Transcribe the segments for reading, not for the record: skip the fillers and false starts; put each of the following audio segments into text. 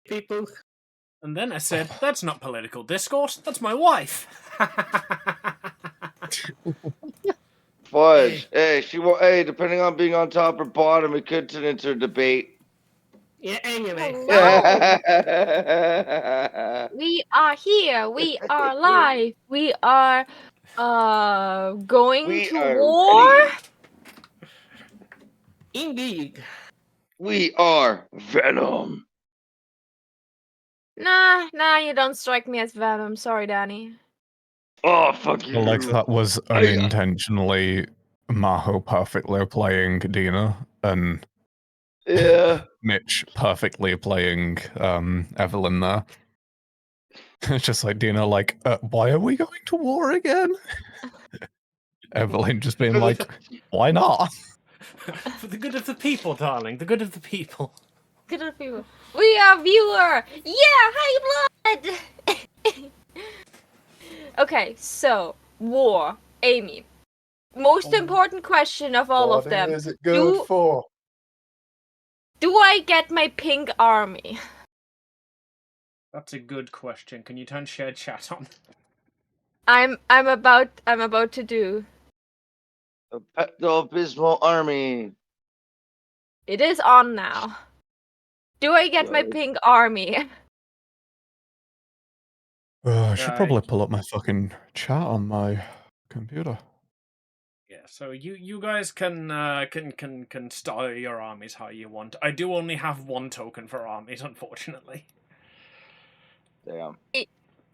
people. And then I said, that's not political discourse, that's my wife. Fudge. Hey, hey, depending on being on top or bottom, it could turn into a debate. Yeah, anyway. Hello. We are here. We are live. We are going to war. Ready. Indeed. We are Venom. Nah, you don't strike me as Venom. Sorry, Danny. Oh, fuck you. Like that was unintentionally Maho perfectly playing Dina and Yeah. Mitch perfectly playing Evelyn there. It's just like Dina, like, why are we going to war again? Evelyn just being like, why not? For the good of the people, darling, the good of the people. Good of people. We are viewer. Yeah, high blood. Okay, so war. Amy. Most important question of all of them. What is it good for? Do I get my pink army? That's a good question. Can you turn share chat on? I'm about to do. A Pepto-Bismol army. It is on now. Do I get my Good. pink army? I should probably pull up my fucking chat on my computer. Yeah, so you guys can style your armies how you want. I do only have one token for armies, unfortunately. Damn.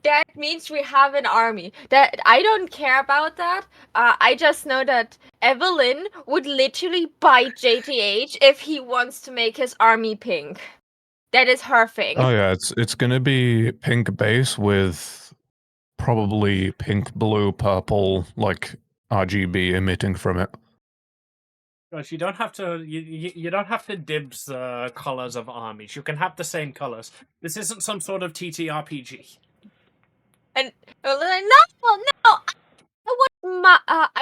That means we have an army. That I don't care about that. I just know that Evelyn would literally bite JTH if he wants to make his army pink. That is her thing. Oh yeah, it's gonna be pink base with probably pink, blue, purple, like RGB emitting from it. Guys, you don't have to you don't have to dibs colors of armies. You can have the same colors. This isn't some sort of TTRPG. And no, I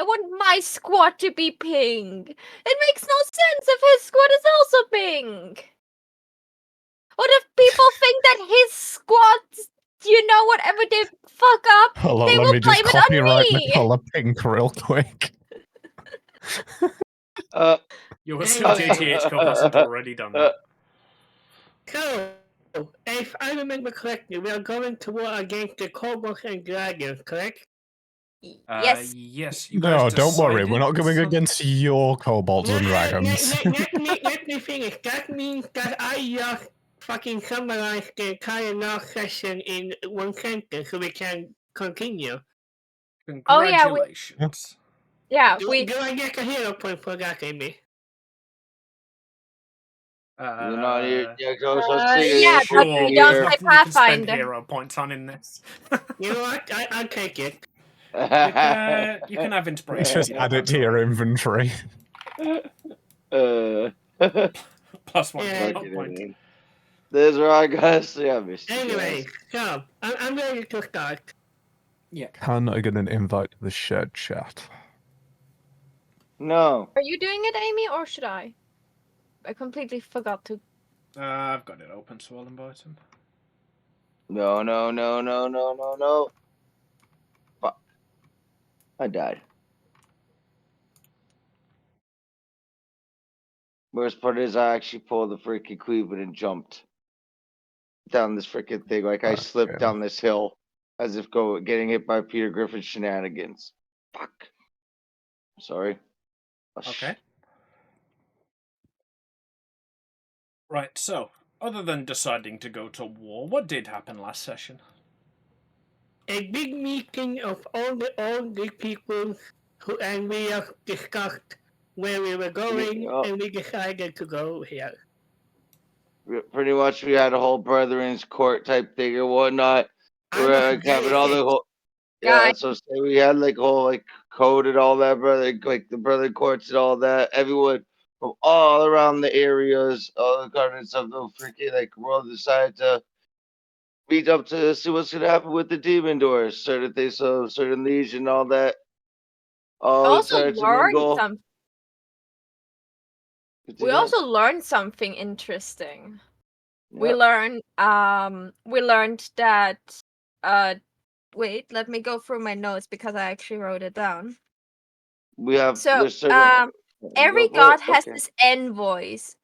want my squad to be pink. It makes no sense if his squad is also pink. What if people think that his squad, whatever they fuck up, Hold on, they let will me just blame it on copyright the me? color pink real quick. You assume JTH hasn't already done that. So, if I remember correctly, we are going to war against the Kobold and Dragons, correct? Yes. Yes. You No, guys don't worry, we're not going decided against your kobolds and dragons. Let me finish. That means that I just fucking summarized the entire last session in one sentence so we can continue. Oh, yeah, Congratulations. Yeah, Do I get a hero point for that, Amy? You're not here. Yeah, yeah, Sure, but we there's don't play nothing you can spend Pathfinder. hero points on in this. You know what? I'll take it. You can have inspiration. Just add it to your inventory. Plus one Yeah. hero point. There's where I gotta say I missed you Anyway, guys. so I'm ready to start. Yeah. Can I get an invite to the shared chat? No. Are you doing it, Amy, or should I? I completely forgot to. I've got it open, so I'll invite him. No. Fuck. I died. Worst part is I actually pulled the freaking Cleveland and jumped down this freaking thing. Like I slipped down this hill as if getting hit by Peter Griffin's shenanigans. Fuck. Sorry. Oh, Okay. Right, so, other than deciding to go to war, what did happen last session? A big meeting of all the people and we have discussed where we were going and we decided to go here. Pretty much we had a whole brethren's court type thing and whatnot. We were like having all the whole so say we had like whole like code and all that, brother, like the brother courts and all that. Everyone from all around the areas, all the continents of the freaking like world decided to meet up to see what's gonna happen with the demon doors, certain things, so certain legion, all that. All also decided to learned mingle. something. We also learned something interesting. We learned that wait, let me go through my notes because I actually wrote it down. We have So there's certain every go for it. god has Okay. this envoys.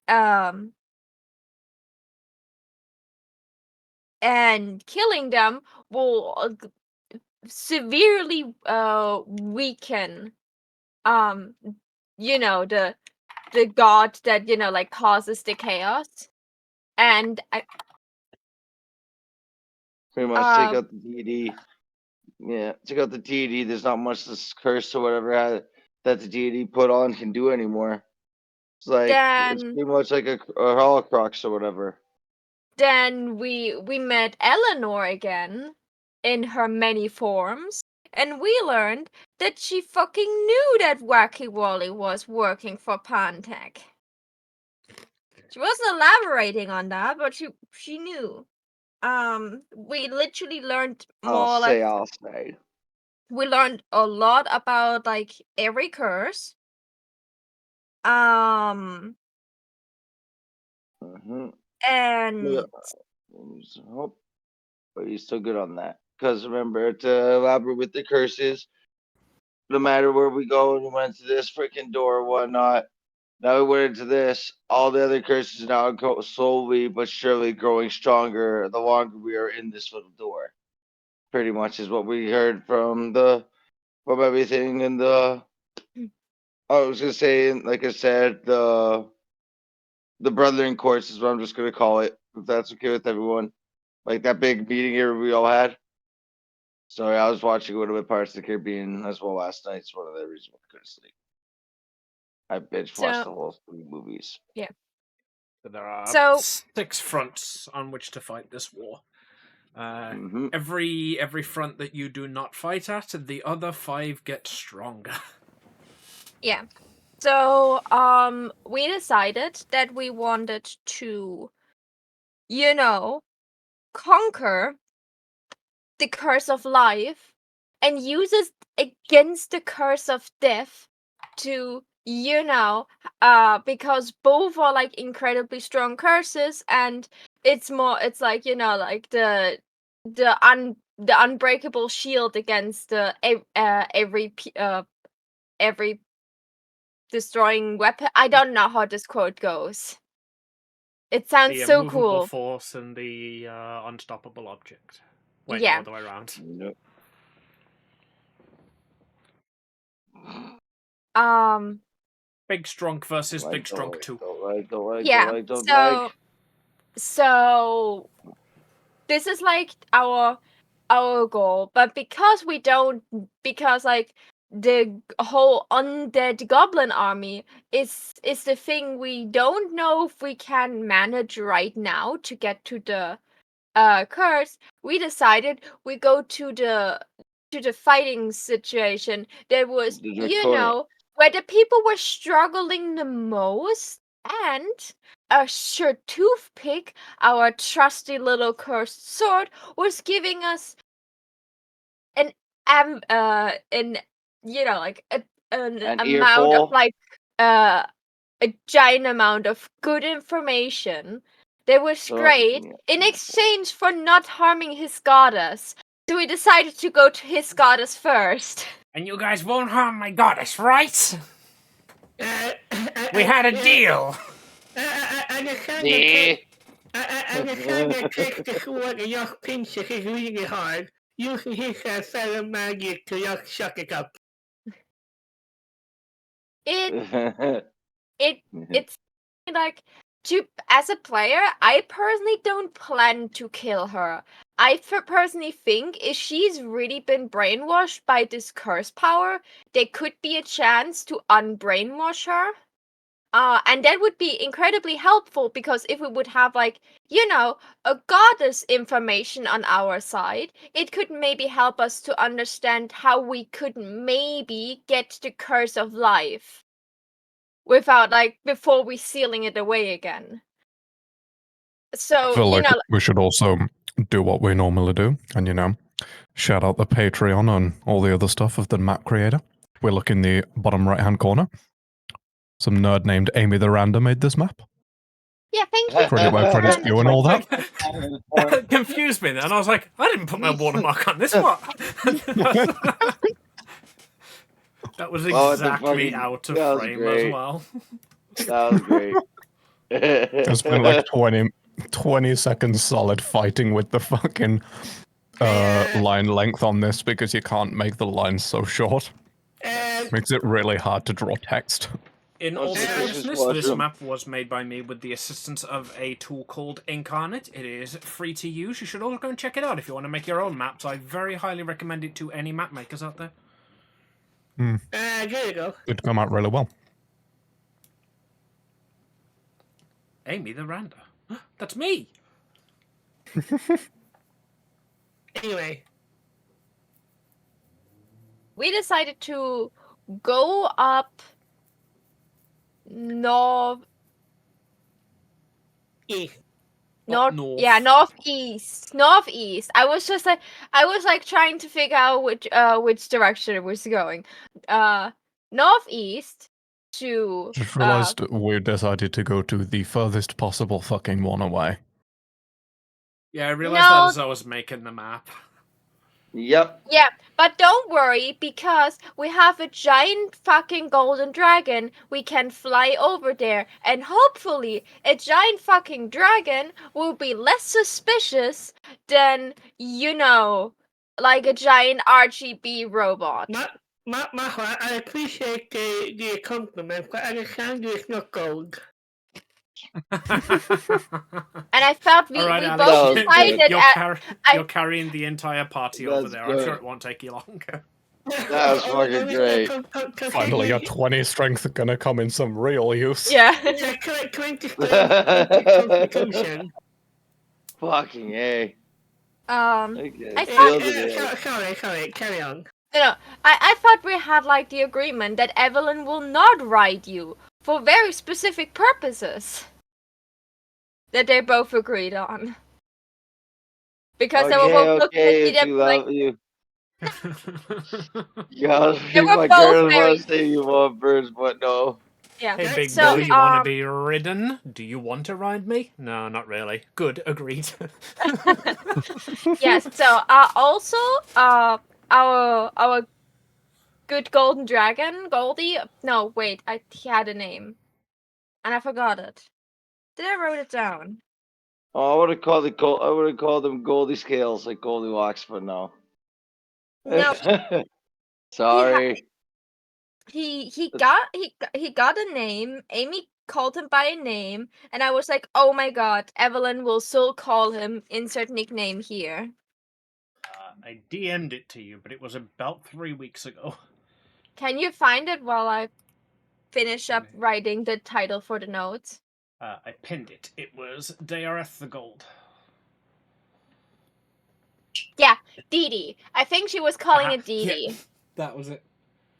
And killing them will severely weaken the god that like causes the chaos. And Pretty much take out the deity. Yeah, take out the deity. There's not much this curse or whatever that the deity put on can do anymore. It's like it's then pretty much like a Holocrux or whatever. then we met Eleanor again in her many forms, and we learned that she fucking knew that Wacky Wally was working for Pancake. She wasn't elaborating on that, but she knew. We literally learned more I'll say. we learned a lot about like every curse. And Hope, but you're still good on that. Because remember to elaborate with the curses. No matter where we go, we went to this freaking door or whatnot. Now we went into this. All the other curses now go slowly but surely growing stronger the longer we are in this little door. Pretty much is what we heard from everything in the. I was gonna say, like I said, the Brethren course is what I'm just gonna call it. If that's okay with everyone, like that big meeting here we all had. Sorry, I was watching a little bit Pirates of the Caribbean as well last night. It's one of the reasons why I couldn't sleep. I binge watched the whole 3 movies. Yeah. So there are So 6 fronts on which to fight this war. Mhm. Every front that you do not fight at, the other 5 get stronger. yeah. So we decided that we wanted to, conquer the curse of life and use it against the curse of death to, because both are like incredibly strong curses, and it's like, like the unbreakable shield against every destroying weapon. I don't know how this quote goes. It sounds The so immovable cool. force and the unstoppable object. Wait, Yeah. no, other way around. Nope. Big strong versus Like, big strong 2. So this is like our goal, but because like the whole undead goblin army is the thing we don't know if we can manage right now to get to the curse, we decided we go to the fighting situation that was, where the people were struggling the most, and a sure toothpick, our trusty little cursed sword, was giving us an like an amount of earful. like a giant amount of good information that was great in exchange for not harming his goddess. So we decided to go to his goddess first. And you guys won't harm my goddess, right? We had a deal. I understand that takes the sword and just pinches it really hard, using his silent magic to just suck it up. It's like, as a player, I personally don't plan to kill her. I personally think if she's really been brainwashed by this curse power, there could be a chance to unbrainwash her. And that would be incredibly helpful, because if we would have like, a goddess information on our side, it could maybe help us to understand how we could maybe get the curse of life without like before we sealing it away again. So I feel like we should also do what we normally do, and shout out the Patreon and all the other stuff of the map creator. We look in the bottom right hand corner. Some nerd named Amy the Randa made this map. Yeah, thank you. Credit where credit's due and all that. Confused me then. I was like, I didn't put my watermark on this. What? That was exactly out of frame as well. That was great. It's been like 20 seconds solid fighting with the fucking line length on this because you can't make the lines so short. Makes it really hard to draw text. In all seriousness, this map was made by me with the assistance of a tool called Incarnate. It is free to use. You should all go and check it out if you want to make your own maps. I very highly recommend it to any map makers out there. There you go. It'd come out really well. Amy the Randa. That's me! Anyway. We decided to go up northeast. North. Yeah, northeast. I was trying to figure out which direction it was going. Northeast to. Just realized we decided to go to the furthest possible fucking one away. Yeah, I realized that as I was making the map. Yep. Yeah, but don't worry, because we have a giant fucking golden dragon. We can fly over there, and hopefully a giant fucking dragon will be less suspicious than, like a giant RGB robot. Maha, I appreciate the compliment, but I understand it's not gold. And I felt we Alex, both decided you're carrying the entire party over there. I'm sure it won't take you long. That was fucking great. Finally, your 20 strength gonna come in some real use. Yeah. Fucking A. Sorry, carry on. I thought we had like the agreement that Evelyn will not ride you for very specific purposes that they both agreed on. Because they were both okay, if you love you. Yeah, my girl wants to say you want birds, but no. Yeah. Hey, big boy, you want to be ridden? Do you want to ride me? No, not really. Good, agreed. Yes. So, also, our good golden dragon, Goldie. No, wait, he had a name, and I forgot it. Did I wrote it down? Oh, I would have called them Goldie Scales, like Goldilocks, but no. No. Sorry. He got a name. Amy called him by a name, and I was like, oh my god, Evelyn will still call him insert nickname here. I DM'd it to you, but it was about 3 weeks ago. Can you find it while I finish up writing the title for the notes? I pinned it. It was Daireth the Gold. Yeah, Dee Dee. I think she was calling it Dee Dee. Yeah, that was it.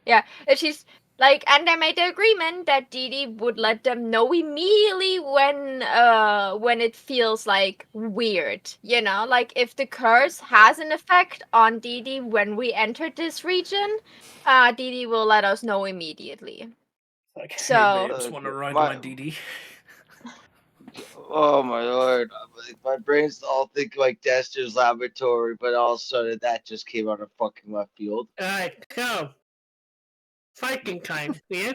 Yeah, and she's like, and they made the agreement that Dee Dee would let them know immediately when it feels like weird, like if the curse has an effect on Dee Dee when we enter this region, Dee Dee will let us know immediately. Like, so, hey babes, want to ride my Dee Dee? Oh my lord, my brain's all thinking like Dexter's Laboratory, but all of a sudden that just came out of fucking left field. Alright, so fighting time, yeah?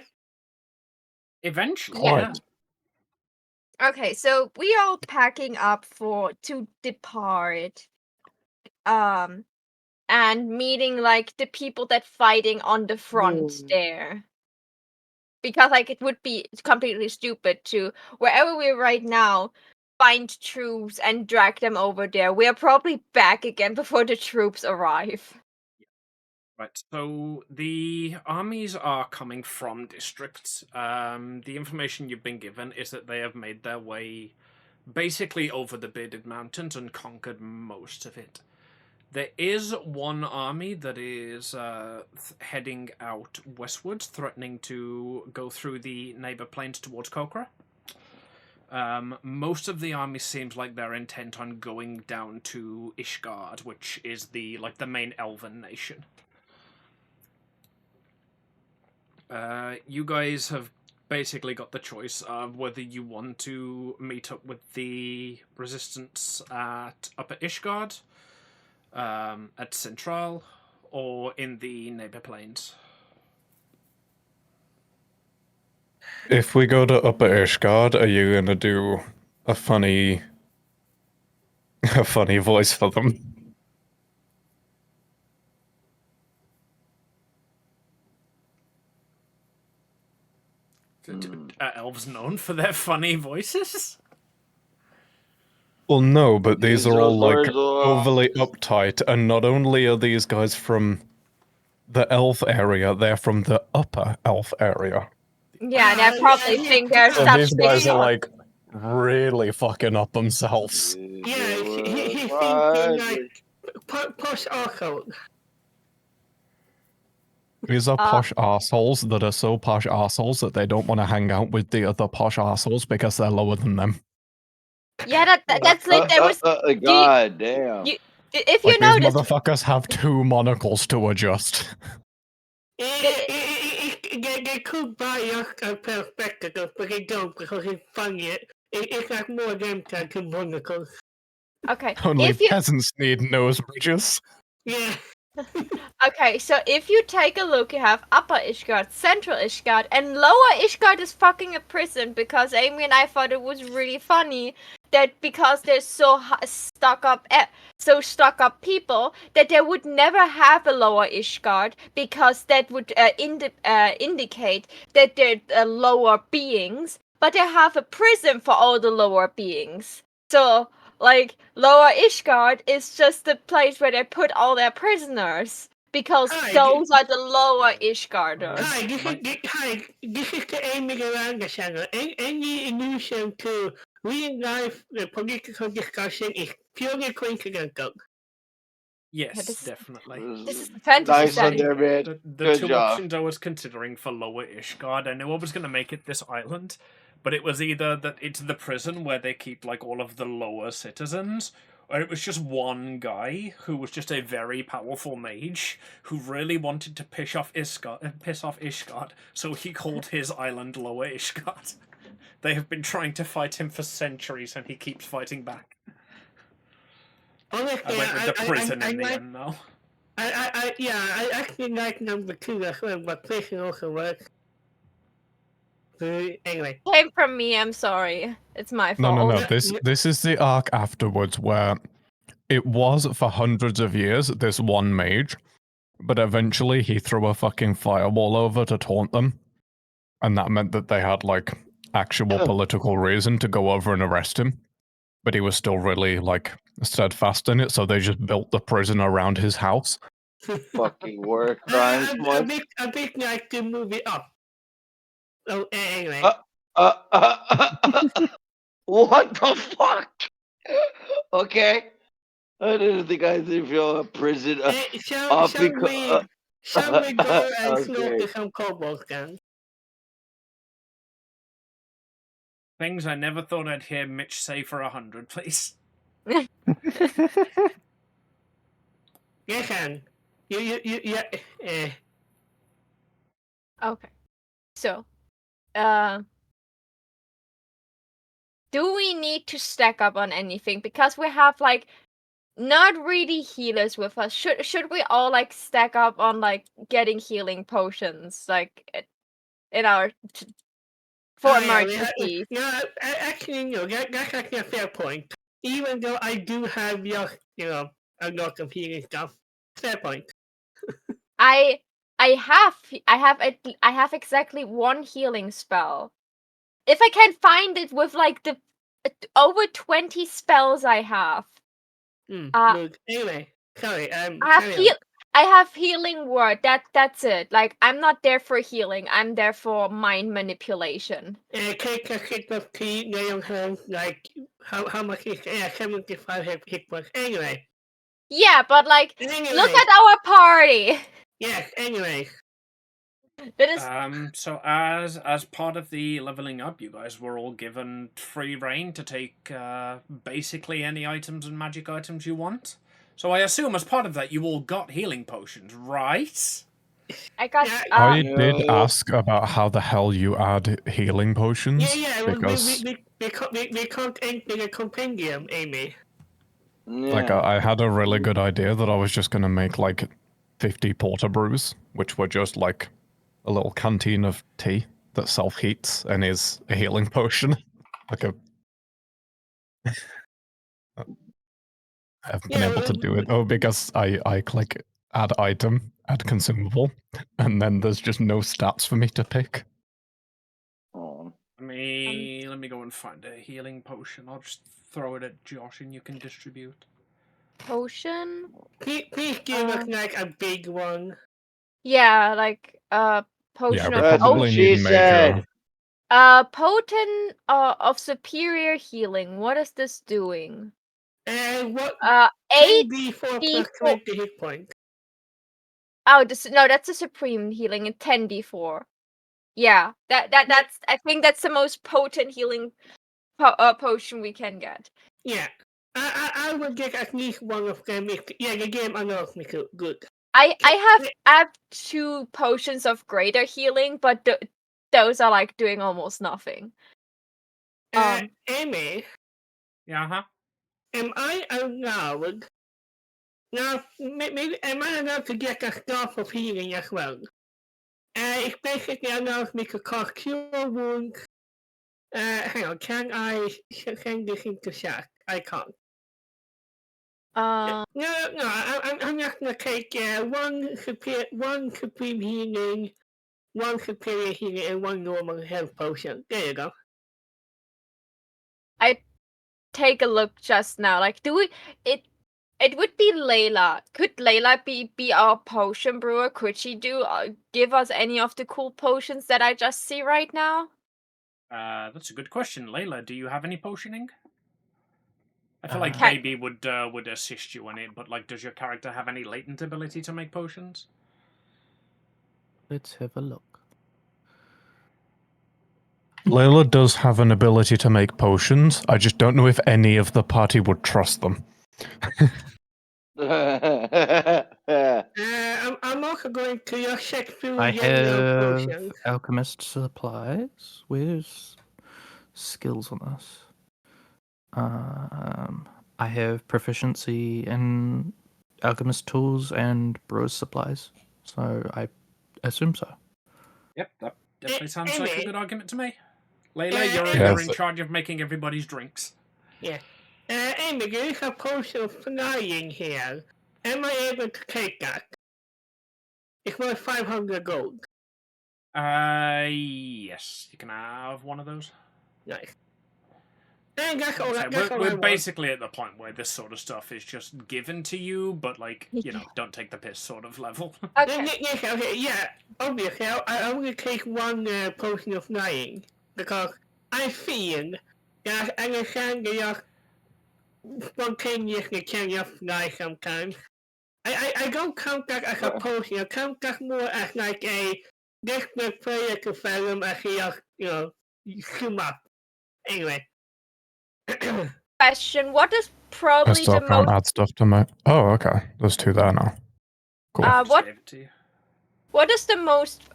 Eventually, yeah. Okay, so we are packing up to depart. And meeting like the people that fighting on the front there. Because like it would be completely stupid to wherever we're right now find troops and drag them over there. We are probably back again before the troops arrive. Right, so the armies are coming from districts. The information you've been given is that they have made their way basically over the Bearded Mountains and conquered most of it. There is one army that is heading out westwards, threatening to go through the neighbor plains towards Kokra. Most of the army seems like they're intent on going down to Ishgard, which is the main elven nation. You guys have basically got the choice of whether you want to meet up with the resistance at Upper Ishgard, at Central, or in the neighbor plains. If we go to Upper Ishgard, are you gonna do a funny voice for them? Are elves known for their funny voices? Well, no, but these are all like words will- overly uptight, and not only are these guys from the elf area, they're from the upper elf area. Yeah, they probably think they're So such these big guys are shots. like really fucking up themselves. Yeah, he's thinking like posh also. These are posh arseholes that are so posh arseholes that they don't want to hang out with the other posh arseholes because they're lower than them. Yeah, that's like there was. God damn. If Like you these notice, motherfuckers have 2 monocles to adjust. They could buy us a perspective, but they don't because it's funny. It's like more than 2 monocles. okay, Only if you peasants need nose bridges. Yeah. okay, so if you take a look, you have Upper Ishgard, Central Ishgard, and Lower Ishgard is fucking a prison because Amy and I thought it was really funny that because there's so stuck up people that they would never have a Lower Ishgard because that would indicate that they're lower beings, but they have a prison for all the lower beings. So like, Lower Ishgard is just the place where they put all their prisoners. Because those are the Lower Ishgarders. Hi, this is the Amy Garanga channel. Any illusion to real life political discussion is purely coincidental. Yes, definitely. This is the fantasy Nice side. one there, man. The Good two job. options I was considering for Lower Ishgard, I knew I was going to make it this island, but it was either that it's the prison where they keep like all of the lower citizens, or it was just one guy who was just a very powerful mage who really wanted to piss off Ishgard, so he called his island Lower Ishgard. They have been trying to fight him for centuries, and he keeps fighting back. Honestly, I went with the prison in the like, end, though. I actually like number 2 as well, but prison also works. Anyway. Came from me, I'm sorry. It's my fault. No. This is the arc afterwards where it was for hundreds of years this one mage, but eventually he threw a fucking firewall over to taunt them, and that meant that they had like actual political reason to go over and arrest him. But he was still really like steadfast in it, so they just built the prison around his house. Fucking war crimes. A bit like the movie Up. Oh, anyway. What the fuck? Okay. I didn't think I did feel a prison. Shall we go and slaughter some kobolds then? Things I never thought I'd hear Mitch say for 100, please. Yes, Anne. Yeah. Okay. So, do we need to stack up on anything? Because we have like not really healers with us. Should we all like stack up on like getting healing potions in our for emergencies? Actually, no. That's actually a fair point. Even though I do have just a lot of healing stuff. Fair point. I have exactly 1 healing spell. If I can find it with like the over 20 spells I have. Anyway, sorry. I have healing word. That's it. Like I'm not there for healing. I'm there for mind manipulation. Take a hit of tea, lay on hands. Like how much is 75 hit points. Anyway. Yeah, but like look at our party. Yes. Anyway. So as part of the leveling up, you guys were all given free reign to take basically any items and magic items you want. So I assume as part of that you all got healing potions, right? I got. I did ask about how the hell you add healing potions. Yeah, because we can't enter the compendium, Amy. Like, I had a really good idea that I was just gonna make, like, 50 porter brews, which were just, like, a little canteen of tea that self-heats and is a healing potion. Like a... I haven't been able to do it, though, because I click add item, add consumable, and then there's just no stats for me to pick. Let me go and find a healing potion. I'll just throw it at Josh and you can distribute. Potion? Please give us like a big one. Yeah, like potion yeah, of probably need major. Potent of superior healing. What is this doing? What? 8d4 plus 20 hit points. Oh, no, that's a supreme healing. And 10d4. Yeah, that's. I think that's the most potent healing potion we can get. Yeah, I will get at least one of them. Yeah, the game allows me to. Good. I have 2 potions of greater healing, but those are like doing almost nothing. Amy. Yeah, Am I allowed? Now, maybe am I allowed to get a staff of healing as well? It basically allows me to cast cure wounds. Hang on, can I send this into chat? I can't. No, I'm just gonna take one supreme healing, one superior healing, and one normal health potion. There you go. I take a look just now. Like, do we? It would be Layla. Could Layla be our potion brewer? Could she give us any of the cool potions that I just see right now? That's a good question, Layla. Do you have any potioning? I feel like Baby would assist you in it, but like, does your character have any latent ability to make potions? Let's have a look. Layla does have an ability to make potions. I just don't know if any of the party would trust them. I'm also going to just check through I have potions. alchemist supplies. Where's skills on this? I have proficiency in alchemist tools and brewer's supplies, so I assume so. Yep, that definitely sounds like a good argument to me. Layla, you're in charge of making everybody's drinks. Yeah. Amy, there is a potion of flying here. Am I able to take that? It's worth 500 gold. Yes, you can have one of those. Nice. And that's all. We're basically at the point where this sort of stuff is just given to you, but like, you know, don't take the piss sort of level. Okay, yeah. Obviously, I will take one potion of flying because I feel that Alexander just spontaneously can just fly sometimes. I don't count that as a potion. I count that more as like a desperate player to fathom as he just, zoom up. Anyway. Question: what is probably I still can't add stuff to my... Oh, okay. There's 2 there now. Cool. What is the most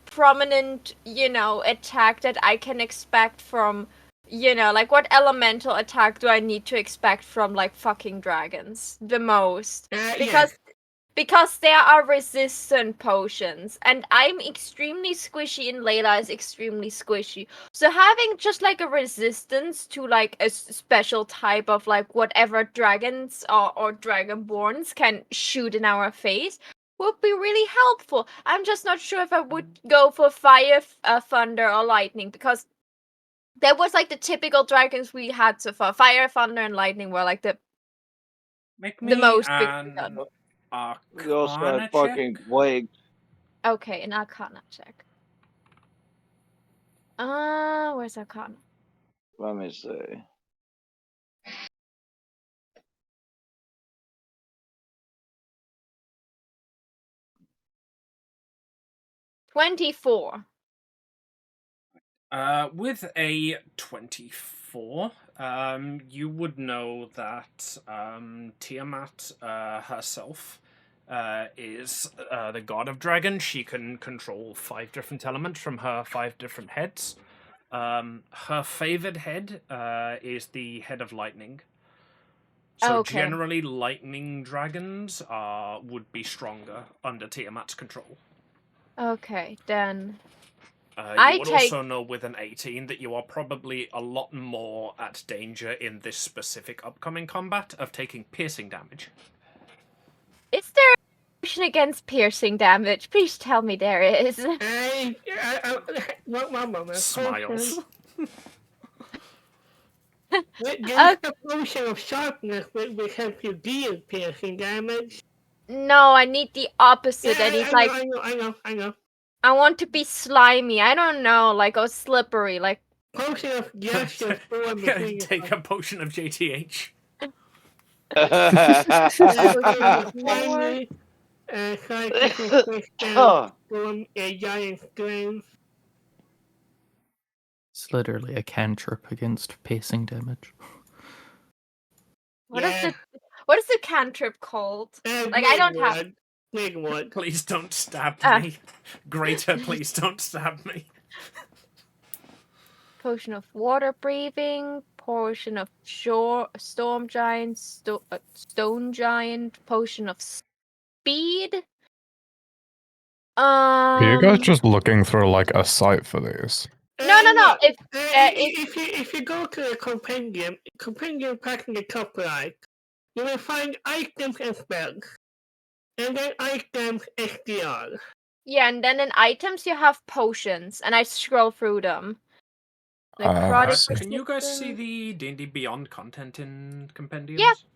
prominent, attack that I can expect from, like what elemental attack do I need to expect from like fucking dragons the most? Because there are resistant potions, and I'm extremely squishy, and Layla is extremely squishy. So having just like a resistance to like a special type of like whatever dragons or dragonborns can shoot in our face would be really helpful. I'm just not sure if I would go for fire, thunder, or lightning, because that was like the typical dragons we had so far. Fire, thunder, and lightning were like the most. We also had fucking plague. Okay, an Arcana check. Where's Arcana? Let me see. $24. With a 24, you would know that Tiamat herself is the god of dragons. She can control 5 different elements from her 5 different heads. Her favored head is the head of lightning. So Okay. generally, lightning dragons would be stronger under Tiamat's control. Okay, then. You would also know with an 18 that you are probably a lot more at danger in this specific upcoming combat of taking piercing damage. Is there a potion against piercing damage? Please tell me there is. One moment. Smiles. There's a potion of sharpness which will help you deal piercing damage. No, I need the opposite. Yeah, I need I know. I want to be slimy. I don't know, like slippery, like. Potion of gesture. Take a potion of JTH. From a giant stream. It's literally a cantrip against piercing damage. What is the cantrip called? Like I don't have. Big one. Please don't stab me. Greater, please don't stab me. Potion of water breathing, potion of storm giant, stone giant, potion of speed. Are you guys just looking through like a site for these? No. If you go to the compendium back in the top right, you will find items and spells. And then items SDR. Yeah, and then in items you have potions, and I scroll through them. Can you guys see the D&D Beyond content in compendiums?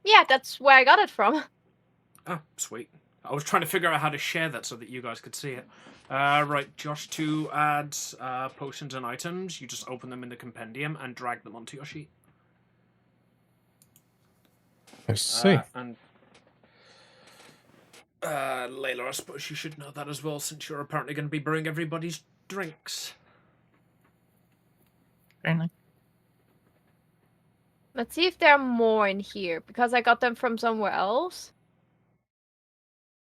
Yeah, that's where I got it from. Ah, sweet. I was trying to figure out how to share that so that you guys could see it. Right, Josh, to add potions and items, you just open them in the compendium and drag them onto your sheet. I see. And Layla, I suppose you should know that as well, since you're apparently going to be brewing everybody's drinks. Apparently. Let's see if there are more in here, because I got them from somewhere else.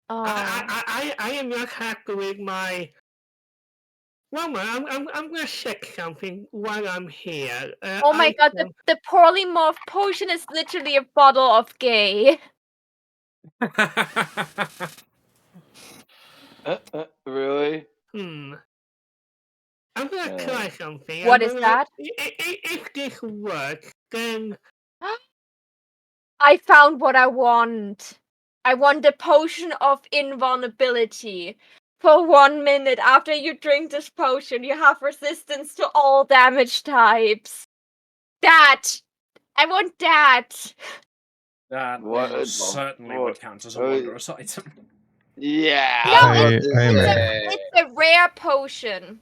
I am not happy with my. Well, I'm gonna check something while I'm here. Oh my god, the poorly morphed potion is literally a bottle of gay. Really? I'm gonna try something. What is that? If this works, then I found what I want. I want the potion of invulnerability. For 1 minute after you drink this potion, you have resistance to all damage types. That! I want that! That certainly would count as a wondrous item. Yeah. No, it's a rare potion.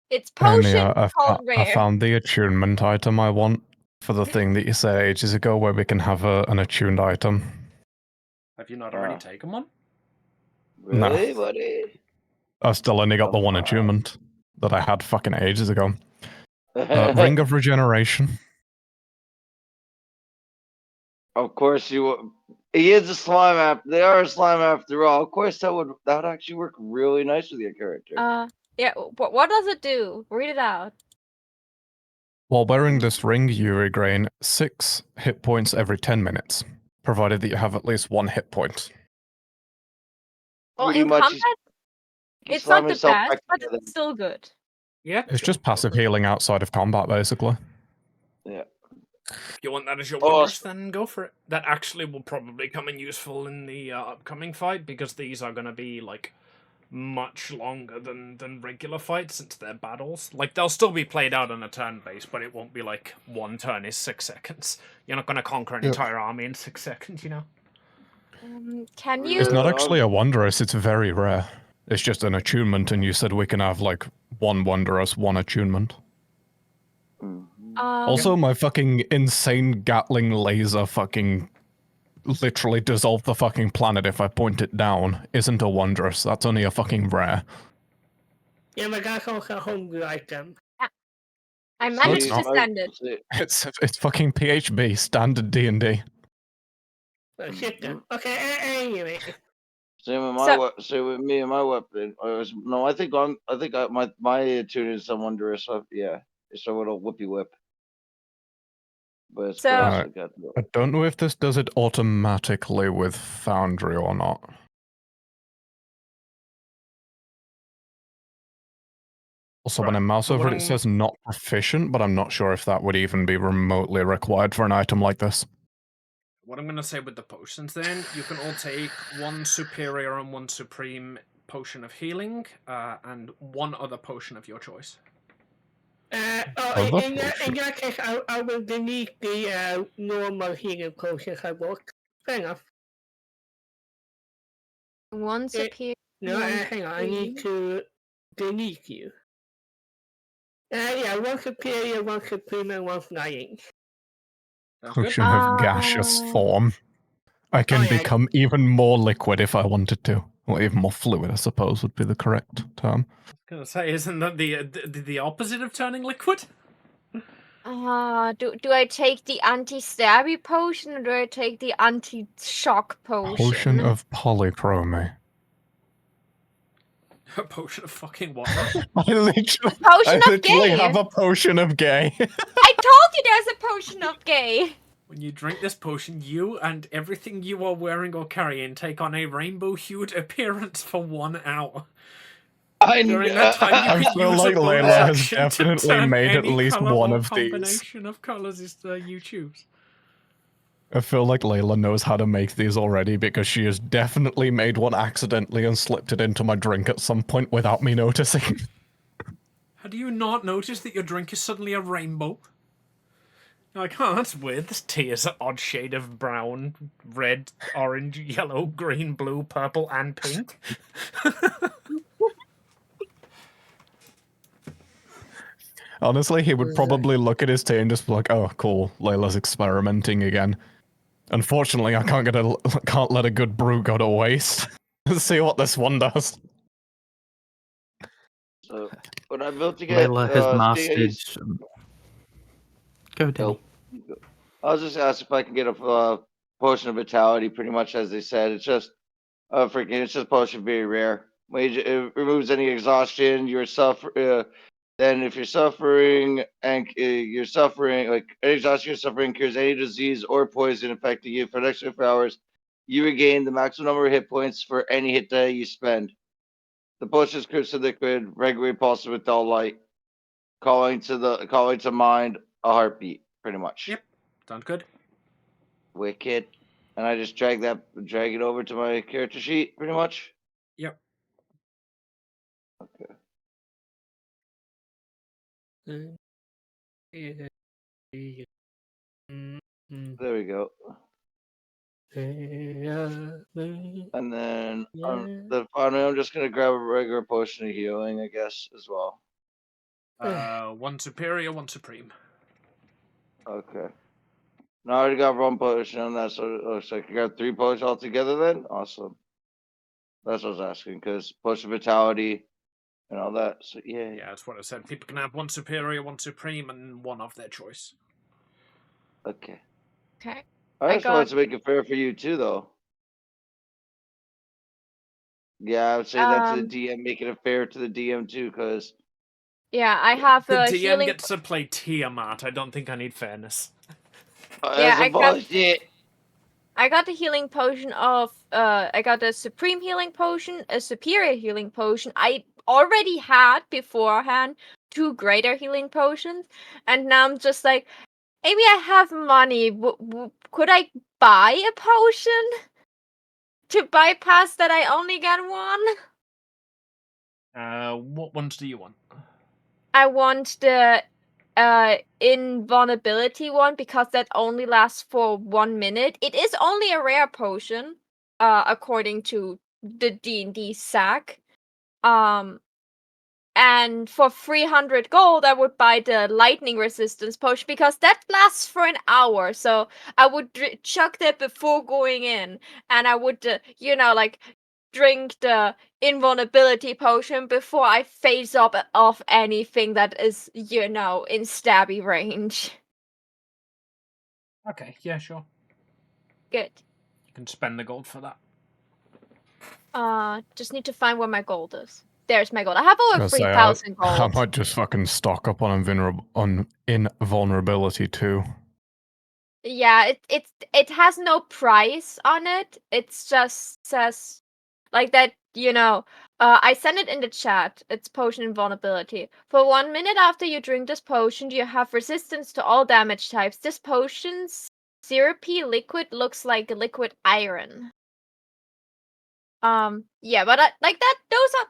It's potion called rare. I found the attunement item I want for the thing that you said ages ago where we can have an attuned item. Have you not already taken one? Really, buddy? I've still only got the one attunement that I had fucking ages ago. Ring of Regeneration. Of course you. He is a slime app. They are a slime after all. Of course that would actually work really nice with your character. Yeah. What does it do? Read it out. While wearing this ring, you regain 6 hit points every 10 minutes, provided that you have at least 1 hit point. Well, in combat, it's not the best, but it's still good. Yeah. It's just passive healing outside of combat, basically. Yeah. If you want that as your wonders, then go for it. That actually will probably come in useful in the upcoming fight, because these are going to be, like, much longer than regular fights, since they're battles. Like, they'll still be played out on a turn base, but it won't be like 1 turn is 6 seconds. You're not going to conquer an entire army in 6 seconds, you know? Can you... It's not actually a wondrous, it's very rare. It's just an attunement, and you said we can have, like, 1 wondrous, 1 attunement. Also, my fucking insane Gatling laser fucking literally dissolve the fucking planet if I point it down isn't a wondrous. That's only a fucking rare. Yeah, but that's also a homebrew item. I managed to send it. It's fucking PHB, standard D&D. Oh, shit then. Okay, anyway. Same with me and my weapon. I think my attune is someone to so yeah, it's a little whippy whip. But it's So- close. I don't know if this does it automatically with Foundry or not. Also, when I mouse over it, it says not proficient, but I'm not sure if that would even be remotely required for an item like this. What I'm going to say with the potions then, you can all take one superior and one supreme potion of healing, and one other potion of your choice. In that case, I will delete the normal healing potions I bought. Fair enough. One superior. No, hang on. I need to delete you. Yeah, one superior, one supreme, and one flying. Potion of gaseous form. I can become even more liquid if I wanted to. Or even more fluid, I suppose, would be the correct term. I was going to say, isn't that the opposite of turning liquid? Do I take the anti-stabby potion or do I take the anti-shock potion? Potion of polychromy. A potion of fucking what? I literally, gay. have a potion of gay. I told you there's a potion of gay. When you drink this potion, you and everything you are wearing or carrying take on a rainbow-hued appearance for 1 hour. During that time, you can feel use like a bonus Layla has action definitely to turn made at any least color one or of these. combination of colors you choose. I feel like Layla knows how to make these already because she has definitely made one accidentally and slipped it into my drink at some point without me noticing. How do you not notice that your drink is suddenly a rainbow? You're like, oh, that's weird. This tea is an odd shade of brown, red, orange, yellow, green, blue, purple, and pink. Honestly, he would probably look at his tea and just be like, oh, cool, Layla's experimenting again. Unfortunately, I can't let a good brew go to waste. Let's see what this one does. So, when I built to get... Layla has mastered... Go, Danny. I was just asking if I can get a potion of vitality, pretty much as they said. It's just... it's just potion very rare. It removes any exhaustion, then if you're suffering, like any exhaustion you're suffering cures any disease or poison affecting you for the next 24 hours, you regain the maximum number of hit points for any hit die you spend. The potion is crystal liquid, regularly pulsing with dull light, calling to mind a heartbeat, pretty much. Yep, sounds good. Wicked. And I just drag it over to my character sheet, pretty much. Yep. Okay. There we go. And then finally, I'm just gonna grab a regular potion of healing, I guess, as well. One superior, one supreme. Okay. Now I already got one potion on that, so I can grab 3 potions altogether then? Awesome. That's what I was asking, because potion of vitality and all that, so yeah. Yeah, that's what I said. People can have one superior, one supreme, and one of their choice. Okay. Okay. I just wanted to make it fair for you too, though. Yeah, I would say that to the DM, making it fair to the DM too, because... Yeah, I have the a DM healing... gets to play Tiamat. I don't think I need fairness. Yeah, I got the healing potion of... I got a supreme healing potion, a superior healing potion. I already had beforehand 2 greater healing potions, and now I'm just like, maybe I have money. Could I buy a potion to bypass that I only get 1? What ones do you want? I want the invulnerability one because that only lasts for 1 minute. It is only a rare potion, according to the DnD sack. And for 300 gold, I would buy the lightning resistance potion because that lasts for an hour. So I would chuck that before going in, and I would, drink the invulnerability potion before I phase up off anything that is, in stabby range. Okay, yeah, sure. Good. can spend the gold for that. Just need to find where my gold is. There's my gold. I have over Gonna say, 3,000 I gold. might just fucking stock up on invulnerability too. Yeah, it has no price on it. It's just says like that, I sent it in the chat. It's potion invulnerability. For 1 minute after you drink this potion, you have resistance to all damage types. This potion's syrupy liquid looks like liquid iron. Yeah, but like that,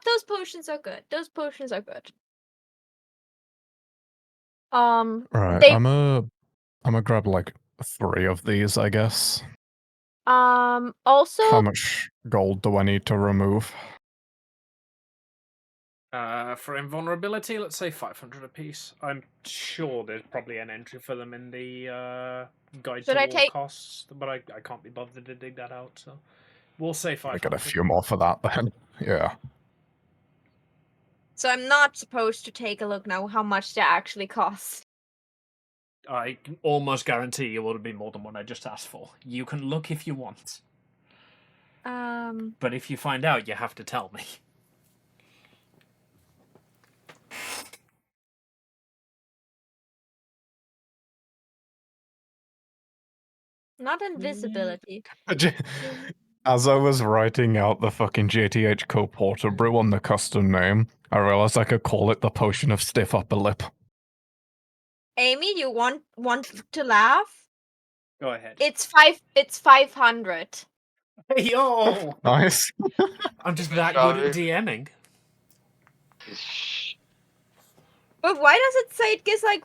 those potions are good. Those potions are good. Right, They I'm gonna grab like 3 of these, I guess. also How much gold do I need to remove? For invulnerability, let's say 500 apiece. I'm sure there's probably an entry for them in the guide Should to I all take- costs, but I can't be bothered to dig that out, so we'll say I 500. get a few more for that then. Yeah. So I'm not supposed to take a look now how much they actually cost. I can almost guarantee you it'll be more than what I just asked for. You can look if you want, but if you find out, you have to tell me. Not invisibility. As I was writing out the fucking JTH co-porter brew on the custom name, I realized I could call it the potion of stiff upper lip. Amy, you want to laugh? Go ahead. It's 500. Hey, yo! Nice. I'm just that good at DMing. But why does it say it gives like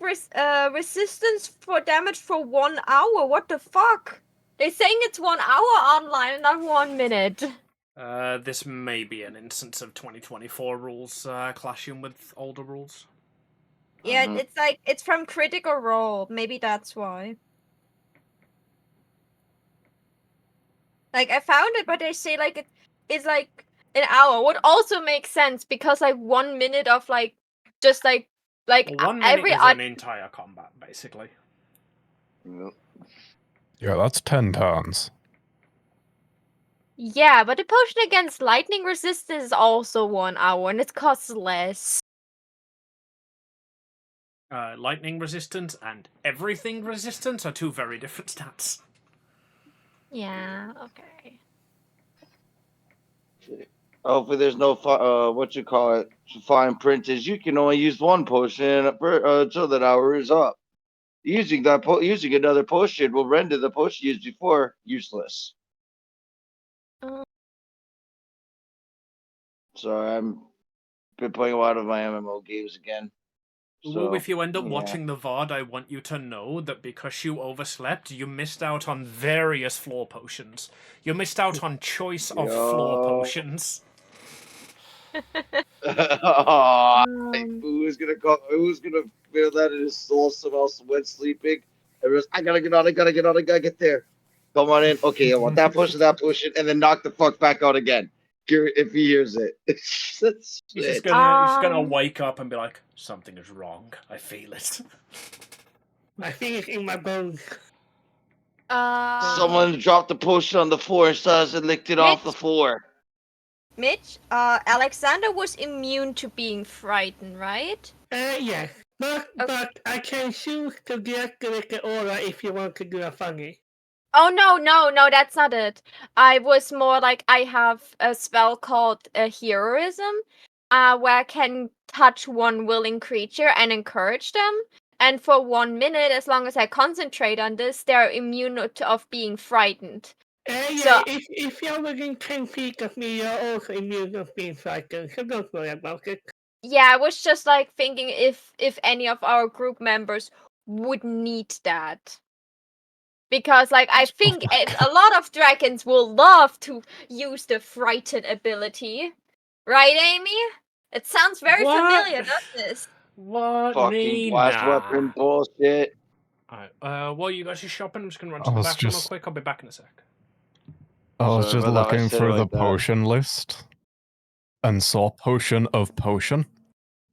resistance for damage for 1 hour? What the fuck? They're saying it's 1 hour online and not 1 minute. This may be an instance of 2024 rules clashing with older rules. Yeah, it's like it's from Critical Role. Maybe that's why. Like I found it, but they say like it's like an hour. Would also make sense because like 1 minute of like just like Well, 1 minute every is an entire combat, basically. Yeah, that's 10 turns. Yeah, but the potion against lightning resistance is also 1 hour and it costs less. Lightning resistance and everything resistance are 2 very different stats. Yeah, okay. Hopefully there's no fine print is you can only use 1 potion until that hour is up. Using another potion will render the potion used before useless. Sorry, I'm been playing a lot of my MMO games again. Well, if you end up yeah. watching the VOD, I want you to know that because you overslept, you missed out on various floor potions. You missed out on choice of floor potions. Who's gonna feel that in his soul somehow when sleeping? Everyone's, I gotta get on, I gotta get there. Come on in. Okay, I want that potion, and then knock the fuck back out again. If he hears it. That's He's it. just gonna wake up and be like, something is wrong. I feel it. I feel it in my bones. Someone dropped the potion on the floor and started and licked it off the floor. Mitch, Alexander was immune to being frightened, right? Yeah. But I can choose to deactivate the aura if you want to do a funny. Oh no, that's not it. I was more like I have a spell called Heroism, where I can touch one willing creature and encourage them. And for 1 minute, as long as I concentrate on this, they're immune of being frightened. Yeah, So- if you're within 10 feet of me, you're also immune of being frightened, so don't worry about it. Yeah, I was just like thinking if any of our group members would need that. Because like I think a lot of dragons will love to use the frighten ability. Right, Amy? It sounds very familiar, doesn't it? What? Fucking blast weapon bullshit. Alright, while you guys are shopping, I'm just gonna run I to the was bathroom real just- quick. I'll be back in a sec. I was Sorry just about that, I looking said it through the like that. potion list and saw potion of potion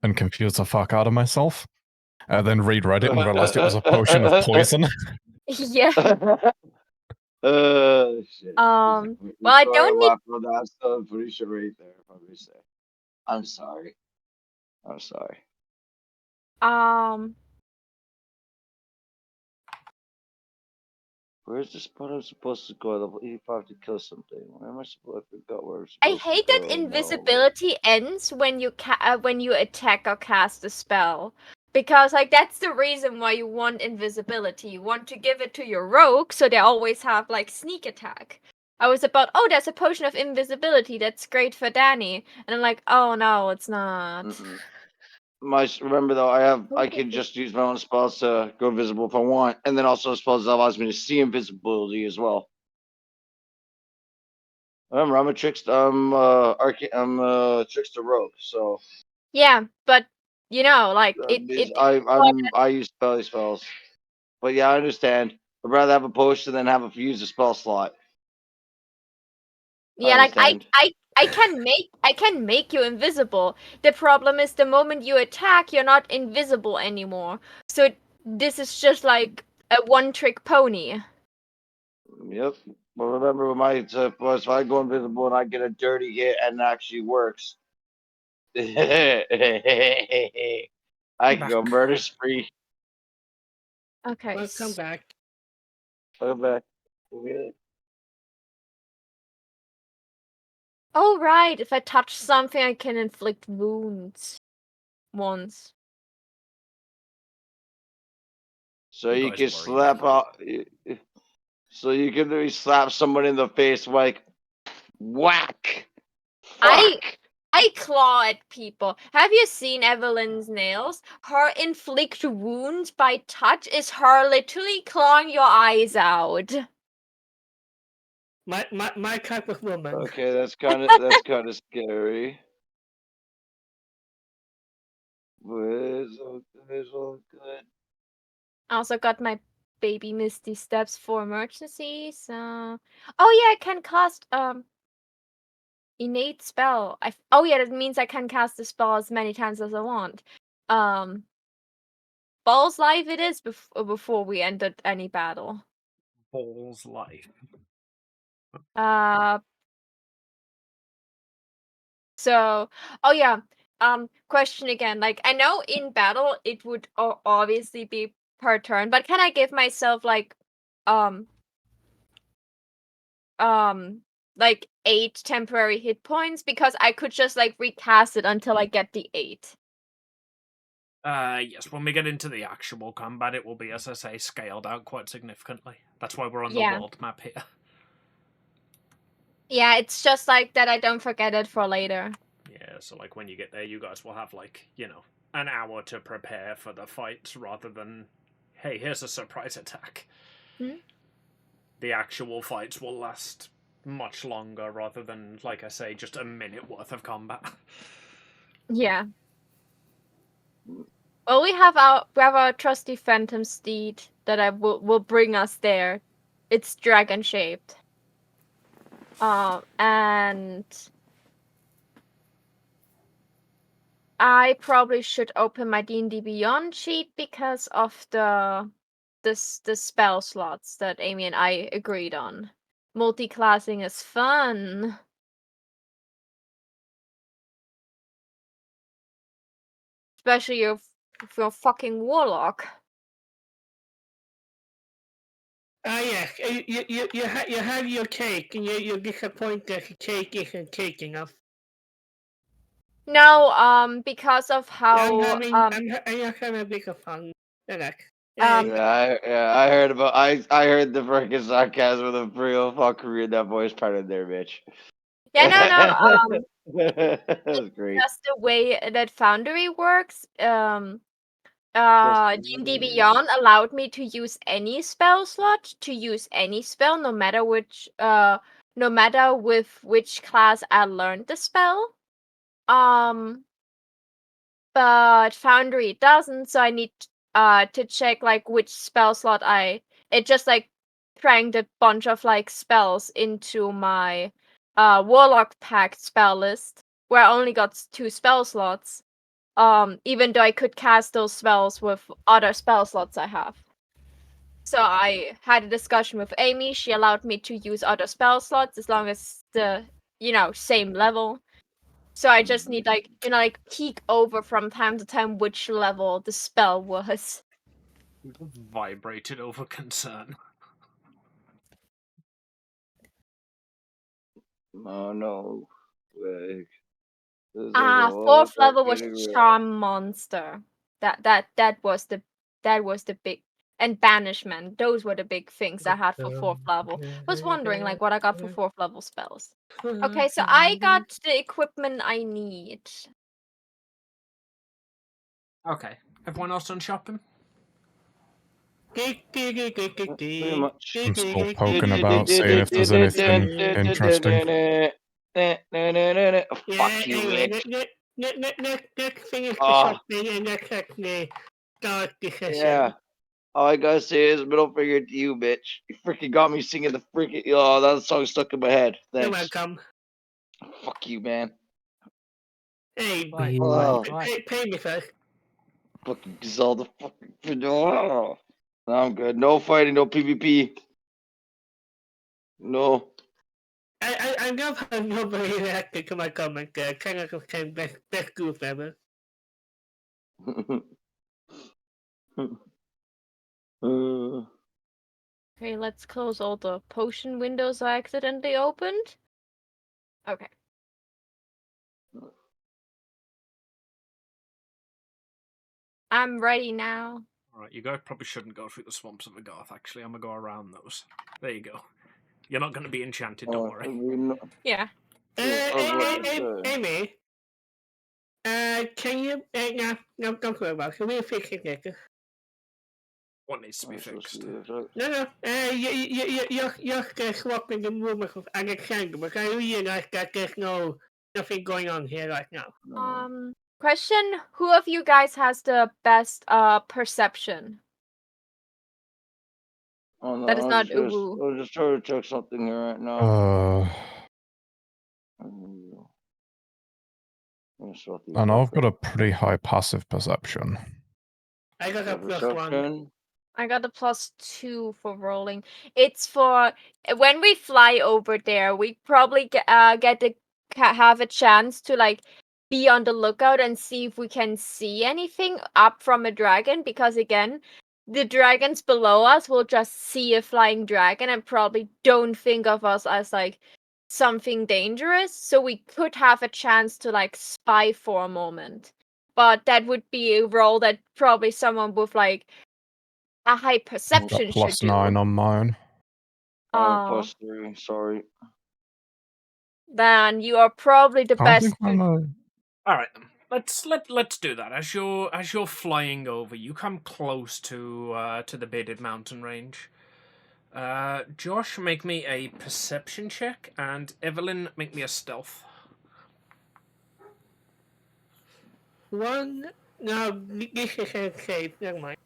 and confused the fuck out of myself. And then reread it and realized it was a potion of poison. Yeah. Shit. Well, I don't need. On that, so I'm pretty sure right there. Probably say. I'm sorry. I'm sorry. Where's the spot I'm supposed to go? Level 85 to kill something. Where am I supposed? I forgot where I'm I supposed to hate go. that invisibility ends when you when you attack or cast a spell. Because like that's the reason why you want invisibility. You want to give it to your rogue so they always have like sneak attack. I was about, oh, there's a potion of invisibility that's great for Danny, and I'm like, oh no, it's not. Mm-mm. Remember though, I can just use my own spells to go invisible if I want, and then also spells that allows me to see invisibility as well. Remember, I'm a trickster. I'm a trickster rogue, so Yeah, but you know, like it I use spells, but yeah, I understand. I'd rather have a potion than have a use a spell slot. yeah, like I can make you invisible. The problem is the moment you attack, you're not invisible anymore. So this is just like a one-trick pony. Yep. But remember, with my if I go invisible and I get a dirty hit and it actually works, I can go murder spree. Okay. Welcome back. Come back. Oh right, if I touch something, I can inflict wounds once. So you can slap out. So you can literally slap someone in the face like whack. Fuck. I claw at people. Have you seen Evelyn's nails? Her inflict wounds by touch is her literally clawing your eyes out. My type of woman. Okay, that's kind of scary. But it's all good. I also got my baby Misty Steps for emergencies. Oh yeah, I can cast innate spell. Oh yeah, that means I can cast the spell as many times as I want. Balls life it is before we entered any battle. Balls life. So, oh yeah. Question again. Like I know in battle it would obviously be per turn, but can I give myself like 8 temporary hit points because I could just like recast it until I get the 8. Yes, when we get into the actual combat, it will be, as I say, scaled out quite significantly. That's why we're on the world map here. Yeah, it's just like that I don't forget it for later. Yeah, so like when you get there, you guys will have like, an hour to prepare for the fights rather than, hey, here's a surprise attack. The actual fights will last much longer rather than, like I say, just a minute worth of combat. Yeah. Well, we have our trusty phantom steed that will bring us there. It's dragon shaped. And I probably should open my D&D Beyond sheet because of the spell slots that Amy and I agreed on. Multi-classing is fun. Especially if you're a fucking warlock. Yes, you have your cake, and you're disappointed that the cake isn't cake enough. No, because of how I'm not having a bigger fun. Relax. I heard about I heard the freaking sarcasm of the real fuckery in that voice part in there, bitch. Yeah, no. That's great. Just the way that Foundry works. D&D Beyond allowed me to use any spell slot, to use any spell, no matter with which class I learned the spell. But Foundry doesn't, so I need to check like which spell slot it just like cranked a bunch of like spells into my Warlock Pact spell list, where I only got 2 spell slots. Even though I could cast those spells with other spell slots I have. So I had a discussion with Amy. She allowed me to use other spell slots as long as the, same level. So I just need peek over from time to time which level the spell was. Vibrated over concern. Oh no. Like, Fourth level was Charm Monster. That was the big, and Banishment. Those were the big things I had for fourth level. Was wondering what I got for fourth level spells. Okay, so I got the equipment I need. Okay. Everyone else done shopping? Pretty much. I'm still poking about, seeing if there's anything interesting. Fuck you, Mitch. Let's finish the Ah. shopping and let's actually start the session. Yeah. All I gotta say is middle finger to you, bitch. You freaking got me singing the freaking. Oh, that song stuck in my head. You're Thanks. welcome. Fuck you, man. Hey, Right, Oh. pay me first. Fucking Zelda. Fucking. Oh. I'm good. No fighting, no PvP. No. I love how nobody reacted to my comment there. Kind of became best group ever. Okay, let's close all the potion windows I accidentally opened. Okay. I'm ready now. Alright, you guys probably shouldn't go through the swamps of Agarth, actually. I'm gonna go around those. There you go. You're not gonna be enchanted, don't worry. Yeah. Amy, can you... no, don't worry about it. We'll fix it later. What needs to be fixed? No. You're swapping the movement of Alexander, but I realize that there's nothing going on here right now. Question: who of you guys has the best perception? Oh, no, That is not Uwu. I'm just trying to check something here right now. I know I've got a pretty high passive perception. I got a +1. I got a +2 for rolling. It's for when we fly over there. We probably get to have a chance to be on the lookout and see if we can see anything up from a dragon. Because again, the dragons below us will just see a flying dragon and probably don't think of us as something dangerous. So we could have a chance to spy for a moment. But that would be a roll that probably someone with a high perception Got should do. +9 on mine. +3, sorry. Then you are probably the best. Alright then. Let's do that. As you're flying over, you come close to the bearded mountain range. Josh, make me a perception check, and Evelyn, make me a stealth. 1. No, this is safe. Never mind.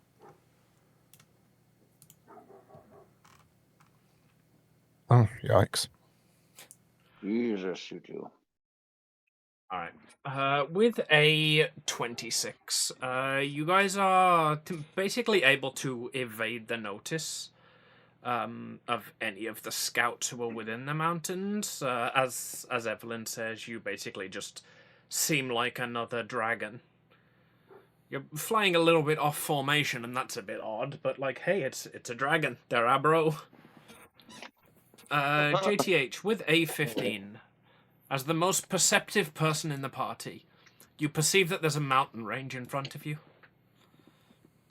Oh, yikes. Jesus, you do. Alright. With a 26, you guys are basically able to evade the notice of any of the scouts who are within the mountains. As Evelyn says, you basically just seem like another dragon. You're flying a little bit off formation, and that's a bit odd, but hey, it's a dragon. They're our bro. JTH, with a 15, as the most perceptive person in the party, you perceive that there's a mountain range in front of you.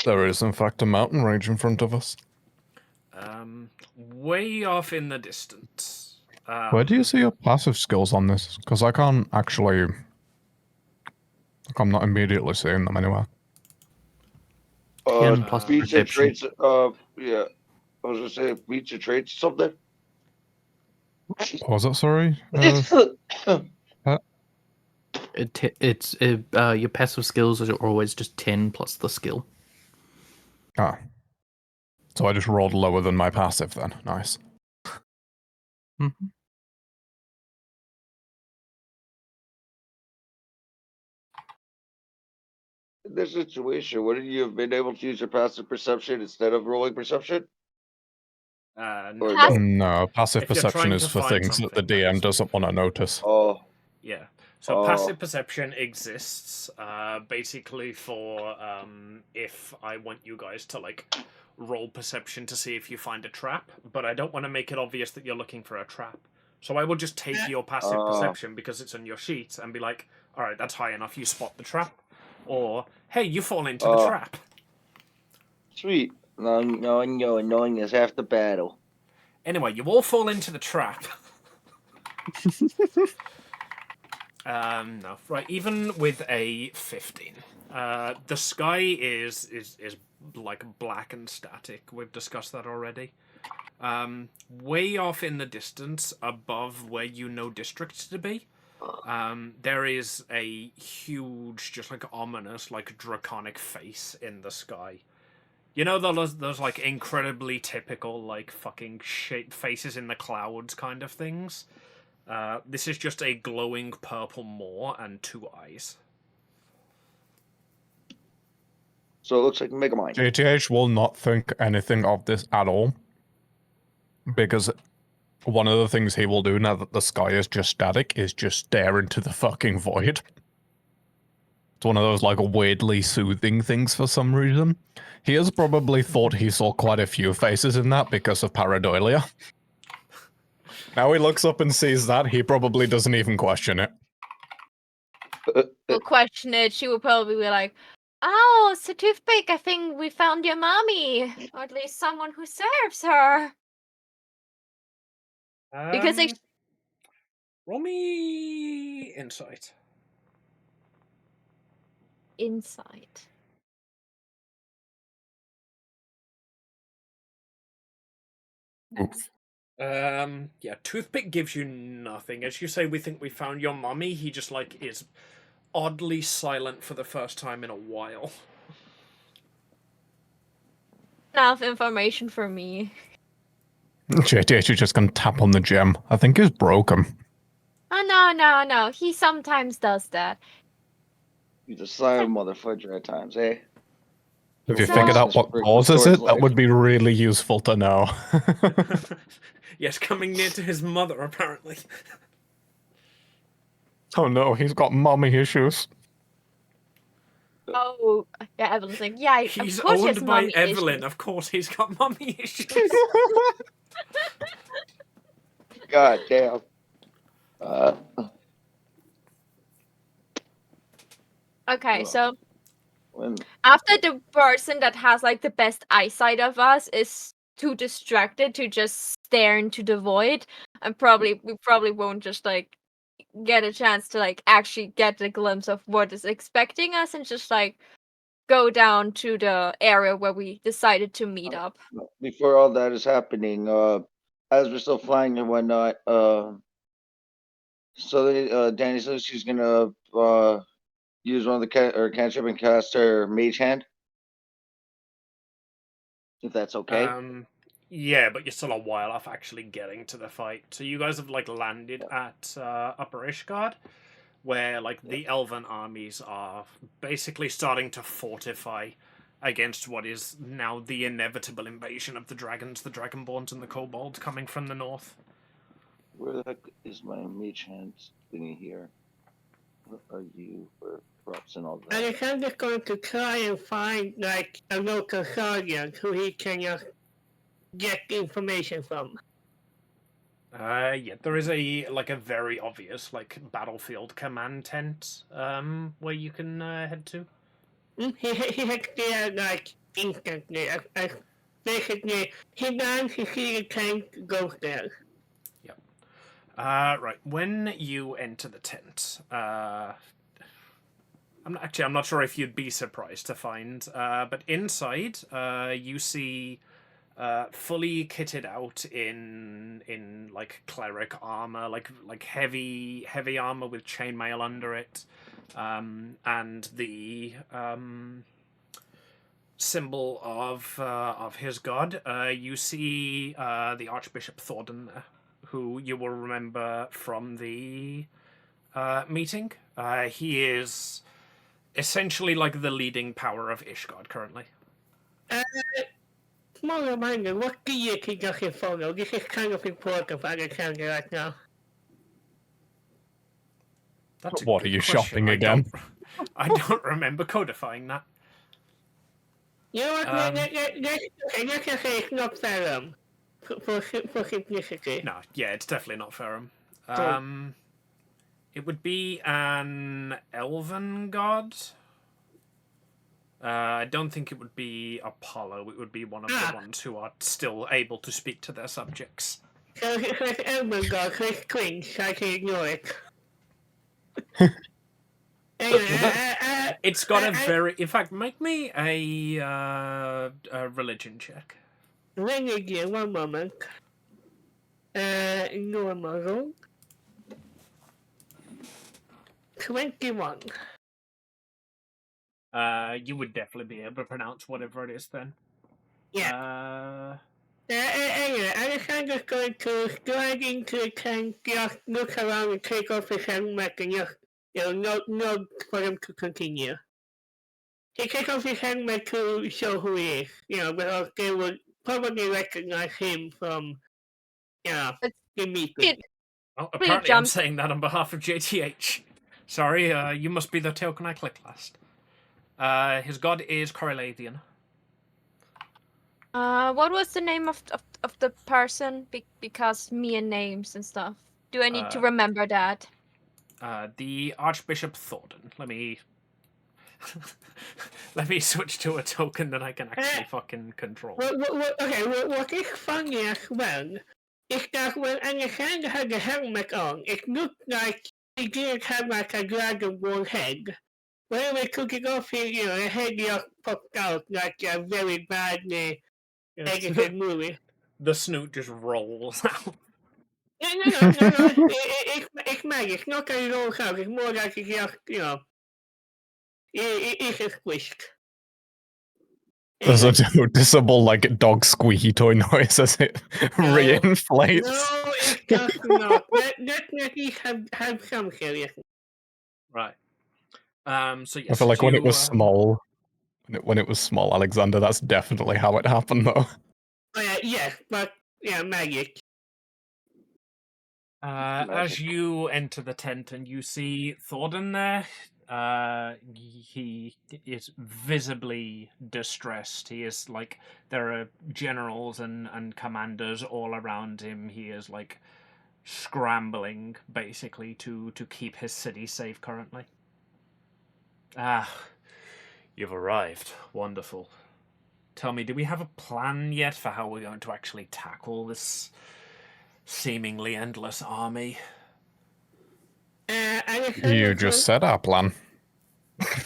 There is, in fact, a mountain range in front of us. Way off in the distance. Where do you see your passive skills on this? Because I can't actually... I'm not immediately seeing them anywhere. 10 plus feature perception. traits, yeah. I was gonna say feature traits or something. What was that, sorry? It's your passive skills are always just 10 plus the skill. Ah. So I just rolled lower than my passive then. Nice. Mm-hmm. In this situation, wouldn't you have been able to use your passive perception instead of rolling perception? Or Has- No, passive If you're perception trying is to for find things that the something, DM that's- doesn't want to notice. Oh, Yeah. So Oh. passive perception exists basically for if I want you guys to like roll perception to see if you find a trap, but I don't want to make it obvious that you're looking for a trap. So I will just take your passive perception because it's on your sheet and be like, all right, that's high enough, you spot the trap. Or, hey, you fall into the trap. Sweet. Knowing is half the battle. Anyway, you all fall into the trap. No, right. Even with a 15, the sky is like black and static. We've discussed that already. Way off in the distance, above where you know district to be, there is a huge, just like ominous, like draconic face in the sky. You know those like incredibly typical like fucking shape faces in the clouds kind of things. This is just a glowing purple maw and 2 eyes. So it looks like Megamind. JTH will not think anything of this at all. Because one of the things he will do now that the sky is just static is just stare into the fucking void. It's one of those like weirdly soothing things for some reason. He has probably thought he saw quite a few faces in that because of pareidolia. Now he looks up and sees that, he probably doesn't even question it. Will question it. She will probably be like, "Oh, so Toothpick, I think we found your mommy, or at least someone who serves her." Because they Roll me insight. insight. Oops. Yeah, Toothpick gives you nothing. As you say, we think we found your mummy. He just like is oddly silent for the first time in a while. Enough information for me. JTH is just gonna tap on the gem. I think it's broken. Oh no. He sometimes does that. He's a silent motherfucker at times, eh? If you So- figured out what causes it, that would be really useful to know. Yes, coming near to his mother, apparently. Oh no, he's got mommy issues. Oh, yeah, Evelyn's like, yeah, He's of course he has owned by mommy Evelyn. issues. Of course, he's got mummy issues. God damn. Okay, so When after the person that has like the best eyesight of us is too distracted to just stare into the void, and we probably won't just like get a chance to like actually get a glimpse of what is expecting us, and just like go down to the area where we decided to meet up. before all that is happening, as we're still flying and whatnot, Danny says she's gonna use one of the cantrip and cast her mage hand. If that's okay. Yeah, but you're still a while off actually getting to the fight. So you guys have like landed at Upper Ishgard, where like the elven armies are basically starting to fortify against what is now the inevitable invasion of the dragons, the dragonborns, and the kobolds coming from the north. Where the heck is my mage hand thingy here? Where are you for props and all that? Alexander's going to try and find like a local guardian who he can get information from. Yeah, there is a very obvious like battlefield command tent where you can head to. He heads there like instantly. Basically, he lands, he sees the tank, goes there. Yep. Right. When you enter the tent, I'm not sure if you'd be surprised to find, but inside, you see, fully kitted out in like cleric armor, like heavy armor with chainmail under it, and the symbol of his god. You see the Archbishop Thordan there, who you will remember from the meeting. He is essentially like the leading power of Ishgard currently. small reminder, what gear can you can follow? This is kind of important for Alexander right now. That's a What, good are you question. shopping again? I don't remember codifying that. You know what, let's just say it's not Ferrum. For simplicity. No, yeah, it's definitely not Ferrum. So- It would be an elven god. I don't think it would be Apollo. It would be one of the ones who are still able to speak to their subjects. So if it's Elven God, so it's cringe, so I can ignore it. Anyway, It's got a very... In fact, make me a religion check. Religion, one moment. Normal. 21. You would definitely be able to pronounce whatever it is then. Yeah. Anyway, Alexander's going to slide into the tent, just look around and take off his helmet and just, nod for them to continue. He takes off his helmet to show who he is, because they would probably recognize him from, the meeting. Oh, apparently I'm saying that on behalf of JTH. Sorry, you must be the token I clicked last. His god is Correladian. What was the name of the person? Because me and names and stuff. Do I need to remember that? The Archbishop Thornton. Let me let me switch to a token that I can actually fucking control. What is funny as well is that when Alexander had the helmet on, it looked like he didn't have like a dragonborn head. When we took it off, the head just popped out like a very badly edited movie. The snoot just rolls out. No. It's magic. It's not that it rolls out. It's more like it just, it's a squished. There's a noticeable, like, dog squeaky toy noise as it reinflates. No, it does not. Let's at least have some seriousness. Right. So yes, I feel like when it was small, when it was small, Alexander, that's definitely how it happened, though. Yes, but magic. As you enter the tent and you see Thornton there, he is visibly distressed. He is like, there are generals and commanders all around him. He is like scrambling basically to keep his city safe currently. You've arrived. Wonderful. Tell me, do we have a plan yet for how we're going to actually tackle this seemingly endless army? You just said our plan.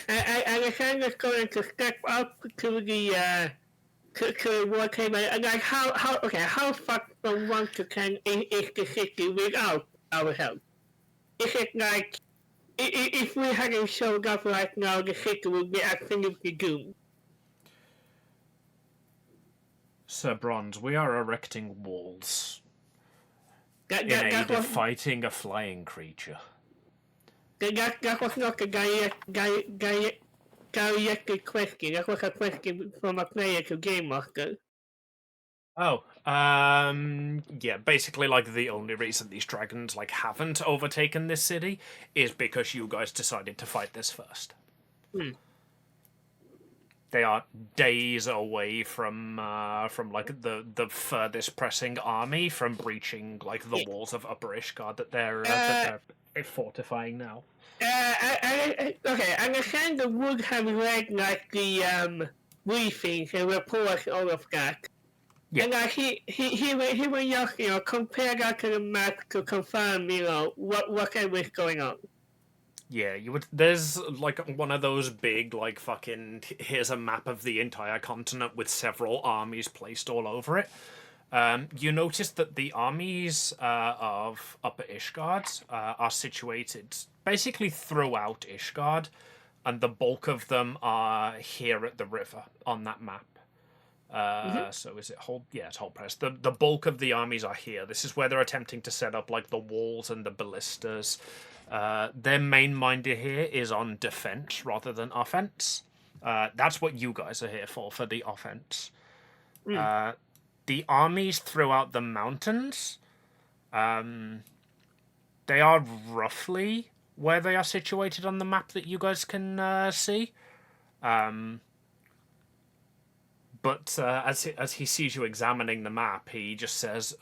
Alexander's going to step up to the to war table. Like how far from 1 to 10 is the city without our help? Is it like if we hadn't showed up right now, the city would be absolutely doomed? Sir Bronze, we are erecting walls in That aid was of fighting a flying creature. that was not a directed question. That was a question from a player to Game Master. Oh, yeah, basically, like, the only reason these dragons, like, haven't overtaken this city is because you guys decided to fight this first. They are days away from like, the furthest pressing army from breaching, like, the walls of Upper Ishgard that they're fortifying now. Okay, Alexander would have read, like, the briefings and reports, all of that. Yeah. And like he will just compare that to the map to confirm what was going on. Yeah, you would. There's like one of those big like fucking here's a map of the entire continent with several armies placed all over it. You notice that the armies of Upper Ishgard are situated basically throughout Ishgard, and the bulk of them are here at the river on that map. So is it hold? Yeah, it's hold press. The bulk of the armies are here. This is where they're attempting to set up like the walls and the ballistas. Their main minder here is on defense rather than offense. That's what you guys are here for the offense. The armies throughout the mountains, they are roughly where they are situated on the map that you guys can see. But as he sees you examining the map, he just says,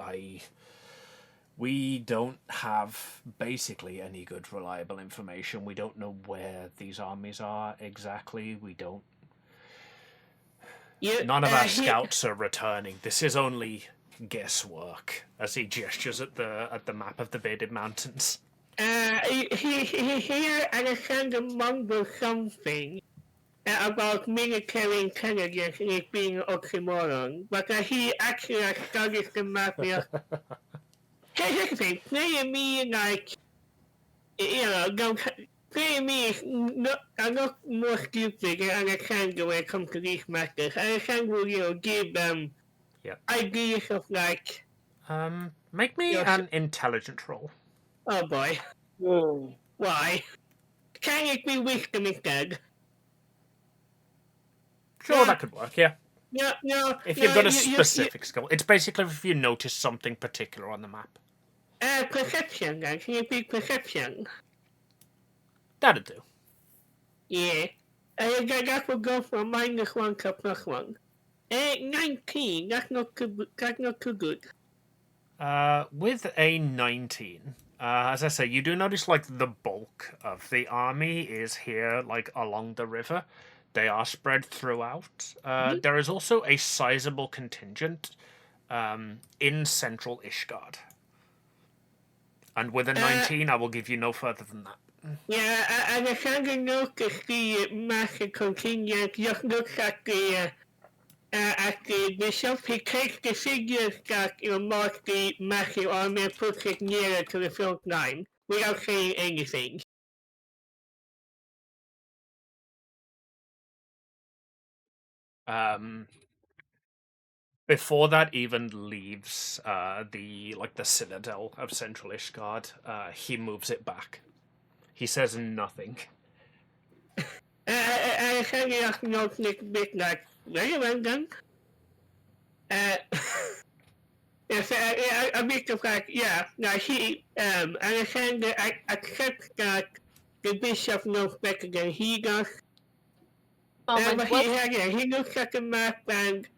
we don't have basically any good reliable information. We don't know where these armies are exactly. We don't... None of our scouts are returning. This is only guesswork, as he gestures at the map of the Bearded Mountains. Here Alexander mumbles something about military intelligence and it being an oxymoron, but he actually studies the map. Here's the thing, playing me like, playing me is a lot more stupid than Alexander when it comes to these matters. Alexander will, give them ideas of like... Make me an intelligence roll. Oh boy. Why? Can it be wisdom instead? Sure, that could work, yeah. No. If you've got a specific skill. It's basically if you notice something particular on the map. Perception then. Can it be perception? That'd do. Yeah. That will go from -1 to +1. 19. That's not too good. With a 19, as I say, you do notice like the bulk of the army is here, like along the river. They are spread throughout. There is also a sizable contingent in central Ishgard. And with a 19, I will give you no further than that. Yeah, and I kind of noticed the massive contingent. Just looks at the bishop. He takes the figures that mark the massive army and puts it nearer to the front line without saying anything. Before that even leaves the citadel of Central Ishgard, he moves it back. He says nothing. I kind of noticed a bit like, very well done. Yes, a bit of like, he, Alexander accepts that the bishop knows better than he does. But he looks at the map and,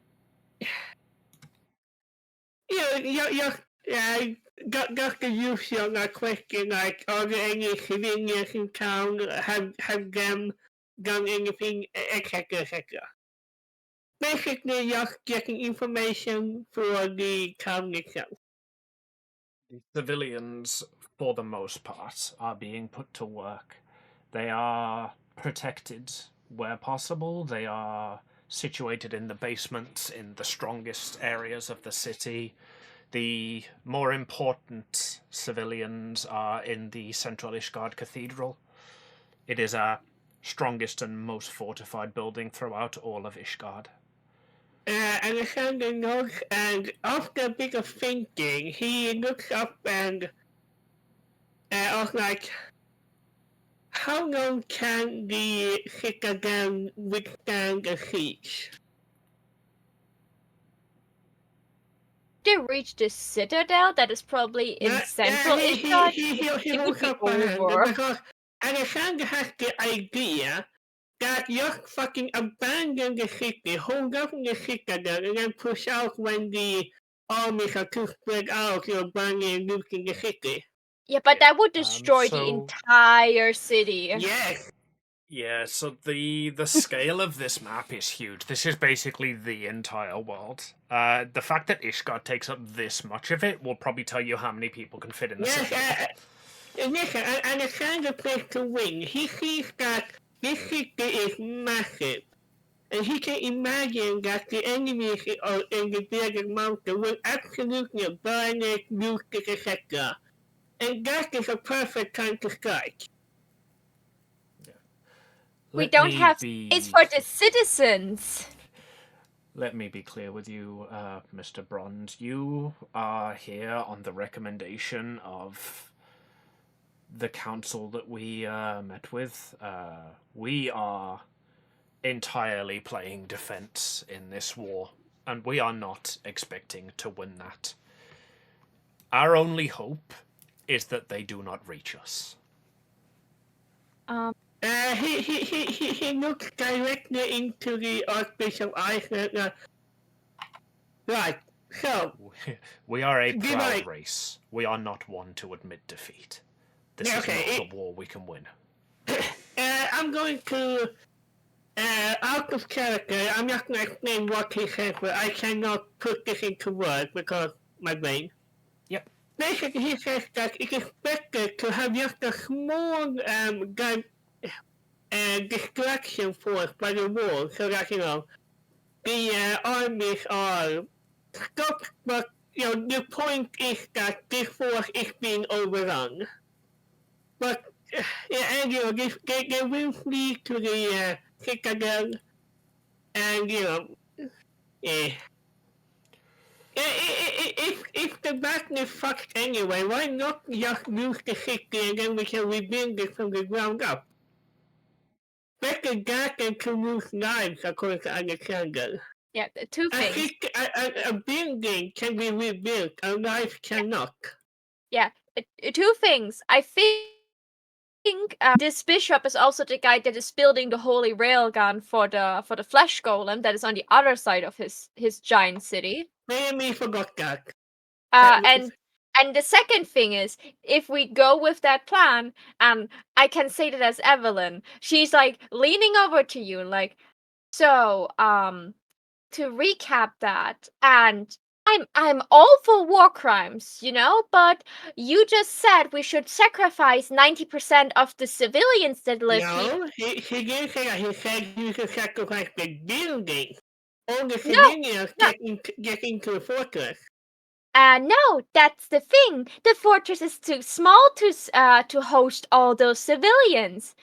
got the usual question like, are there any civilians in town? Have them done anything, etc., etc. Basically, just getting information for the town itself. The civilians, for the most part, are being put to work. They are protected where possible. They are situated in the basements, in the strongest areas of the city. The more important civilians are in the Central Ishgard Cathedral. It is our strongest and most fortified building throughout all of Ishgard. Alexander nods, and after a bit of thinking, he looks up and asks like, how long can the citadel withstand a siege? To reach the citadel that is probably in central Ishgard, he looks up because Alexander has the idea that just fucking abandon the city, hold up in the citadel, and then push out when the armies are too spread out, burning and looting the city. Yeah, but that would destroy the entire city. Yes. Yeah, so the scale of this map is huge. This is basically the entire world. The fact that Ishgard takes up this much of it will probably tell you how many people can fit in the city. Listen, Alexander plays to win. He sees that this city is massive, and he can imagine that the enemies in the Bearded Mountain will absolutely burn it, loot it, etc. And that is a perfect time to strike. We don't have space for the citizens. Let me be clear with you, Mr. Brond. You are here on the recommendation of the council that we met with. We are entirely playing defense in this war. and we are not expecting to win that. Our only hope is that they do not reach us. He looks directly into the Archbishop's eyes. Right, so... We are a proud race. We are not one to admit defeat. This is not a war we can win. I'm going to... out of character, I'm not going to explain what he said, but I cannot put this into words because my brain. Yep. Basically, he says that it is better to have just a small distraction force by the wall, so that, the armies are stopped, but, the point is that this force is being overrun. But, and, they will flee to the citadel, and, if the battle is fucked anyway, why not just lose the city and then we can rebuild it from the ground up? Better that than to lose lives, according to Alexander. Yeah, two things. A building can be rebuilt, a life cannot. Yeah, two things. I think this bishop is also the guy that is building the holy railgun for the flesh golem that is on the other side of his giant city. Maybe forgot that. And the second thing is, if we go with that plan, and I can say that as Evelyn, she's like leaning over to you, like, so to recap that, and I'm all for war crimes, but you just said we should sacrifice 90% of the civilians that live here. No, he didn't say that. He said you should sacrifice the building. All the civilians get into the fortress. No, that's the thing. The fortress is too small to host all those civilians.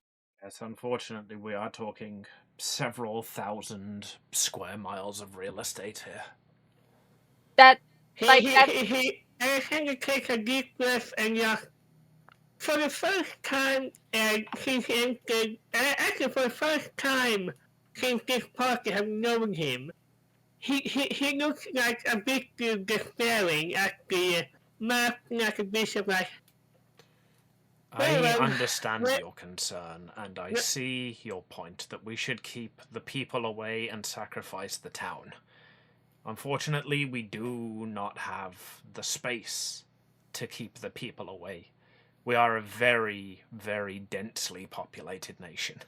Yes, unfortunately, we are talking several thousand square miles of real estate here. Alexander takes a deep breath and just, for the first time since he entered, actually for the first time since this party have known him, he looks like a bit despairing at the map, at the bishop, like... I understand your concern, and I see your point that we should keep the people away and sacrifice the town. Unfortunately, we do not have the space to keep the people away. We are a very, very densely populated nation.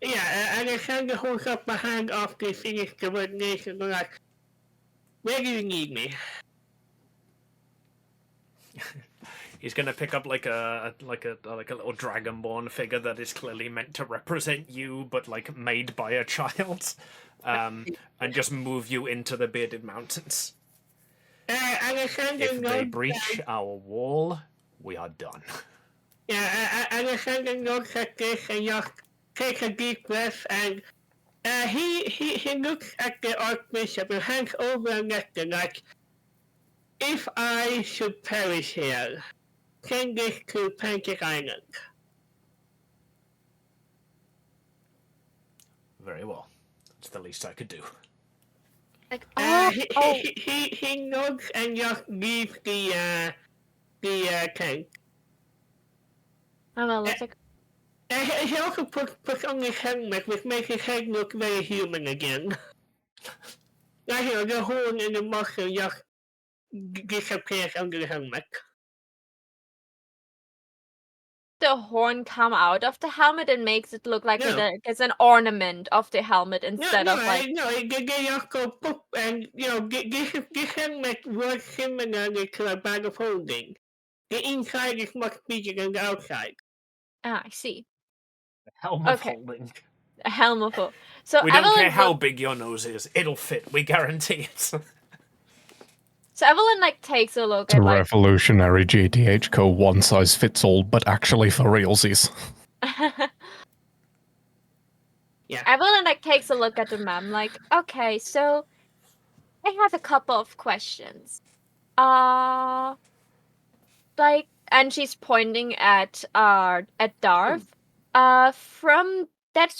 Alexander holds up a hand after he finished the word nation, like, where do you need me? He's gonna pick up like a little dragonborn figure that is clearly meant to represent you, but like made by a child, and just move you into the Bearded Mountains. If they breach our wall, we are done. Alexander looks at this and just takes a deep breath, and he looks at the Archbishop and hands over a letter like, if I should perish here, send this to Pancake Island. Very well. That's the least I could do. Like, He nods and just leaves the tank. He also puts on his helmet, which makes his head look very human again. Like, the horn and the muscle just disappears under the helmet. The horn come out of the helmet and makes it look like it's an ornament of the helmet instead of like... No, they just go poop, and, this helmet works similarly to a bag of holding. The inside is much bigger than the outside. I see. A helm of holding. A helm of holding. So we don't care how big your nose is, it'll fit, we guarantee it. So Evelyn takes a look at a revolutionary GTHco one size fits all, but actually for realsies. Yeah. Evelyn takes a look at the map, like, okay, so I have a couple of questions. And she's pointing at Darth. That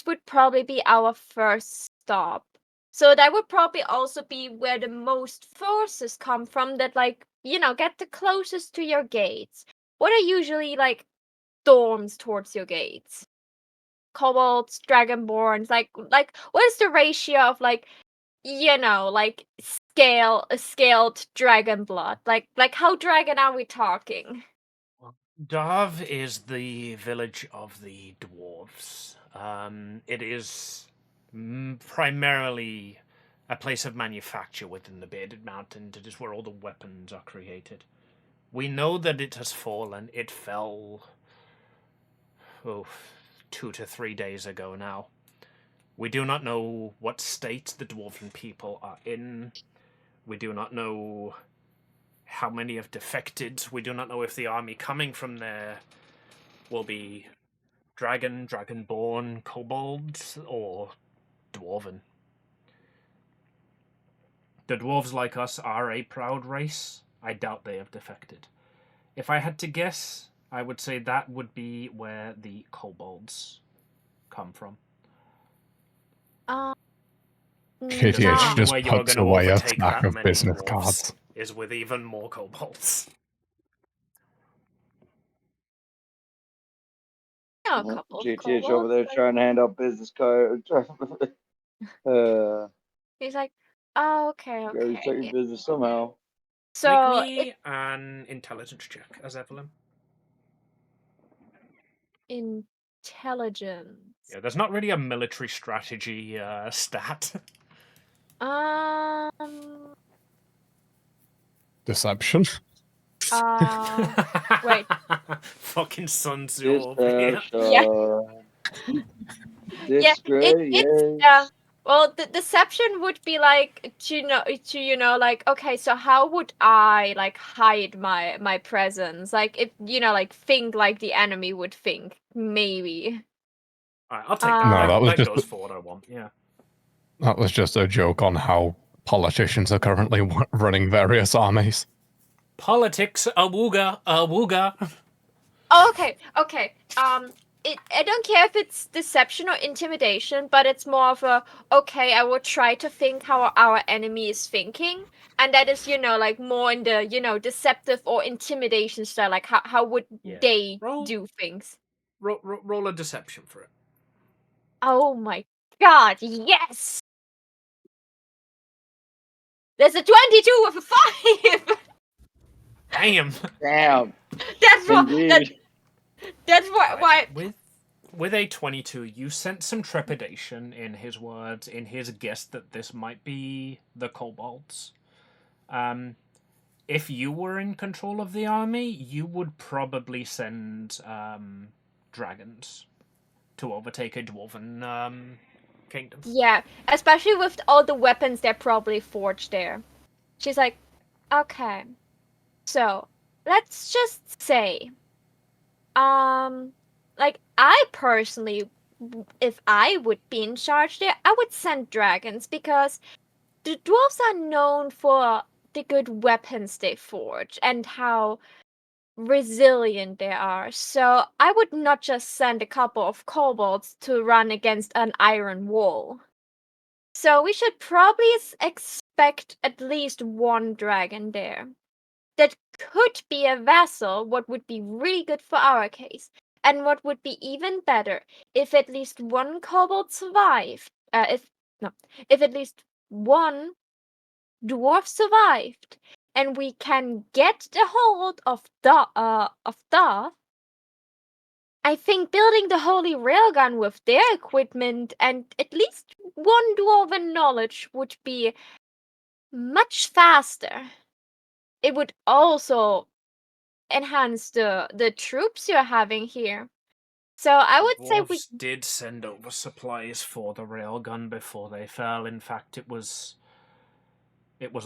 would probably be our first stop. So that would probably also be where the most forces come from that, like, get the closest to your gates. What are usually, like, storms towards your gates? Kobolds, dragonborns, like what is the ratio of, like, like scaled dragon blood? Like how dragon are we talking? Darv is the village of the dwarves. It is primarily a place of manufacture within the Bearded Mountains. It is where all the weapons are created. We know that it has fallen. It fell 2 to 3 days ago now. We do not know what state the dwarven people are in. We do not know how many have defected. We do not know if the army coming from there will be dragonborn, kobolds, or dwarven. The dwarves, like us, are a proud race. I doubt they have defected. If I had to guess, I would say that would be where the kobolds come from. KTH just puts away a stack of business dwarves cards. Is with even more kobolds. A couple of GTH over there kobolds, trying to hand out business cards. He's like, oh, okay. Gotta start your business somehow. So make me an intelligence check, as Evelyn. Intelligence. Yeah, there's not really a military strategy stat. Deception. Wait. Fucking Sun Tzu over here. Yeah. Well, the deception would be like to like, okay, so how would I like hide my presence? Like if like think like the enemy would think, maybe. Alright, I'll take that. No, that was that just goes for what I want. Yeah. That was just a joke on how politicians are currently running various armies. Politics, awooga. Okay. I don't care if it's deception or intimidation, but it's more of a, okay, I will try to think how our enemy is thinking. And that is, like more in the, deceptive or intimidation style. Like how would they do things? Roll a deception for it. Oh my god, yes! There's a 22 with a 5! Damn. That's what. That's why. With a 22, you sense some trepidation in his words, in his guess that this might be the kobolds. If you were in control of the army, you would probably send dragons to overtake a dwarven kingdom. Yeah, especially with all the weapons they're probably forged there. She's like, okay, so let's just say, like I personally, if I would be in charge there, I would send dragons because the dwarves are known for the good weapons they forge and how resilient they are. So I would not just send a couple of kobolds to run against an iron wall. So we should probably expect at least one dragon there. That could be a vassal, what would be really good for our case. And what would be even better, if at least one kobold survived. If at least one dwarf survived, and we can get the hold of Darth. I think building the Holy Railgun with their equipment and at least one dwarven knowledge would be much faster. It would also enhance the troops you're having here. So I would say we did send over supplies for the railgun before they fell. In fact, it was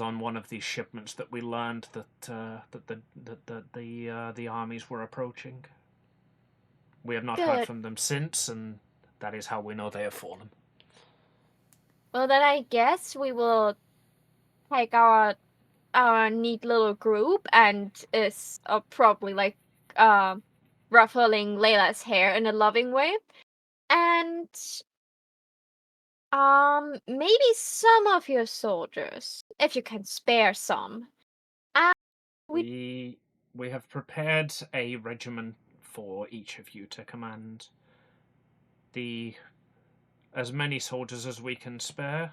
on one of these shipments that we learned that the armies were approaching. We have not heard from them since, and that is how we know they have fallen. Well, then I guess we will take our neat little group and is probably like ruffling Layla's hair in a loving way, and Maybe some of your soldiers, if you can spare some. We have prepared a regiment for each of you to command. As many soldiers as we can spare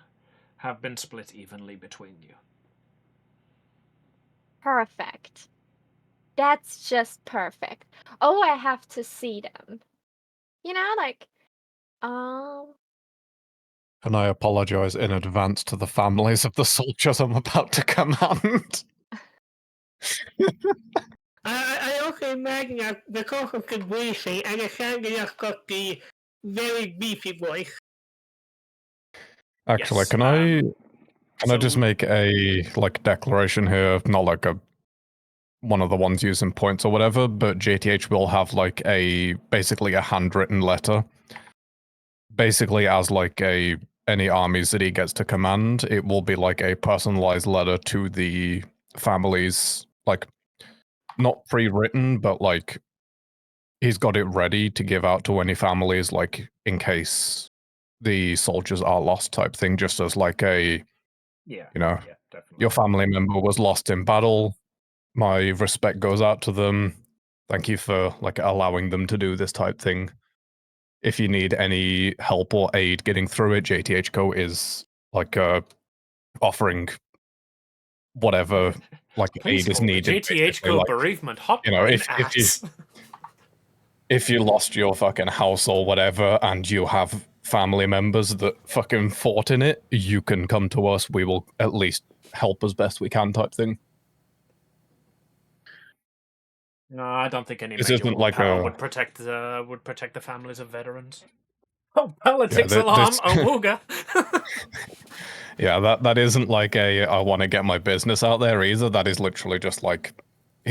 have been split evenly between you. Perfect. That's just perfect. Oh, I have to see them. You know, like, And I apologize in advance to the families of the soldiers I'm about to command. I also imagine that because of the briefing, Alexander just got the very beefy voice. Actually, Yes, can I just so- make a declaration here? Not like one of the ones using points or whatever, but JTH will have basically a handwritten letter. Basically, as any armies that he gets to command, it will be like a personalized letter to the families, not pre-written, but he's got it ready to give out to any families, in case the soldiers are lost type thing, just as yeah, yeah, definitely. your family member was lost in battle. My respect goes out to them. Thank you for allowing them to do this type thing. If you need any help or aid getting through it, JTH Co is offering whatever Please aid is call the needed. JTH Co bereavement hotline at. If you lost your fucking house or whatever and you have family members that fucking fought in it, you can come to us. We will at least help as best we can type thing. No, I don't think any This major isn't world power a- would protect the families of veterans. Oh, politics Yeah, alarm, Awooga. Yeah, that isn't I want to get my business out there either. That is literally just he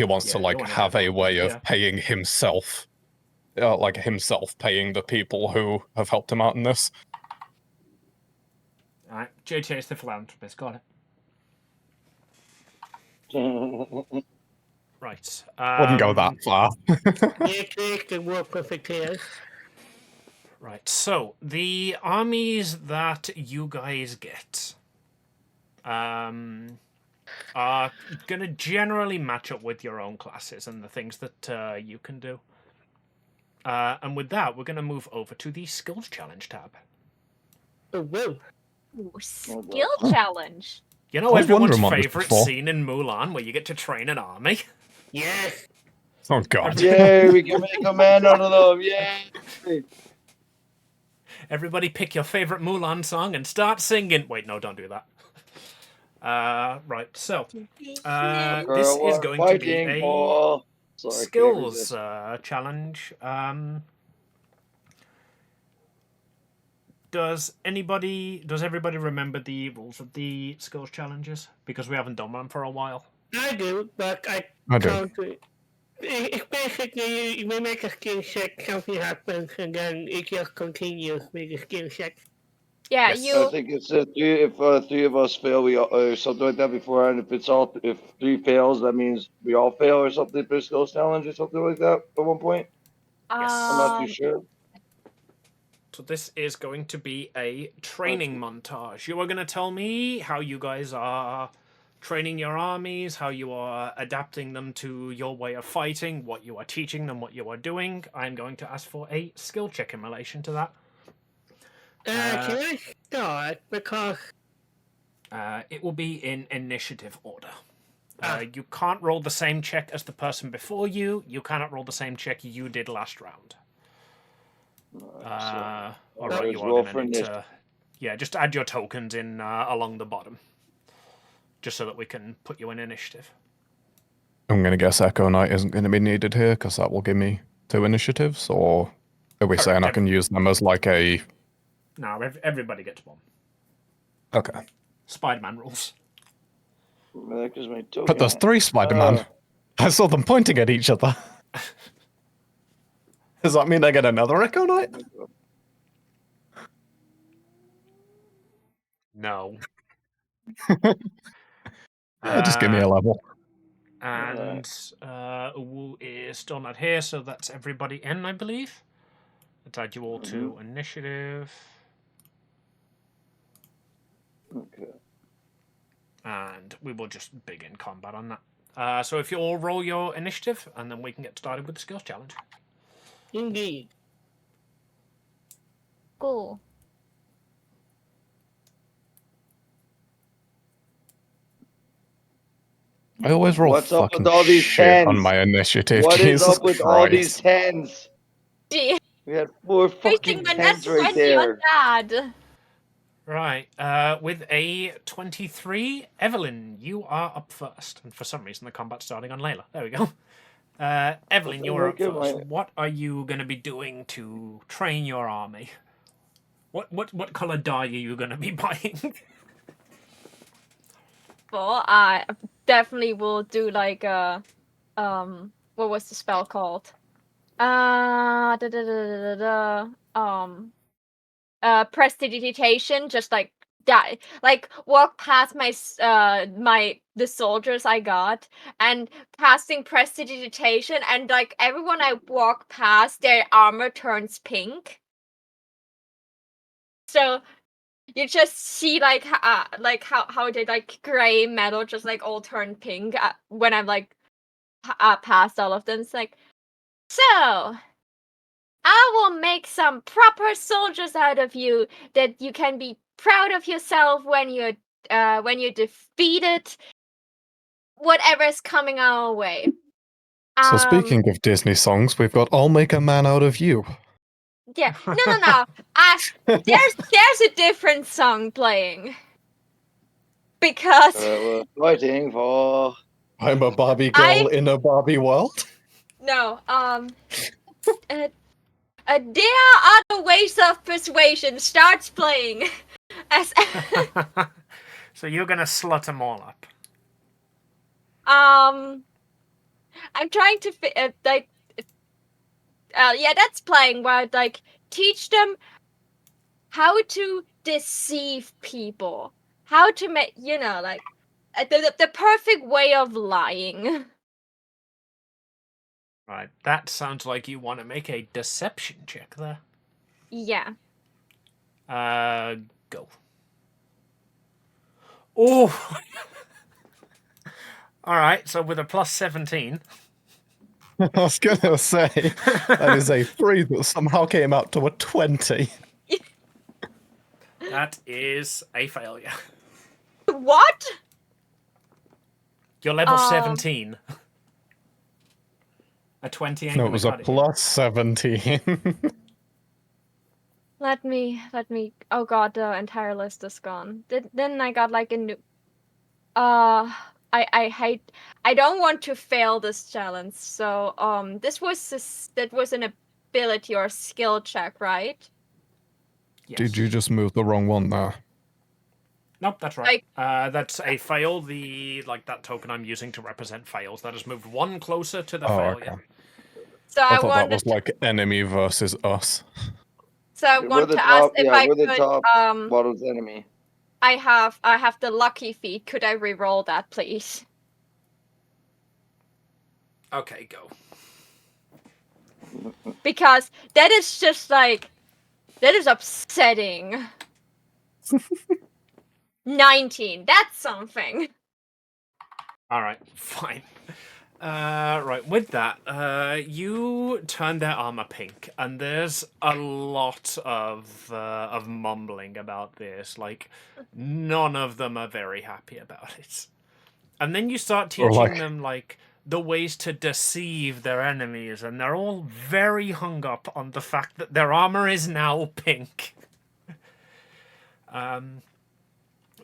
wants Yeah, to you wanna have a network, way of yeah. paying himself. Himself paying the people who have helped him out in this. Alright, JTH the philanthropist, got it. Right. Wouldn't go that far. JTH the war profiteers. Right, so the armies that you guys get are gonna generally match up with your own classes and the things that you can do. And with that, we're gonna move over to the skills challenge tab. Oh, whoa. Ooh, skill challenge. You know I was everyone's wondering what this favorite was for. scene in Mulan where you get to train an army? Yes. Oh god. Yay, we can make a man out of them. Yay. Everybody pick your favorite Mulan song and start singing. Wait, no, don't do that. Right, so this is going to be a skills challenge. Does everybody remember the rules of the skills challenges? Because we haven't done one for a while. I do, but I do. can't do it. It's basically, we make a skill check, something happens, and then it just continues with the skill check. Yeah, Yes. I think it's if three of us fail, we or something like that before, and if three fails, that means we all fail or something for skills challenge or something like that at one point. Yes. I'm not too sure. So this is going to be a training montage. You are going to tell me how you guys are training your armies, how you are adapting them to your way of fighting, what you are teaching them, what you are doing. I'm going to ask for a skill check in relation to that. Can I start? Because it will be in initiative order. You can't roll the same check as the person before you. You cannot roll the same check you did last round. All right, you are going to need to... Yeah, just add your tokens in along the bottom. Just so that we can put you in initiative. I'm going to guess Echo Knight isn't going to be needed here, because that will give me 2 initiatives, or are we saying I can use them as a... No, everybody gets 1. Okay. Spider-Man rules. But there's 3 Spider-Man. I saw them pointing at each other. Does that mean I get another Echo Knight? No. Just give me a level. And Wu is still not here, so that's everybody in, I believe. Let's add you all to initiative. and we will just begin combat on that. So if you all roll your initiative, and then we can get started with the skills challenge. Indeed. Cool. I always roll What's up fucking with all these shit on tens? my initiative. What is Jesus up with Christ. all these tens? Gee, We had 4 fucking wasting my tens net right 20 there. on that. Right, with a 23, Evelyn, you are up first. And for some reason, the combat's starting on Layla. There we go. Evelyn, you're up first. What are you going to be doing to train your army? What color dye are you going to be buying? Well, I definitely will do like what was the spell called? Prestidigitation, just like that, like walk past the soldiers I got and casting prestidigitation, and like everyone I walk past, their armor turns pink. So you just see like how they like gray metal just like all turn pink when I'm like past all of them. It's like, so I will make some proper soldiers out of you that you can be proud of yourself when you're defeated whatever's coming our way. So speaking of Disney songs, we've got "I'll Make a Man Out of You." Yeah, no. There's a different song playing because We're fighting for. I'm a Barbie girl in a Barbie world. No, there are other ways of persuasion starts playing. As So you're gonna slut them all up. I'm trying to yeah, that's playing where I'd like teach them how to deceive people, how to make like the perfect way of lying. Right, that sounds like you want to make a deception check there. Yeah. Go. Oh! Alright, so with a plus 17. I was gonna say, that is a 3 that somehow came out to a 20. That is a failure. What? You're level 17. A 20 ain't No, it gonna was a cut it. plus 17. Let me. Oh god, the entire list is gone. Then I got like a new. I hate. I don't want to fail this challenge. So that was an ability or skill check, right? Yes. Did you just move the wrong one there? Nope, that's right. That's a fail. That token I'm using to represent fails. That has moved one closer to the failure. Okay. So I thought that was like enemy versus us. So I want to ask if I we're the could. top bottle's enemy. I have the lucky feat. Could I re-roll that, please? Okay, go. Because that is just like that is upsetting. 19. That's something. Alright, fine. Right, with that, you turn their armor pink, and there's a lot of mumbling about this. Like, none of them are very happy about it. And then you start teaching them, like, the ways to deceive their enemies, and they're all very hung up on the fact that their armor is now pink.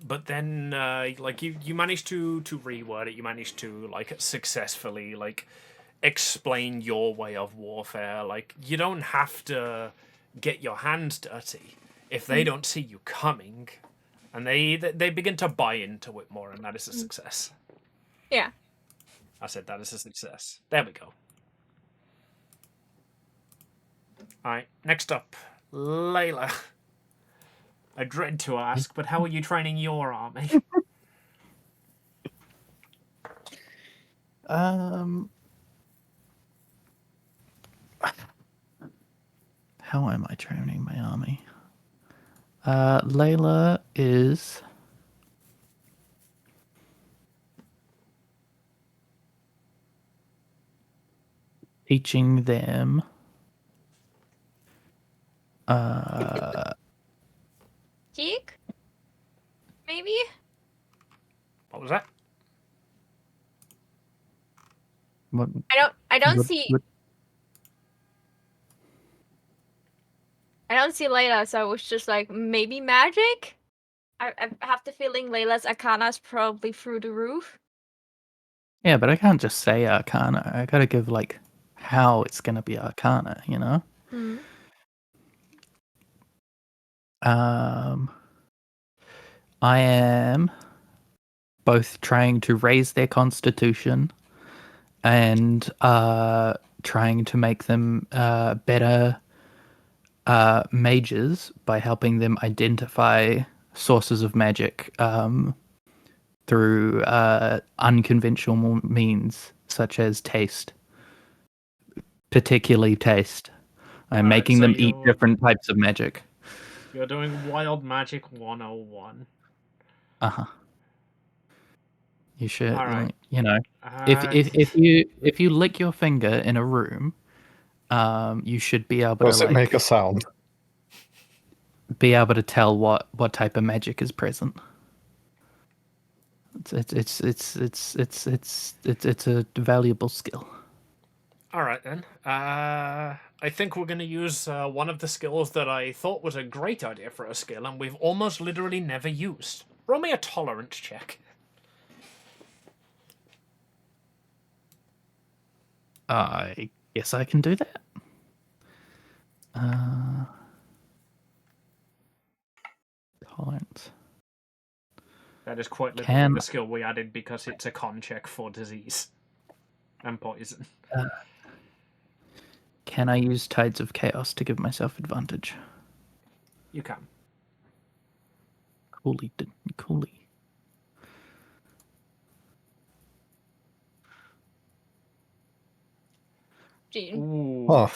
But then, you manage to reword it. You manage to, successfully, explain your way of warfare. Like, you don't have to get your hands dirty if they don't see you coming. And they begin to buy into it more, and that is a success. Yeah. I said that is a success. There we go. Alright, next up, Layla. I dread to ask, but how are you training your army? How am I training my army? Layla is teaching them Geek? Maybe? What was that? what, I don't what- see what- I don't see Layla, so I was just like, maybe magic? I have the feeling Layla's Arcana is probably through the roof. Yeah, but I can't just say Arcana. I gotta give like how it's gonna be Arcana, you know? Hmm. I am both trying to raise their constitution and trying to make them better mages by helping them identify sources of magic through unconventional means such as taste, particularly taste. I'm Alright, making so them eat you're- different types of magic. You're doing Wild Magic 101. Uh-huh. You should, Alright. you know, Uh, if you lick your finger in a room, you should be able Does to it make a sound? be able to tell what type of magic is present. It's a valuable skill. Alright then. I think we're going to use one of the skills that I thought was a great idea for a skill, and we've almost literally never used. Roll me a tolerance check. I guess I can do that. Tolerance. That is quite literally Can- the skill we added because it's a con check for disease and poison. Can I use Tides of Chaos to give myself advantage? You can. Coolly. Gene. Ooh. Huh.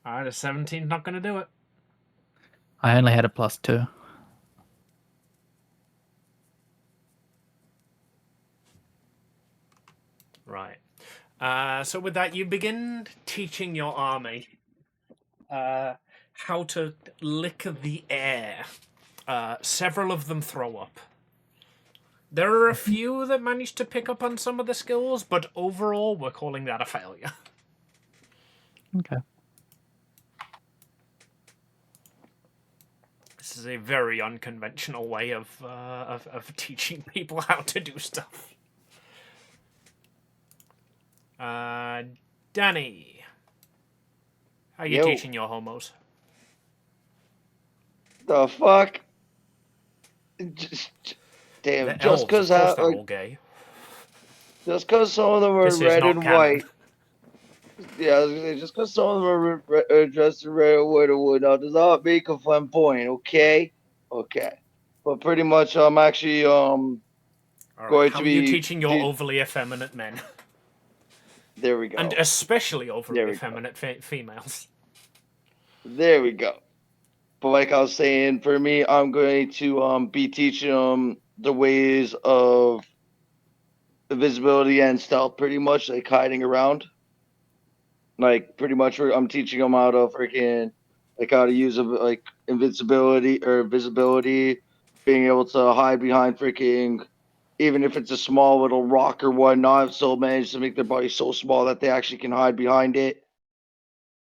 Alright, a 17's not going to do it. I only had a +2. Right. So with that, you begin teaching your army how to lick the air. Several of them throw up. There are a few that manage to pick up on some of the skills, but overall, we're calling that a failure. Okay. This is a very unconventional way of teaching people how to do stuff. Danny, how you Yo. teaching your homos? The fuck? Damn, They're just elves, because of course they're all gay. just because some of them are This is red not and canon. white. Yeah, I was gonna say, just because some of them are dressed in red and white or whatnot does not make a fun point. Okay. But pretty much, I'm actually All right, going how to are you be teaching your overly effeminate men? There we go. And especially overly There we effeminate females. There we go. But like I was saying, for me, I'm going to be teaching them the ways of invisibility and stealth, pretty much like hiding around. Like pretty much, I'm teaching them how to freaking like how to use like invincibility or visibility, being able to hide behind freaking, even if it's a small little rock or whatnot. So manage to make their body so small that they actually can hide behind it.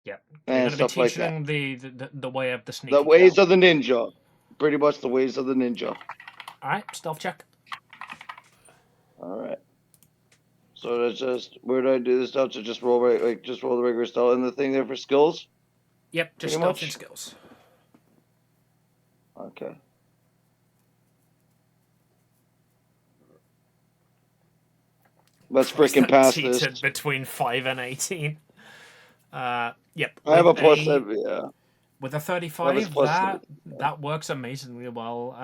Yeah, and you're going to be stuff like teaching that. the way of the sneaky. The ways cow. of the ninja. Pretty much the ways of the ninja. All right, stealth check. All right. So that's just where do I do this stuff? To just roll just roll the regular stealth and the thing there for skills. Yep, just Pretty stealth and much. skills. Okay. Let's freaking pass this. Seated between 5 and 18. Yep. I have a with plus 7. Yeah. With a That 35, was plus that works amazingly well.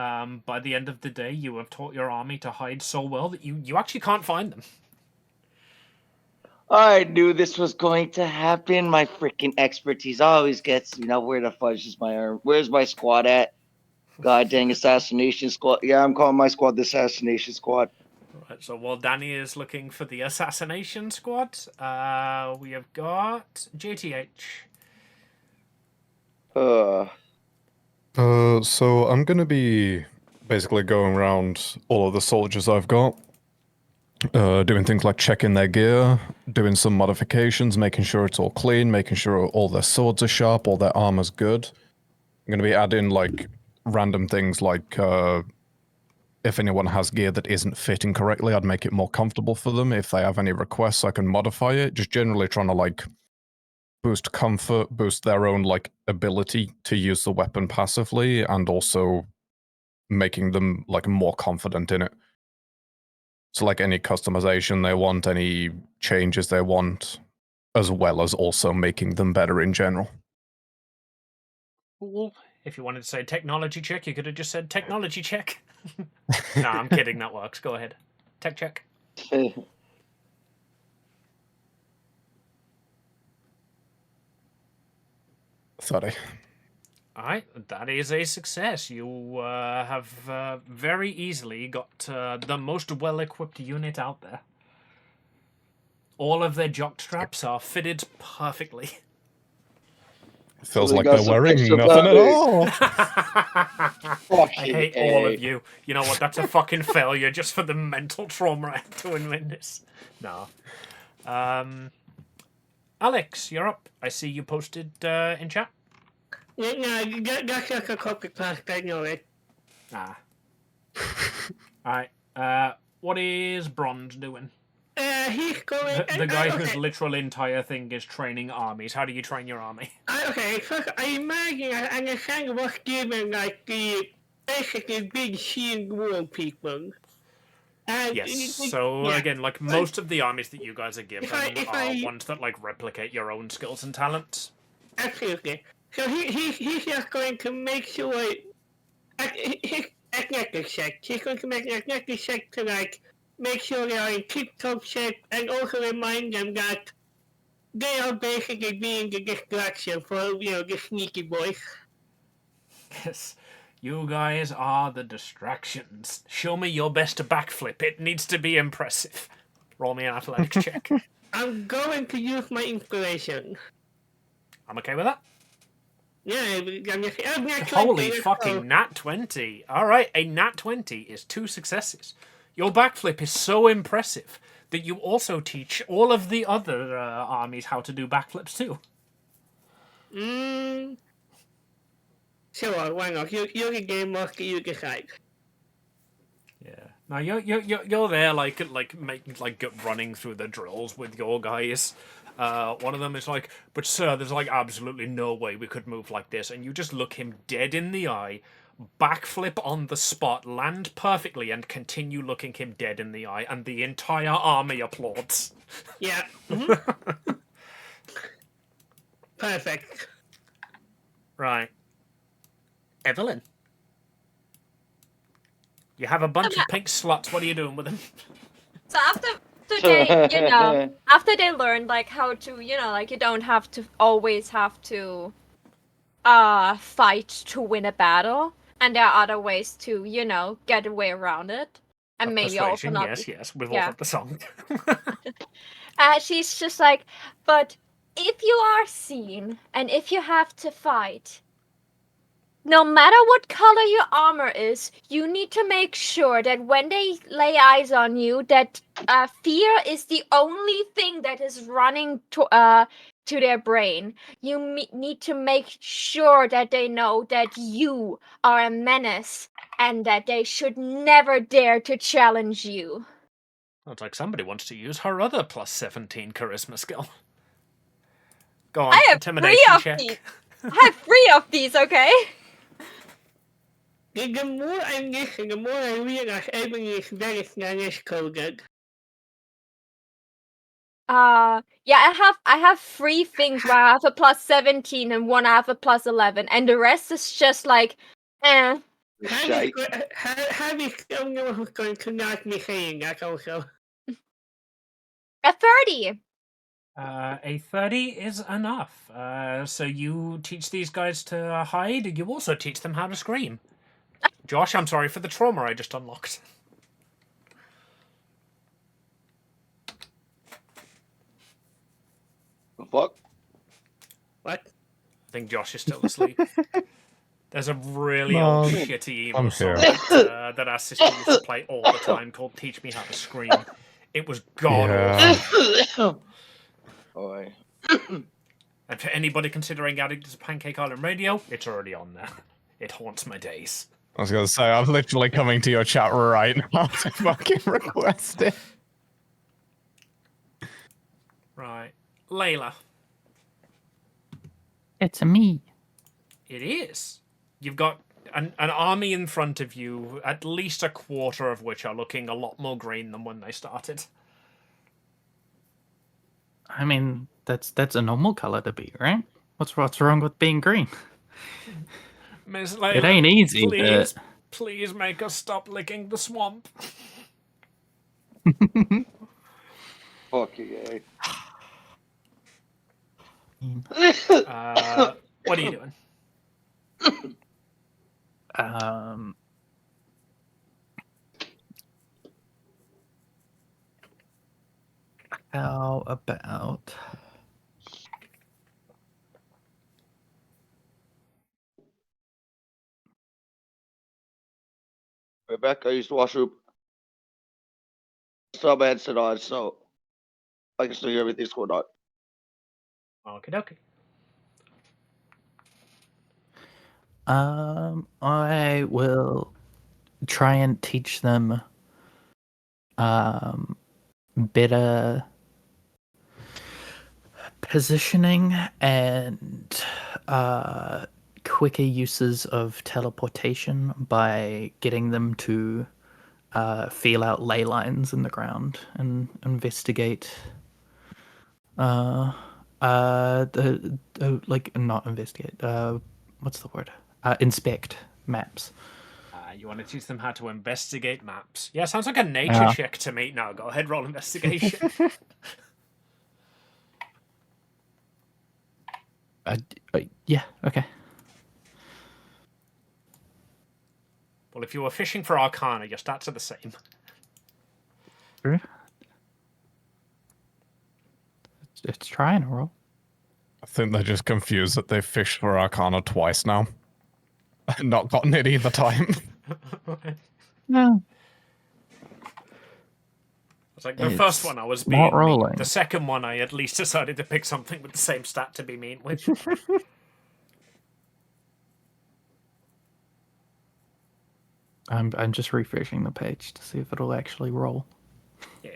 By the end of the day, you have taught your army to hide so well that you actually can't find them. I knew this was going to happen. My freaking expertise always gets, where the fudge is my arm? Where's my squad at? God dang assassination squad. Yeah, I'm calling my squad the assassination squad. Right, so while Danny is looking for the assassination squad, we have got JTH. So I'm gonna be basically going around all of the soldiers I've got, doing things like checking their gear, doing some modifications, making sure it's all clean, making sure all their swords are sharp, all their armor's good. I'm gonna be adding like random things like if anyone has gear that isn't fitting correctly, I'd make it more comfortable for them. If they have any requests, I can modify it. Just generally trying to like boost comfort, boost their own like ability to use the weapon passively, and also making them like more confident in it. So like any customization they want, any changes they want, as well as also making them better in general. Cool. If you wanted to say technology check, you could have just said technology check. No, I'm kidding. That works. Go ahead. Tech check. Sorry. Alright, that is a success. You have very easily got the most well-equipped unit out there. All of their jock straps are fitted perfectly. Feels like they're wearing nothing at all. I hate all of you. You know what? That's a fucking failure just for the mental trauma I have to admit this. No. Alex, you're up. I see you posted in chat. Yeah, that's like a copy paste, I know it. Ah. Alright. What is Bronze doing? He's going... The guy whose literal entire thing is training armies. How do you train your army? Okay, first, I imagine I understand what's given, like, the basically big shield wall people. And Yes, so again, like most of the armies that you guys are given are ones that like replicate your own skills and talents. Absolutely. So he's just going to make sure his athletics check. He's going to make an athletics check to like make sure they are in tip-top shape and also remind them that they are basically being the distraction for, the sneaky boys. Yes. You guys are the distractions. Show me your best backflip. It needs to be impressive. Roll me an athletics check. I'm going to use my inspiration. I'm okay with that. Yeah, I'm Holy fucking nat 20. Alright, a nat 20 is 2 successes. Your backflip is so impressive that you also teach all of the other armies how to do backflips too. Sure, why not? You're the game master, you decide. Yeah. Now you're there like making running through the drills with your guys. One of them is like, but sir, there's like absolutely no way we could move like this, and you just look him dead in the eye, backflip on the spot, land perfectly, and continue looking him dead in the eye, and the entire army applauds. Yeah. Perfect. Right. Evelyn. You have a bunch of pink slots. What are you doing with them? So after they learn like how to, like you don't have to always have to fight to win a battle, and there are other ways to, get a way around it. And maybe also not. Yes, we've all heard the song. She's just like, but if you are seen and if you have to fight, no matter what color your armor is, you need to make sure that when they lay eyes on you, that fear is the only thing that is running to their brain. You need to make sure that they know that you are a menace and that they should never dare to challenge you. Looks like somebody wants to use her other plus 17 charisma skill. Go on, intimidation check. I have 3 of these, okay? The more I listen, the more I realize Ebony is very Spanish coded. Yeah, I have 3 things where I have a plus 17 and one I have a plus 11, and the rest is just like, eh. Harry still knows who's going to not be saying that also. A 30. A 30 is enough. So you teach these guys to hide. You also teach them how to scream. Josh, I'm sorry for the trauma I just unlocked. The fuck? What? I think Josh is still asleep. There's a really No, old shitty emo I'm song here. that our sister used to play all the time called Teach Me How to Scream. It was god awful. Boy. And for anybody considering adding to Pancake Island Radio, it's already on there. It haunts my days. I was gonna say, I'm literally coming to your chat right now to fucking request it. Right. Layla. It's me. It is. You've got an army in front of you, at least a quarter of which are looking a lot more green than when they started. I mean, that's a normal color to be, right? What's wrong with being green? Miss Layla, It ain't easy, please make us stop licking the swamp. Fuck you, gay. What are you doing? How about Rebecca, I used to wash room. Still have my headset on, so I can still hear everything that's going on. Okie dokie. I will try and teach them better positioning and quicker uses of teleportation by getting them to feel out ley lines in the ground and investigate like not investigate, what's the word, inspect maps. You want to teach them how to investigate maps. Yeah, sounds like a nature check to me. No, go ahead, roll investigation. Yeah, okay. Well, if you were fishing for Arcana, your stats are the same. True. It's trying to roll. I think they're just confused that they've fished for Arcana twice now. Not gotten it either time. No. It's like the first one I was not being rolling. mean. The second one I at least decided to pick something with the same stat to be mean with. I'm just refreshing the page to see if it'll actually roll. Yeah.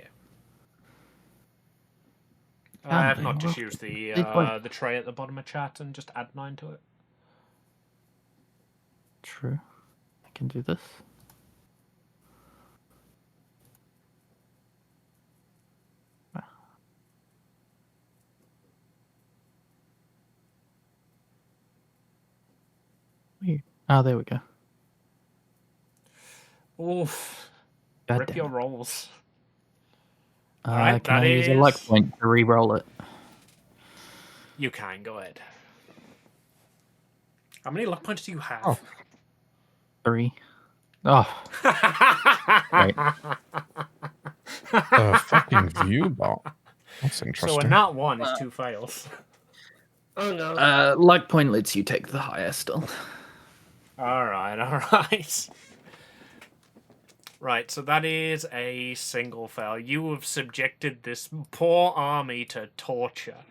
I have not just used the tray at the bottom of chat and just add 9 to it. True. I can do this. Weird. Oh, there we go. Oof. God Rip damn your it. rolls. Can I use a luck point to re-roll it? You can, go ahead. How many luck points do you have? Oh. 3. Oh. Right. Fucking view bot. That's interesting. So a nat 1 is 2 fails. Oh no. Luck point lets you take the higher still. Alright. Right, so that is a single fail. You have subjected this poor army to torture.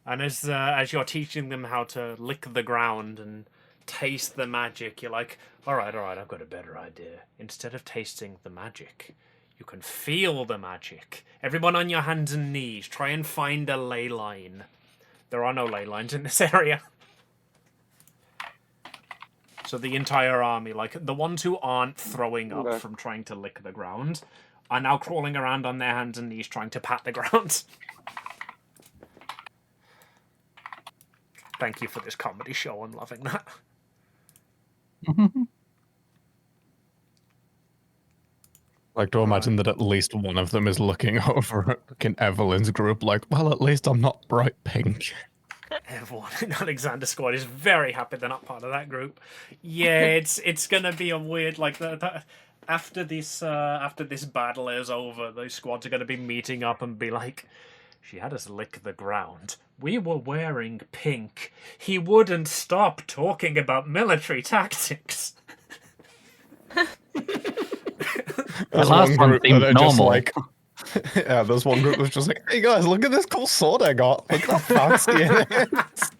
And as you're teaching them how to lick the ground and taste the magic, you're like, alright, I've got a better idea. Instead of tasting the magic, you can feel the magic. Everyone on your hands and knees, try and find a ley line. There are no ley lines in this area. So the entire army, like the ones who aren't throwing up from trying to lick the ground, are now crawling around on their hands and knees trying to pat the ground. Thank you for this comedy show. I'm loving that. Like to imagine that at least one of them is looking over at fucking Evelyn's group like, well, at least I'm not bright pink. Everyone in Alexander's squad is very happy they're not part of that group. Yeah, it's gonna be a weird like after this battle is over, those squads are gonna be meeting up and be like, She had us lick the ground. We were wearing pink. He wouldn't stop talking about military tactics. The last one seemed normal. Like, yeah, there's one group that's just like, hey guys, look at this cool sword I got. Look how fancy it is.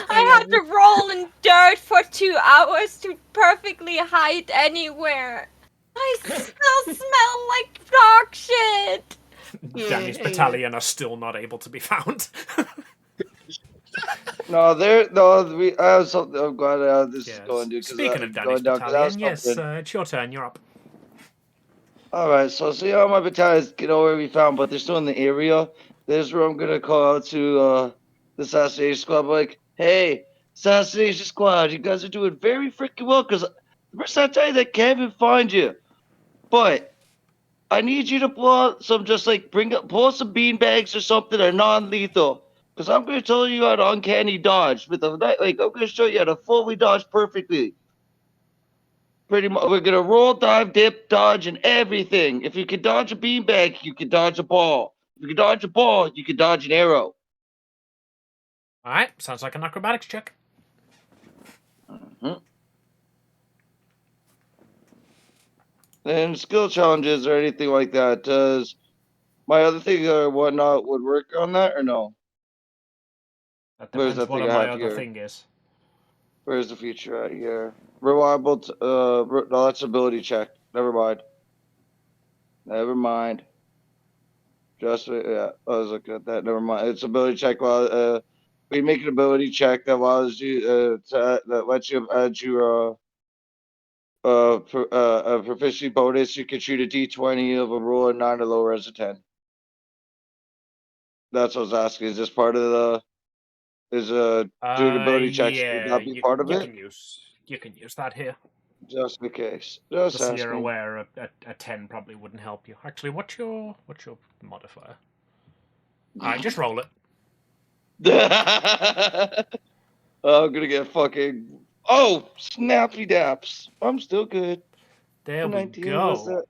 I had to roll in dirt for 2 hours to perfectly hide anywhere. I still smell like dog shit. Danny's battalion are still not able to be found. No, I'm glad this is going, dude. Speaking of Danny's battalion, yes, it's your turn. You're up. All right, so see how my battalions get over we found, but they're still in the area. This is where I'm gonna call out to the assassination squad. Like, hey, assassination squad, you guys are doing very freaking well. Cause the person I tell you that can't even find you, but I need you to pull out some, just like pull out some bean bags or something that are non-lethal. Cause I'm gonna tell you how to uncanny dodge with the like. I'm gonna show you how to fully dodge perfectly. Pretty much, we're gonna roll, dive, dip, dodge, and everything. If you can dodge a beanbag, you can dodge a ball. If you can dodge a ball, you can dodge an arrow. All right, sounds like an acrobatics check. And skill challenges or anything like that. Does my other thing or whatnot would work on that or no? That Where's depends that what thing I my have other here? thing is. Where's the feature at here? Reliable. No, that's ability check. Never mind. Never mind. Just yeah, I was looking at that. Never mind. It's ability check. While we make an ability check that allows you that lets you add your a proficiency bonus. You can shoot a d20 of a roll of 9 or lower as a 10. That's what I was asking. Is this part of the? Is doing ability checks? Would Yeah, that be part of it? You can use that here. Just in case. Just so asking. you're aware, a 10 probably wouldn't help you. Actually, what's your modifier? Alright, just roll it. I'm gonna get fucking. Oh, snappy daps. I'm still good. There we 19, what's go. that?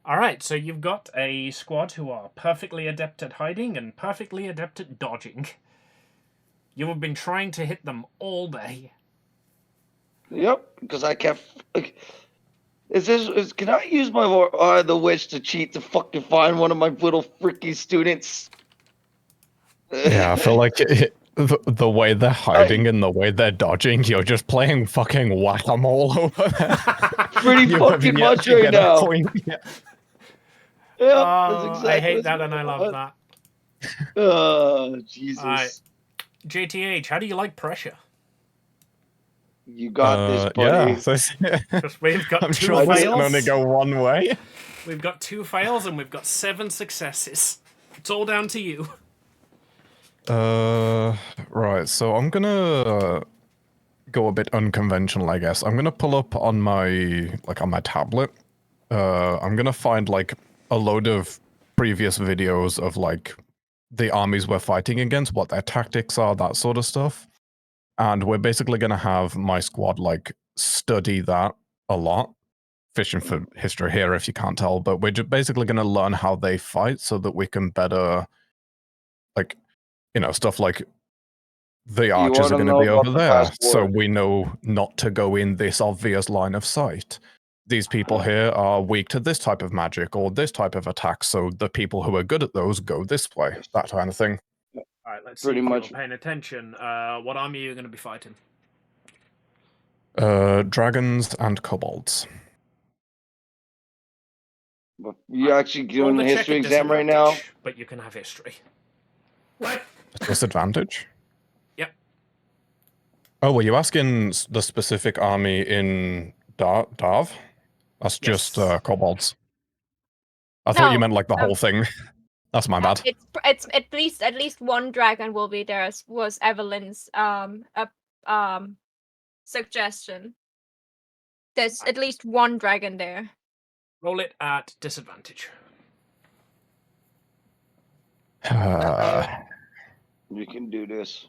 Alright, so you've got a squad who are perfectly adept at hiding and perfectly adept at dodging. You have been trying to hit them all day. Yep, because I kept. Can I use my the witch to cheat to fucking find one of my little freaky students? Yeah, I feel like the way they're hiding and the way they're dodging, you're just playing fucking whack-a-mole over there. Pretty fucking much right now. Yeah, that's exactly. I hate that and I love that. Oh, Jesus. Alright. JTH, how do you like pressure? You got this, buddy. Yeah. Because we've got I'm two sure this fails. can only go one way. We've got 2 fails and we've got 7 successes. It's all down to you. Right, so I'm gonna go a bit unconventional, I guess. I'm gonna pull up on my tablet. I'm gonna find like a load of previous videos of like the armies we're fighting against, what their tactics are, that sort of stuff. And we're basically gonna have my squad like study that a lot. Fishing for history here if you can't tell, but we're just basically gonna learn how they fight so that we can better, like, stuff like the archers are going to be over there, so we know not to go in this obvious line of sight. These people here are weak to this type of magic or this type of attack, so the people who are good at those go this way, that kind of thing. Alright, let's see if you're paying attention. What army are you going to be fighting? Dragons and kobolds. You actually doing the history exam right now? But you can have history. What? Disadvantage? Yep. Oh, were you asking the specific army in Darv? That's just kobolds. I thought you meant like the whole thing. That's my bad. It's at least one dragon will be there. Was Evelyn's suggestion. There's at least one dragon there. Roll it at disadvantage. You can do this.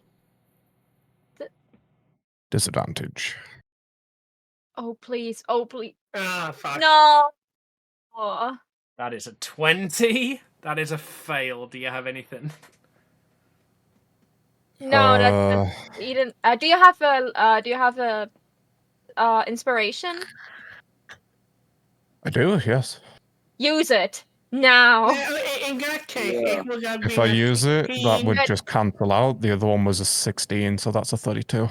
Disadvantage. Oh please! Oh please! Ah, fuck. No. Oh. That is a 20. That is a fail. Do you have anything? No, that's you didn't. Do you have a inspiration? I do, yes. Use it now. In that case, Yeah. it would have If been I a use it, that 16. would just cancel out. The other one was a 16, so that's a 32.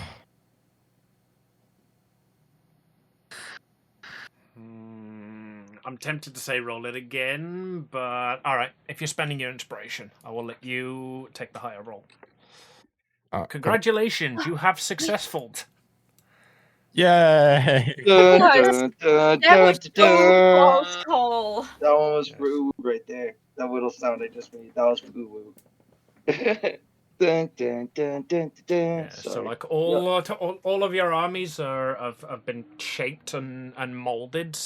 I'm tempted to say roll it again, but alright, if you're spending your inspiration, I will let you take the higher roll. Congratulations, you have successful. Yay! That was so close, Cole. That one was for Uwu right there. That little sound I just made. That was for Uwu. Dun, dun, dun, dun, dun, Yeah, so sorry. like all of your armies have been shaped and molded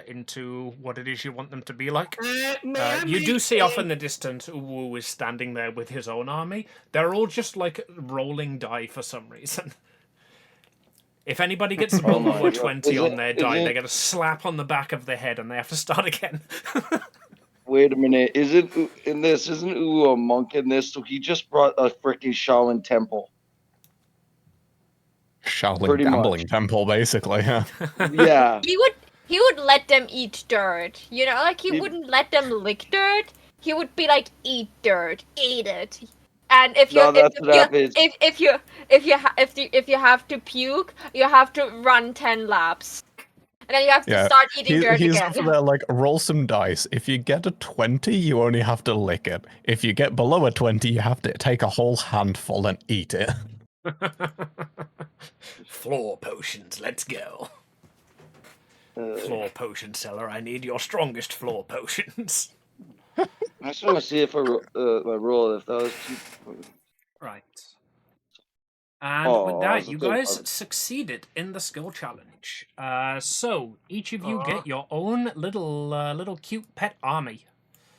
into what it is you want them to be like. You do see off in the distance Uwu is standing there with his own army. They're all just like rolling die for some reason. If anybody gets above my over God. 20 on their die, is they it- get a slap on the back of their head and they have to start again. Wait a minute. Isn't Uwu a monk in this? So he just brought a freaking Shaolin temple. Shaolin Pretty gambling much. temple, basically, yeah. Yeah. He would let them eat dirt. You know, like he He- wouldn't let them lick dirt. He would be like, eat dirt, eat it. And if you No, that's what happens. if you have to puke, you have to run 10 laps. And then you have to Yeah, start eating dirt he's again. over there like, roll some dice. If you get a 20, you only have to lick it. If you get below a 20, you have to take a whole handful and eat it. Floor potions, let's go. Floor potion seller, I need your strongest floor potions. I just want to see if I roll if that was too. Right. And with Oh, that, it's a you good guys one. succeeded in the skill challenge. So each of you get your own little cute pet army.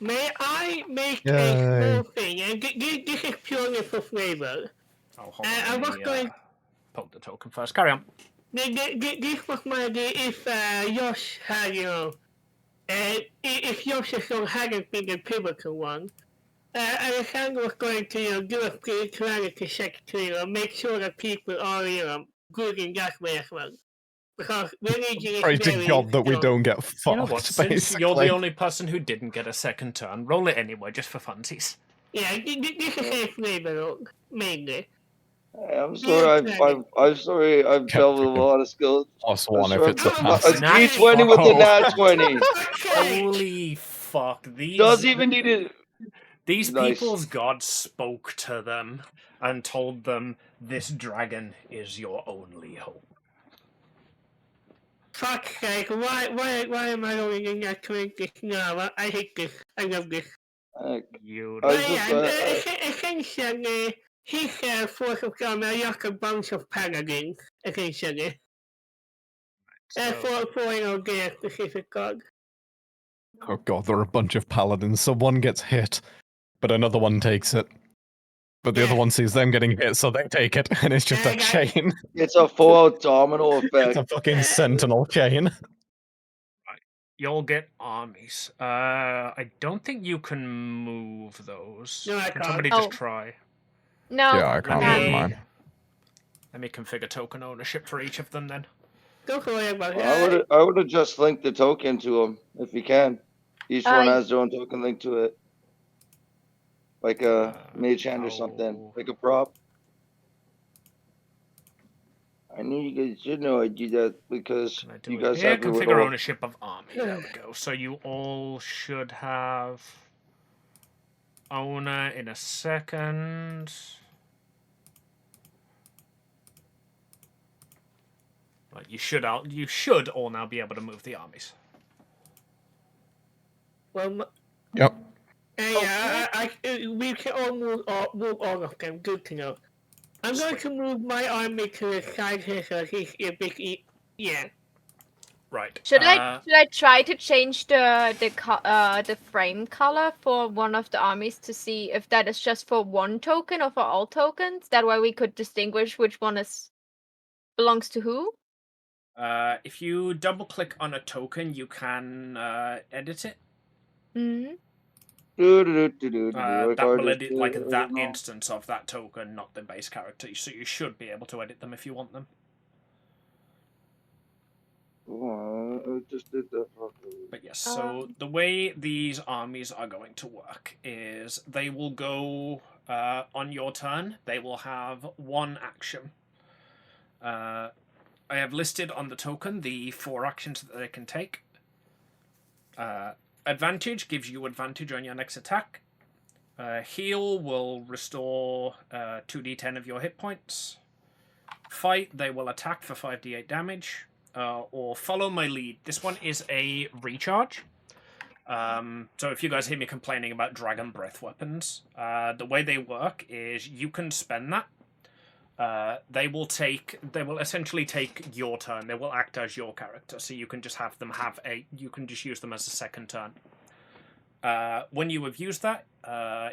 May I make a Yay. small thing? And this is purely for flavor. Oh, hold I on. was Let me going. poke the token first. Carry on. This was my idea if Yosh had, if Yosh's song hadn't been the pivotal one, Alexander was going to do a spirituality check to make sure that people are good in that way as well. Because religion is Pray to very, God that we don't get fucked, You know what? Since basically. you're the only person who didn't get a second turn, roll it anyway, just for funsies. Yeah, this is a flavor mainly. I'm sorry. I'm sorry. I've dealt with a lot of skills. +1 if sure it's a I'm- pass. a D20 with a nat 20. Holy fuck! Does even need it. These Nice. people's god spoke to them and told them, "This dragon is your only hope." Fuck's sake, why am I only in that 20? No, I hate this. I love this. You Essentially, he's force of God, like a bunch of paladins, essentially. For their specific god. Oh god, there are a bunch of paladins, so one gets hit, but another one takes it. But the other one sees them getting hit, so they take it, and it's just a chain. It's a full-out domino effect. It's a fucking sentinel chain. You'll get armies. I don't think you can move those. No, I Can can't. somebody just try? No. Yeah, I can't move mine. Let me configure token ownership for each of them then. Don't worry about it. I would have just linked the token to them if you can. Each one has their own token linked to it, like a mage hand or something, like a prop. I knew you guys should know I do that because you guys Here, have your configure little. ownership of army. There we go. So you all should have owner in a second. Right, you should all now be able to move the armies. Well, yep. Yeah, we can all move all of them. Good to know. I'm going to move my army to the side here so he's a bit yeah. Right. Should I try to change the frame color for one of the armies to see if that is just for one token or for all tokens? That way we could distinguish which one belongs to who. If you double click on a token, you can edit it. Mm. Like That I will just edit did, like I that don't know. instance of that token, not the base character. So you should be able to edit them if you want them. I just did that properly. But yes, so the way these armies are going to work is they will go on your turn. They will have one action. I have listed on the token the 4 actions that they can take. Advantage gives you advantage on your next attack. Heal will restore 2d10 of your hit points. Fight, they will attack for 5d8 damage. Or follow my lead. This one is a recharge. So if you guys hear me complaining about dragon breath weapons, the way they work is you can spend that. They will essentially take your turn. They will act as your character, so you can just have them you can just use them as a second turn. When you have used that,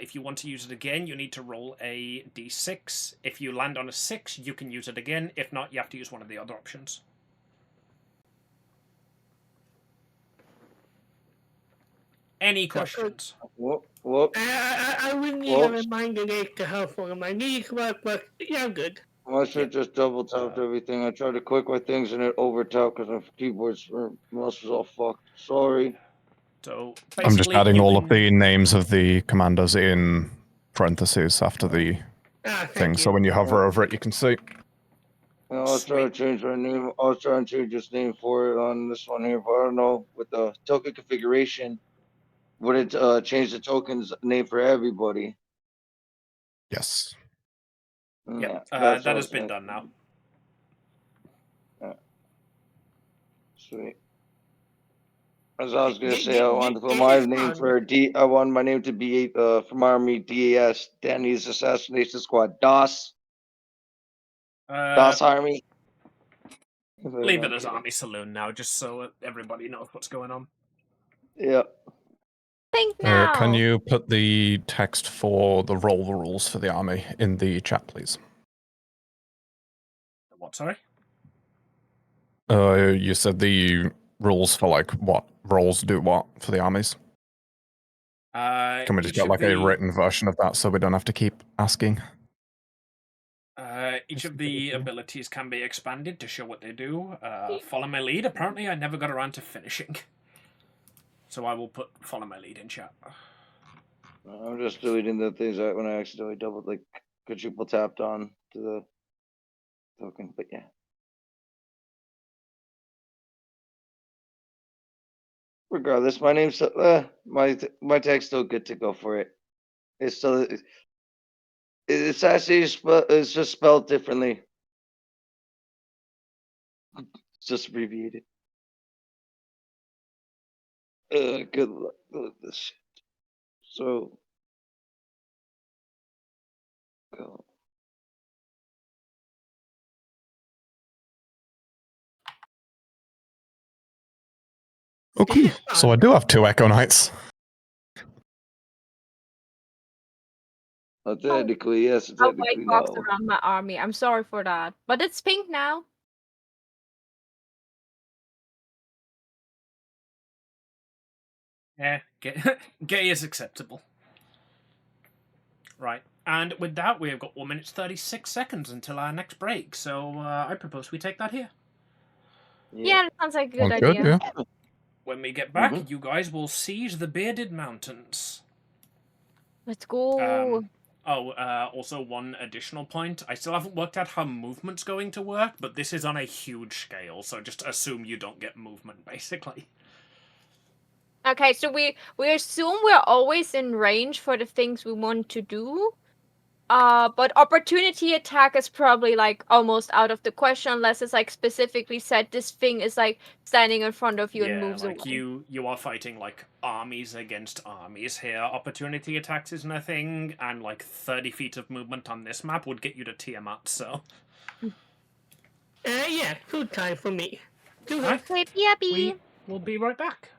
if you want to use it again, you need to roll a d6. If you land on a 6, you can use it again. If not, you have to use one of the other options. Any questions? Whoops. I would need a reminder later how for my knees work, but yeah, I'm good. I should just double tapped everything. I tried to click my things and it over tapped because my keyboard's mouse was all fucked. Sorry. So I'm just adding all of the names of the commanders in parentheses after the thing, so when you hover over it, you can see. I was trying to change my name. I was trying to change this name for it on this one here, but I don't know. With the token configuration, would it change the token's name for everybody? Yes. Yeah, that's that has been done now. Sweet. As I was gonna say, I wanted to put my name for D. I want my name to be from Army DAS, Danny's Assassination Squad, DOS. DOS Army. Leave it as Army Saloon now, just so everybody knows what's going on. Yeah. Think now. Can you put the text for the roll the rules for the army in the chat, please? What, sorry? You said the rules for, like, what roles do what for the armies? Can we just get, like, a written version of that so we don't have to keep asking? Each of the abilities can be expanded to show what they do. Follow my lead. Apparently, I never got around to finishing. So I will put follow my lead in chat. I'm just deleting the things when I accidentally quadruple tapped on to the token, but yeah. Regardless, my name's my tag's still good to go for it. It's still it's actually it's just spelled differently. It's just abbreviated. Good luck with this shit. So go. Okay, so I do have 2 Echo Knights. Technically, yes. A Technically, white box no. around my army. I'm sorry for that, but it's pink now. Yeah, gay is acceptable. Right, and with that, we have got 1 minute 36 seconds until our next break. So I propose we take that here. Yeah, that sounds like a good idea. Yeah. When we get back, you guys will seize the Bearded Mountains. Let's go. Also one additional point. I still haven't worked out how movement's going to work, but this is on a huge scale, so just assume you don't get movement, basically. Okay, so we assume we're always in range for the things we want to do. But opportunity attack is probably like almost out of the question unless it's like specifically said this thing is like standing in front of you and moves like away. you are fighting like armies against armies here. Opportunity attacks isn't a thing, and like 30 feet of movement on this map would get you to Tiamat, so. Yeah, food time for me. Right. Yippee. We'll be right back.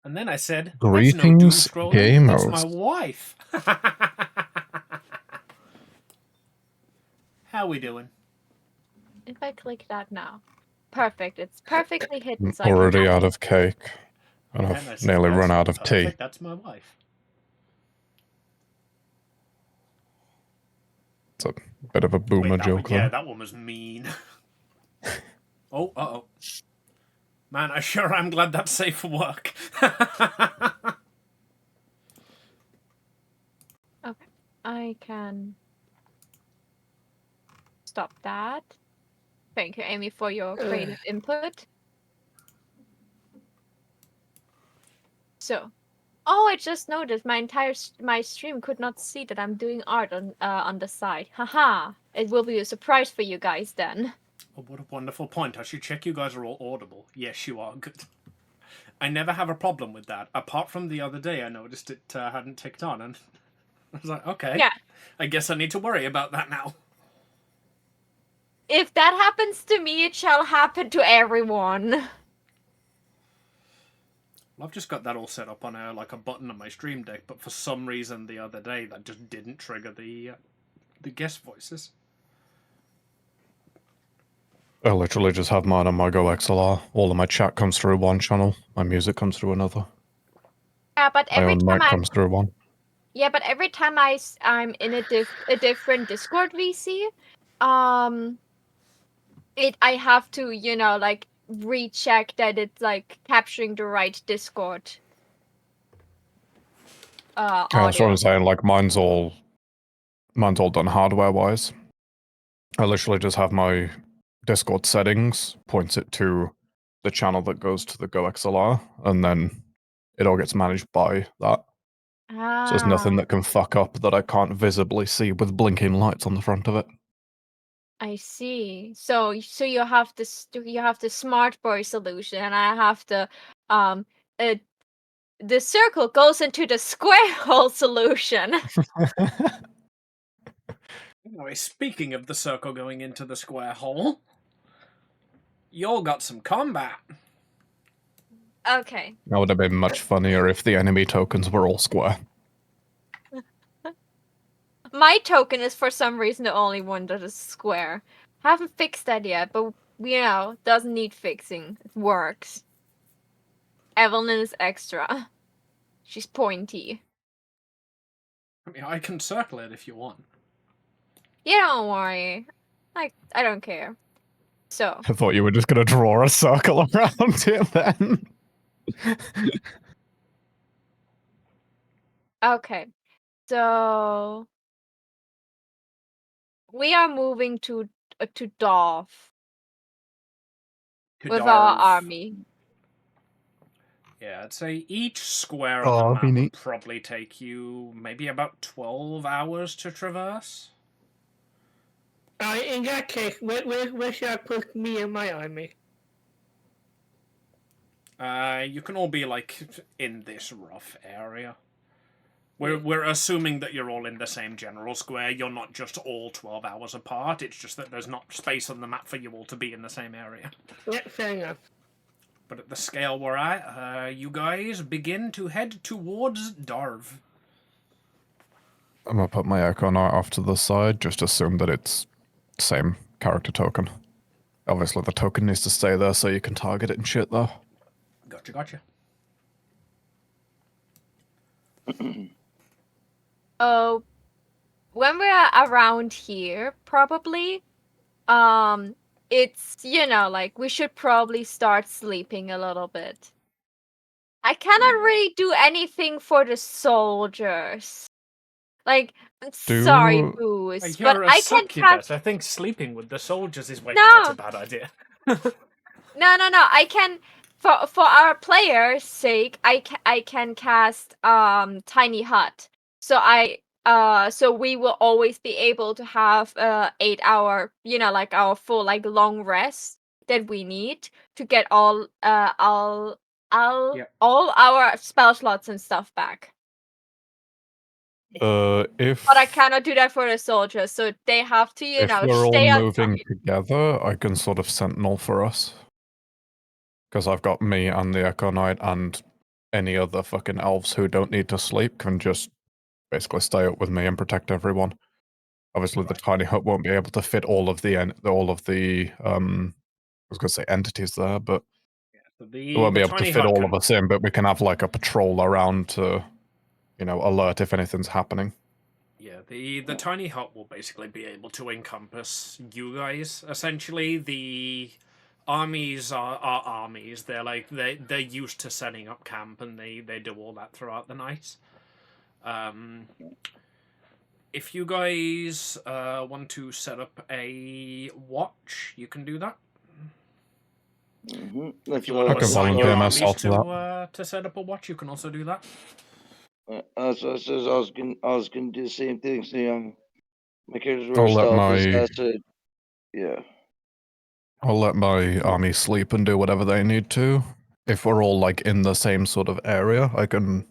And then I said, "That's no doom Greetings, scrolling. That's my gamers. wife." How we doing? If I click that now. Perfect. It's perfectly hidden, I'm so I can already hide out it. of cake, and And I've I said, nearly "That's run out of tea. perfect. That's my wife." It's a bit of a boomer joke Yeah, there. that one was mean. Oh, uh-oh. Man, I sure am glad that's safe for work. Okay. I can stop that. Thank you, Amy, for your creative input. So, oh, I just noticed my stream could not see that I'm doing art on the side. Haha! It will be a surprise for you guys then. Oh, what a wonderful point. I should check you guys are all audible. Yes, you are. Good. I never have a problem with that. Apart from the other day, I noticed it hadn't ticked on, and I was like, okay. Yeah. I guess I need to worry about that now. If that happens to me, it shall happen to everyone. Well, I've just got that all set up on a button on my stream deck, but for some reason the other day that just didn't trigger the guest voices. I literally just have mine on my Go XLR. All of my chat comes through one channel. My music comes through another. Yeah, but My every own time mic comes through one. Yeah, but every time I'm in a different Discord VC, I have to, like recheck that it's like capturing the right Discord Yeah, that's what audio. I'm saying. Like mine's all done hardware-wise. I literally just have my Discord settings, points it to the channel that goes to the Go XLR, and then it all gets managed by that. So there's nothing that can fuck up that I can't visibly see with blinking lights on the front of it. I see. So you have the smart boy solution, and I have the the circle goes into the square hole solution. Anyway, speaking of the circle going into the square hole, y'all got some combat. Okay. That would have been much funnier if the enemy tokens were all square. My token is for some reason the only one that is square. Haven't fixed that yet, but doesn't need fixing. It works. Evelyn is extra. She's pointy. I mean, I can circle it if you want. Yeah, don't worry. I don't care. So. I thought you were just gonna draw a circle around it then. Okay. So we are moving to Dov with our army. Yeah, I'd say each square of the map would probably take you maybe about 12 hours to traverse. In that case, where should I put me and my army? You can all be in this rough area. We're assuming that you're all in the same general square. You're not just all 12 hours apart. It's just that there's not space on the map for you all to be in the same area. Yeah, fair enough. But at the scale we're at, you guys begin to head towards Darv. I'm gonna put my Echo Knight off to the side, just assume that it's same character token. Obviously the token needs to stay there so you can target it and shit though. Gotcha. Oh, when we're around here, probably, it's, we should probably start sleeping a little bit. I cannot really do anything for the soldiers. Sorry, Booze, but I can cast... I think sleeping with the soldiers is that's a bad idea. No. I can, for our players' sake, I can cast Tiny Hut. So we will always be able to have 8-hour, our full long rest that we need to get all our spell slots and stuff back. But I cannot do that for the soldiers, so they have to, if we're all moving together, I can sort of sentinel for us. Because I've got me and the Echo Knight and any other fucking elves who don't need to sleep can just basically stay up with me and protect everyone. Obviously, the tiny hut won't be able to fit all of the I was gonna say entities there, but So we won't be able to tiny fit hut all of us in. But we can have like a patrol around to, alert if anything's happening. Yeah, the tiny hut will basically be able to encompass you guys. Essentially, the armies are armies. They're used to setting up camp, and they do all that throughout the night. If you guys want to set up a watch, you can do that. If you want to assign your armies to set up a watch, you can also do that. I was gonna do the same thing. So my characters were stealth. Yeah. I'll let my army sleep and do whatever they need to. If we're all like in the same sort of area, I can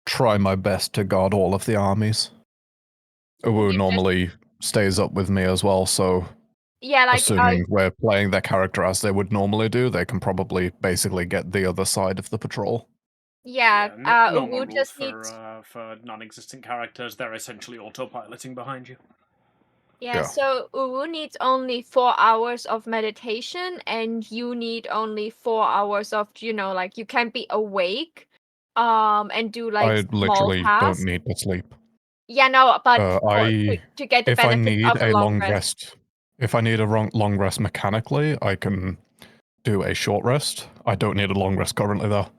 try my best to guard all of the armies. Uwu normally stays up with me as well, so yeah, like assuming we're playing their character as they would normally do, they can probably basically get the other side of the patrol. Yeah, normal Uwu just needs for non-existent characters, they're essentially autopiloting behind you. Yeah, so Uwu needs only 4 hours of meditation, and you need only 4 hours of, like you can't be awake, and do like I small literally tasks. don't need to sleep. Yeah, no, but to get the if I benefit need of a long rest, if I need a long rest mechanically, I can do a short rest. I don't need a long rest currently, though.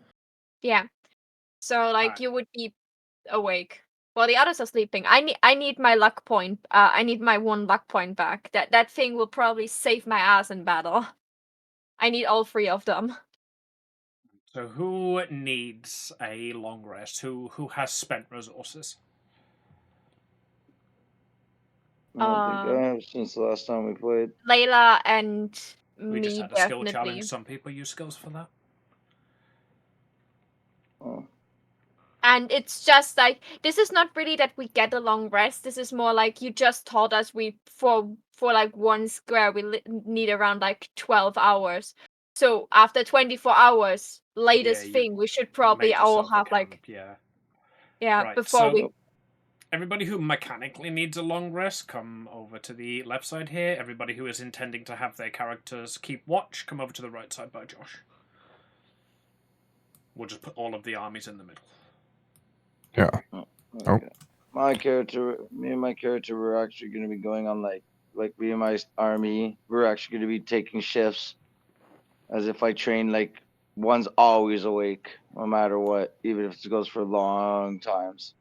Yeah, so like you would be awake. Well, the others are sleeping. I need my luck point. I need my 1 luck point back. That thing will probably save my ass in battle. I need all 3 of them. So who needs a long rest? Who has spent resources? I don't think I have since the last time we played. Layla and we just had a skill challenge. Some people use skills for that. Oh. And it's just like, this is not really that we get a long rest. This is more like you just told us for like 1 square we need around like 12 hours. So after 24 hours, latest thing, we should probably all have like right, before we. Everybody who mechanically needs a long rest, come over to the left side here. Everybody who is intending to have their characters keep watch, come over to the right side by Josh. We'll just put all of the armies in the middle. Yeah. Okay. Me and my character were actually going to be going on like me and my army. We're actually going to be taking shifts, as if I train like one's always awake, no matter what, even if it goes for long times.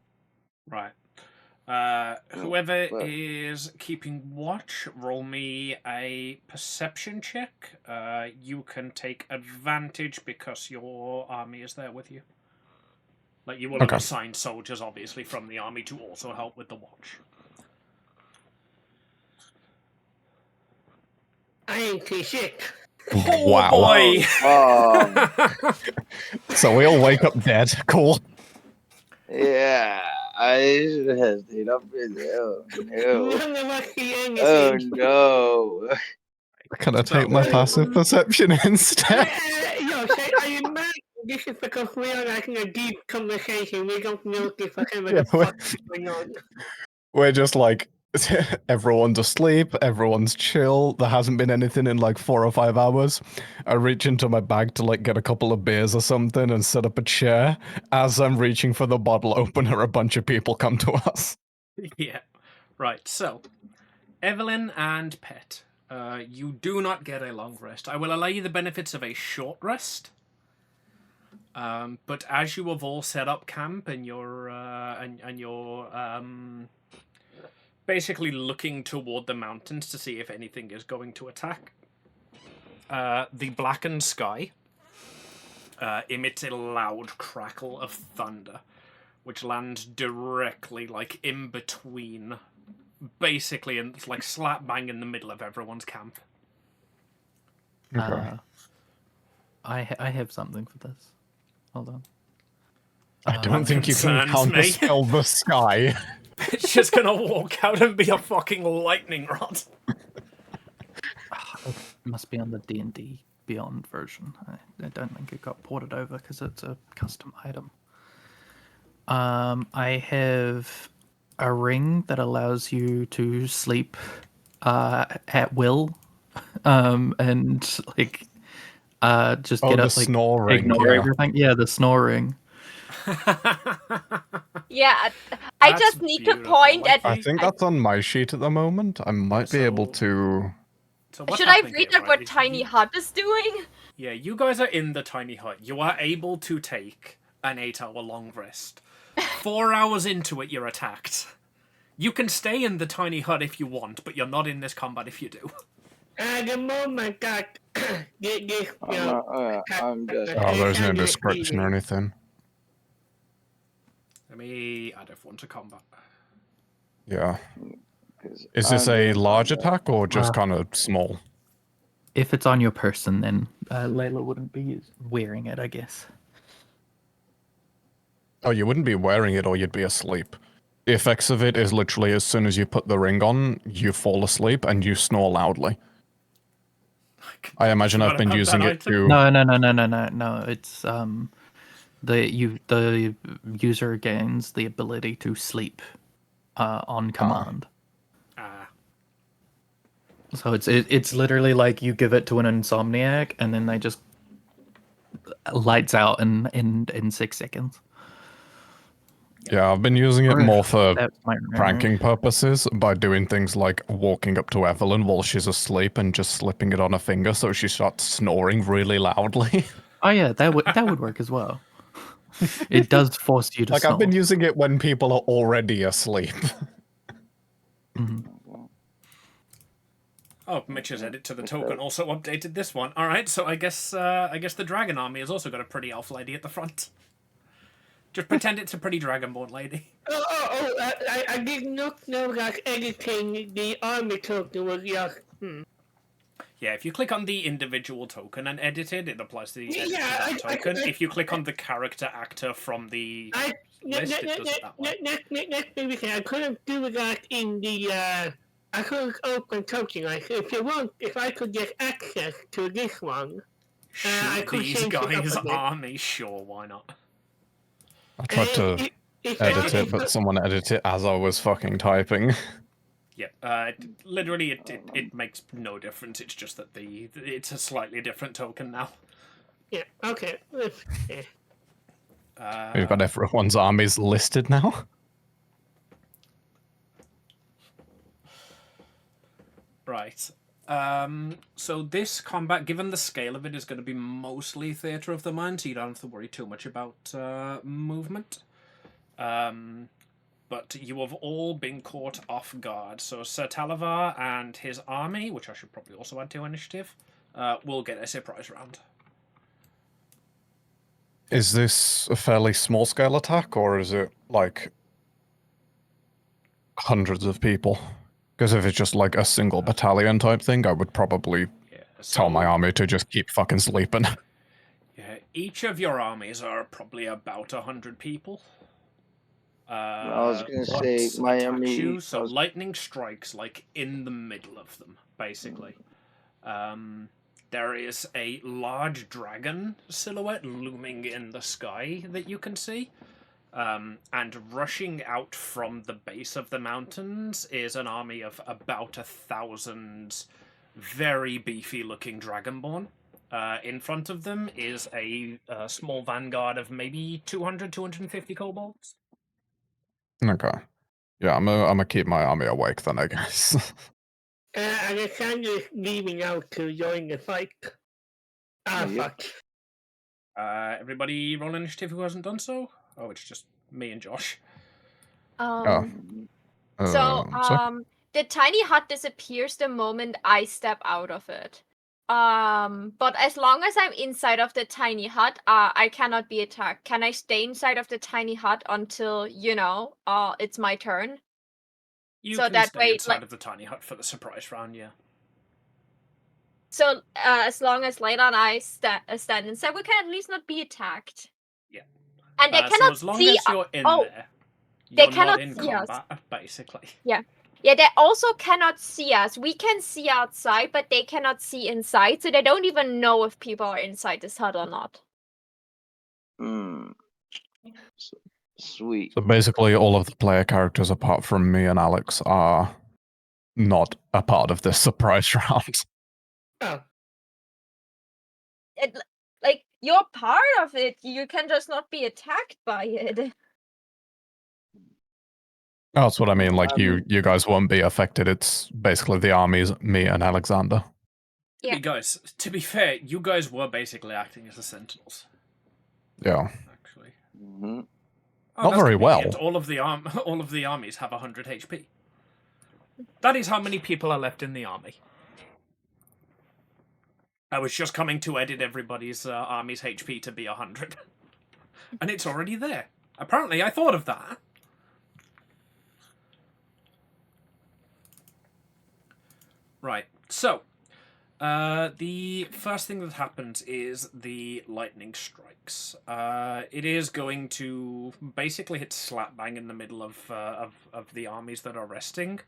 Right. Whoever is keeping watch, roll me a perception check. You can take advantage because your army is there with you. Like, you will have assigned soldiers, obviously, from the army to also help with the watch. I ain't too sick. Wow. Boy! So we all wake up dead. Cool. Yeah, I should have stayed up in there. Oh no. Can I take my passive perception instead? I imagine this is because we are like in a deep conversation. We don't know what the fuck is going on. We're just like, everyone's asleep, everyone's chill, there hasn't been anything in like 4 or 5 hours. I reach into my bag to like get a couple of beers or something and set up a chair. As I'm reaching for the bottle opener, a bunch of people come to us. Yeah. Right, so, Evelyn and Pet, you do not get a long rest. I will allow you the benefits of a short rest. But as you have all set up camp and you're basically looking toward the mountains to see if anything is going to attack, the blackened sky emits a loud crackle of thunder, which lands directly, like, in between, basically, and it's like slap bang in the middle of everyone's camp. Okay. I have something for this. Hold on. I don't think you can counterspell the sky. It's just gonna walk out and be a fucking lightning rod. It must be on the DnD Beyond version. I don't think it got ported over because it's a custom item. I have a ring that allows you to sleep at will, and like just get the up, like snore ring, ignore yeah. everything. Yeah, the snoring. Yeah, I That's just need to beautiful, point at. I think that's on my sheet at the moment. I might be able to... So what's Should I happening read here, out right, what is Tiny you- Hut is doing? Yeah, you guys are in the tiny hut. You are able to take an 8-hour-long rest. 4 hours into it, you're attacked. You can stay in the tiny hut if you want, but you're not in this combat if you do. At the moment that this, I'm just. Oh, there's no description or anything. Let me add F1 to combat. Yeah. Is this a large attack or just Uh, kind of small? If it's on your person, then Layla wouldn't be wearing it, I guess. Oh, you wouldn't be wearing it or you'd be asleep. The effects of it is literally as soon as you put the ring on, you fall asleep and you snore loudly. I imagine I've been using it to... No. It's the user gains the ability to sleep on command. So it's literally like you give it to an insomniac and then they just lights out in 6 seconds. Yeah, I've been using it more for That's my pranking purposes by doing things like walking up to Evelyn while she's asleep and just slipping it on her finger so she starts snoring really loudly. Oh yeah, that would work as well. It does force you to Like, snore. I've been using it when people are already asleep. Oh, Mitch's edit to the token also updated this one. All right, so I guess the dragon army has also got a pretty elf lady at the front. Just pretend it's a pretty dragonborn lady. I did not know that editing the army token was just. Yeah, if you click on the individual token and edit it, it applies to the edit to that token. If you click on the character actor from the list, it does it that way. Next maybe I couldn't do that in the. I couldn't open token. Like, if I could get access to this one, I Shoot could these change it up guys' a bit. army, sure, why not? I tried to edit it, but someone edited it as I was fucking typing. Yeah, literally, it makes no difference. It's just that it's a slightly different token now. Yeah. Okay. We've got everyone's armies listed now. Right. So this combat, given the scale of it, is going to be mostly theatre of the mind, so you don't have to worry too much about movement. But you have all been caught off guard. So Sir Talavar and his army, which I should probably also add to initiative, will get a surprise round. Is this a fairly small scale attack, or is it like hundreds of people? Because if it's just like a single battalion type thing, I would probably tell my army to just keep fucking sleeping. Yeah, each of your armies are probably about 100 people. I was gonna say my army. So lightning strikes like in the middle of them, basically. There is a large dragon silhouette looming in the sky that you can see. And rushing out from the base of the mountains is an army of about 1,000 very beefy-looking dragonborn. In front of them is a small vanguard of maybe 200, 250 kobolds. Okay. Yeah, I'm gonna keep my army awake then, I guess. Alexander is leaving out to join the fight. Fuck. Everybody roll initiative who hasn't done so? Oh, it's just me and Josh. The tiny hut disappears the moment I step out of it. But as long as I'm inside of the tiny hut, I cannot be attacked. Can I stay inside of the tiny hut until, it's my turn? You so can that stay way, inside of the tiny hut for the surprise round, yeah. So, as long as Layla and I stand inside, we can at least not be attacked. Yeah. And they cannot so as long see as you're in there, they you're cannot not in see us. combat, basically. Yeah. Yeah, they also cannot see us. We can see outside, but they cannot see inside, so they don't even know if people are inside this hut or not. Sweet. So basically, all of the player characters, apart from me and Alex, are not a part of this surprise round. Oh. Like, you're part of it. You can just not be attacked by it. That's what I mean. Like, you guys won't be affected. It's basically the armies, me and Alexander. Yeah. Guys, to be fair, you guys were basically acting as the sentinels. Yeah. Actually. Mm-hmm. Oh, Not very convenient. well. All of the armies have 100 HP. That is how many people are left in the army. I was just coming to edit everybody's army's HP to be 100. And it's already there. Apparently, I thought of that. Right, so, the first thing that happens is the lightning strikes. It is going to basically hit slap bang in the middle of the armies that are resting.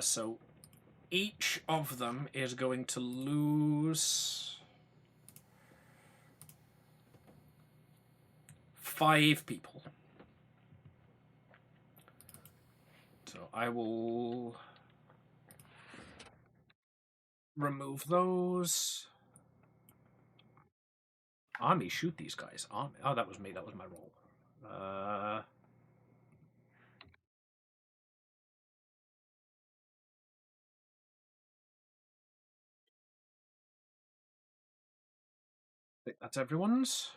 So each of them is going to lose 5 people. So I will remove those. Army, shoot these guys. Army. Oh, that was me. That was my roll. I think that's everyone's.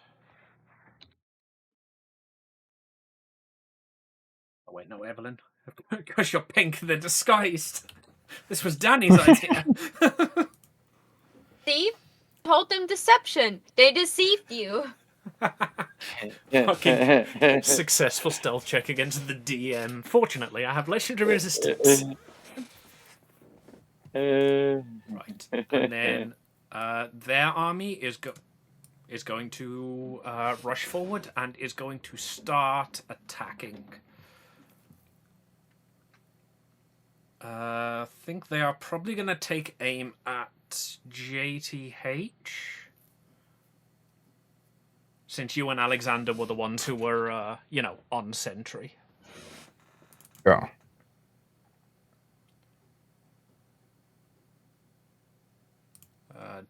Oh, wait, no, Evelyn. Because you're pink, they're disguised. This was Danny's idea. See? Told them deception. They deceived you. Fucking successful stealth check against the DM. Fortunately, I have legendary resistance. Right, and then their army is going to rush forward and is going to start attacking. I think they are probably going to take aim at JTH. Since you and Alexander were the ones who were, on sentry. Yeah.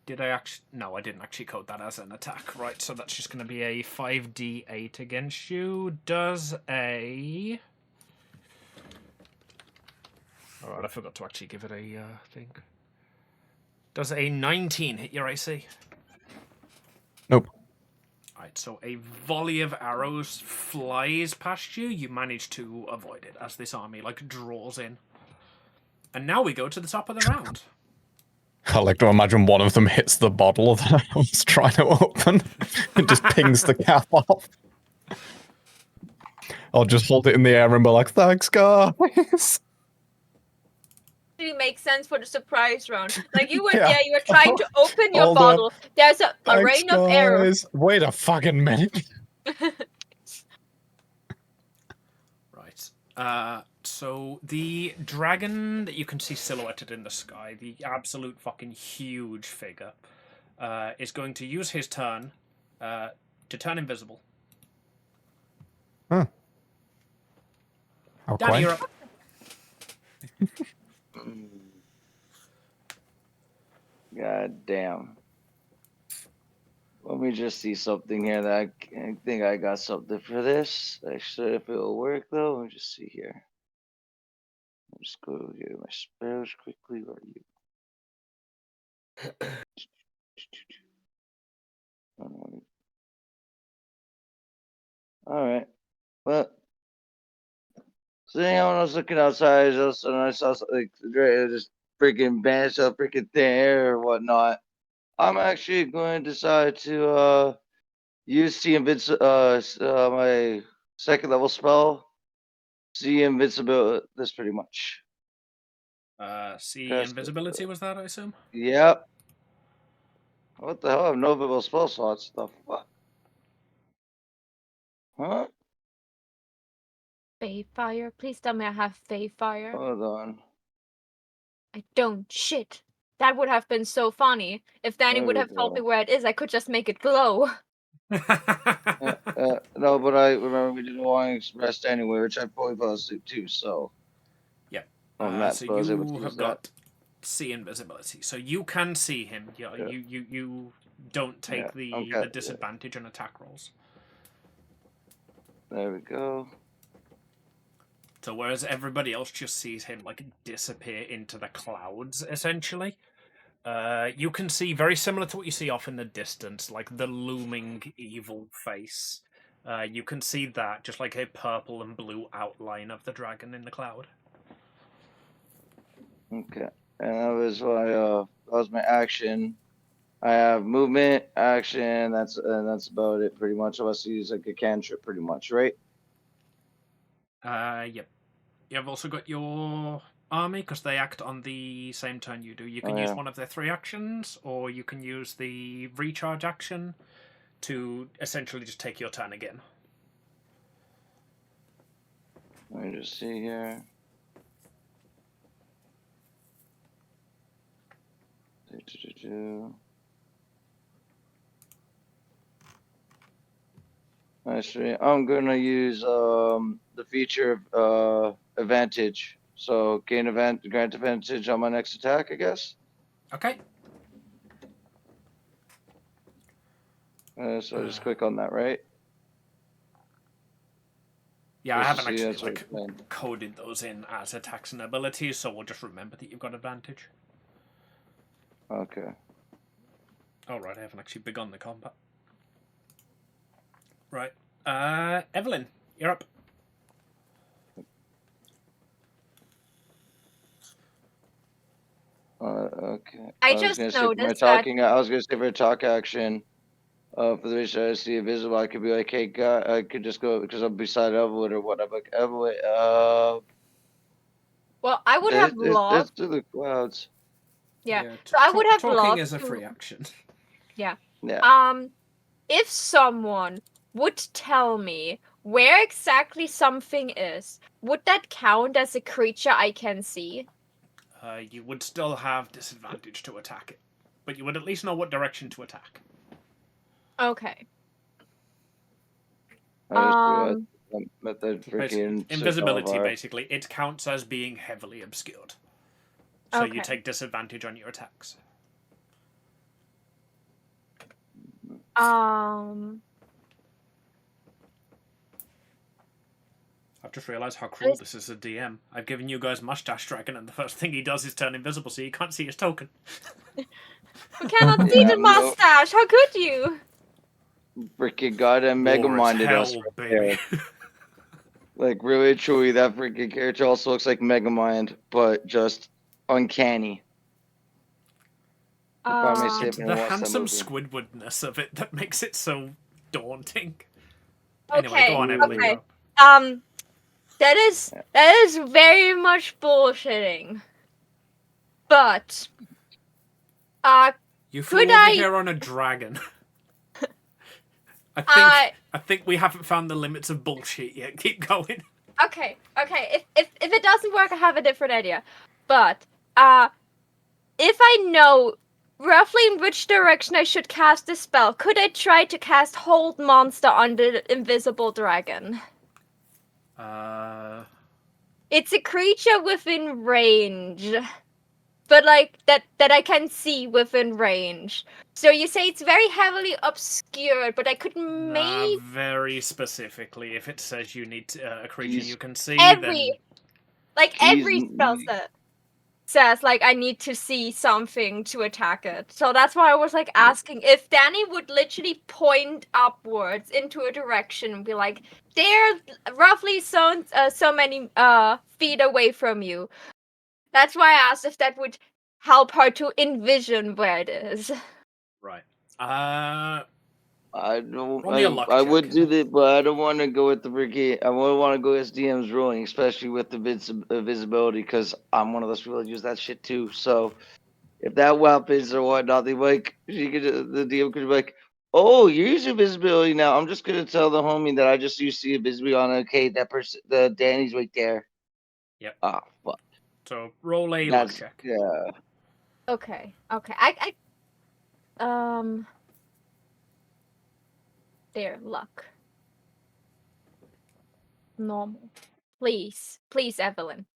Did I actually... No, I didn't actually code that as an attack. Right, so that's just going to be a 5d8 against you. Does a... Alright, I forgot to actually give it a thing. Does a 19 hit your AC? Nope. Right, so a volley of arrows flies past you. You manage to avoid it as this army, draws in. And now we go to the top of the round. I like to imagine one of them hits the bottle that I was trying to open and just pings the cap off. I'll just hold it in the air and be like, thanks, guys. Really makes sense for the surprise round. Like, you were Yeah. there, you were trying to open your Hold bottle. up. There's a Thanks, rain of arrows. Wait a fucking minute. Right. So the dragon that you can see silhouetted in the sky, the absolute fucking huge figure, is going to use his turn to turn invisible. Huh. Danny, you're up. God damn. Let me just see something here that I think I got something for this. Actually, if it'll work though, let me just see here. I'll just go get my spells quickly. Where are you? Alright. Well, so anyone was looking outside, and I saw something just freaking banished out freaking thin air or whatnot. I'm actually going to decide to use my second level spell. See invincibility. That's pretty much. See Cast invisibility, was that, I assume? Yep. What the hell? I have no visible spell slots. The fuck? Huh? Fae fire. Please tell me I have Fae fire. Hold on. I don't. Shit. That would have been so funny. If Danny There would we have told me go. where it is, I could just make it glow. No, but I remember we didn't want to rest anyway, which I probably fell asleep too. So. Yep. On that, So I was able to you use have got see invisibility, so you can see him. Yeah. You don't take okay, the disadvantage on attack rolls. There we go. So whereas everybody else just sees him like disappear into the clouds, essentially, you can see very similar to what you see off in the distance, like the looming evil face. You can see that just like a purple and blue outline of the dragon in the cloud. Okay, and that was my action. I have movement, action. That's about it, pretty much. Unless you use like a cantrip, pretty much, right? Yep. You've also got your army, because they act on the same turn you do. You can use one of their 3 actions, or you can use the recharge action to essentially just take your turn again. Let me just see here. Actually, I'm gonna use the feature advantage. So grant advantage on my next attack, I guess. Okay. So I just click on that, right? Yeah, I Just to haven't see, actually that's what coded those in as attacks and abilities, so we'll just remember that you've got advantage. Okay. Alright, I haven't actually begun the combat. Right. Evelyn, you're up. Okay. I was just gonna say for my noticed talking. I was gonna say for a talk action. For the reason I see invisible, I could be like, "Hey, guy," I could just go because I'm beside Evelyn or whatever. Like, Evelyn, well, I would have it's loved. through the clouds. Yeah. So I would have talking loved is a to. free action. Yeah. Yeah. If someone would tell me where exactly something is, would that count as a creature I can see? You would still have disadvantage to attack it, but you would at least know what direction to attack. Okay. Met the freaking invisibility, basically, it counts as being heavily obscured. So you take disadvantage on your attacks. I've just realised how cruel this is as a DM. I've given you guys Mustache Dragon, and the first thing he does is turn invisible, so you can't see his token. You cannot see the mustache. How could you? Freaking goddamn mega minded us right baby. Like really, truly, that freaking character also looks like Megamind, but just uncanny. It's the handsome Squidwardness of it that makes it so daunting. Anyway, go on, Evelyn. That is very much bullshitting. But you flew over here on a dragon. I think we haven't found the limits of bullshit yet. Keep going. Okay. If it doesn't work, I have a different idea. But if I know roughly in which direction I should cast the spell, could I try to cast Hold Monster on the invisible dragon? It's a creature within range. But like that I can see within range. So you say it's very heavily obscured, but I could maybe very specifically. If it says you need a creature you can see, every spell set says like I need to see something to attack it. So that's why I was like asking if Danny would literally point upwards into a direction and be like, they're roughly so many feet away from you. That's why I asked if that would help her to envision where it is. Right. I would do that, but I don't want to go with the freaking. I would want to go as DM's ruling, especially with the visibility, because I'm one of those people that use that shit too. So if that happens or whatnot, the DM could be like, Oh, you're using visibility now. I'm just gonna tell the homie that I just used the visibility on. Okay, that person, the Danny's right there. Yep. Ah, fuck. So roll a luck That's check. yeah. Okay. There, luck. Normal. Please, Evelyn.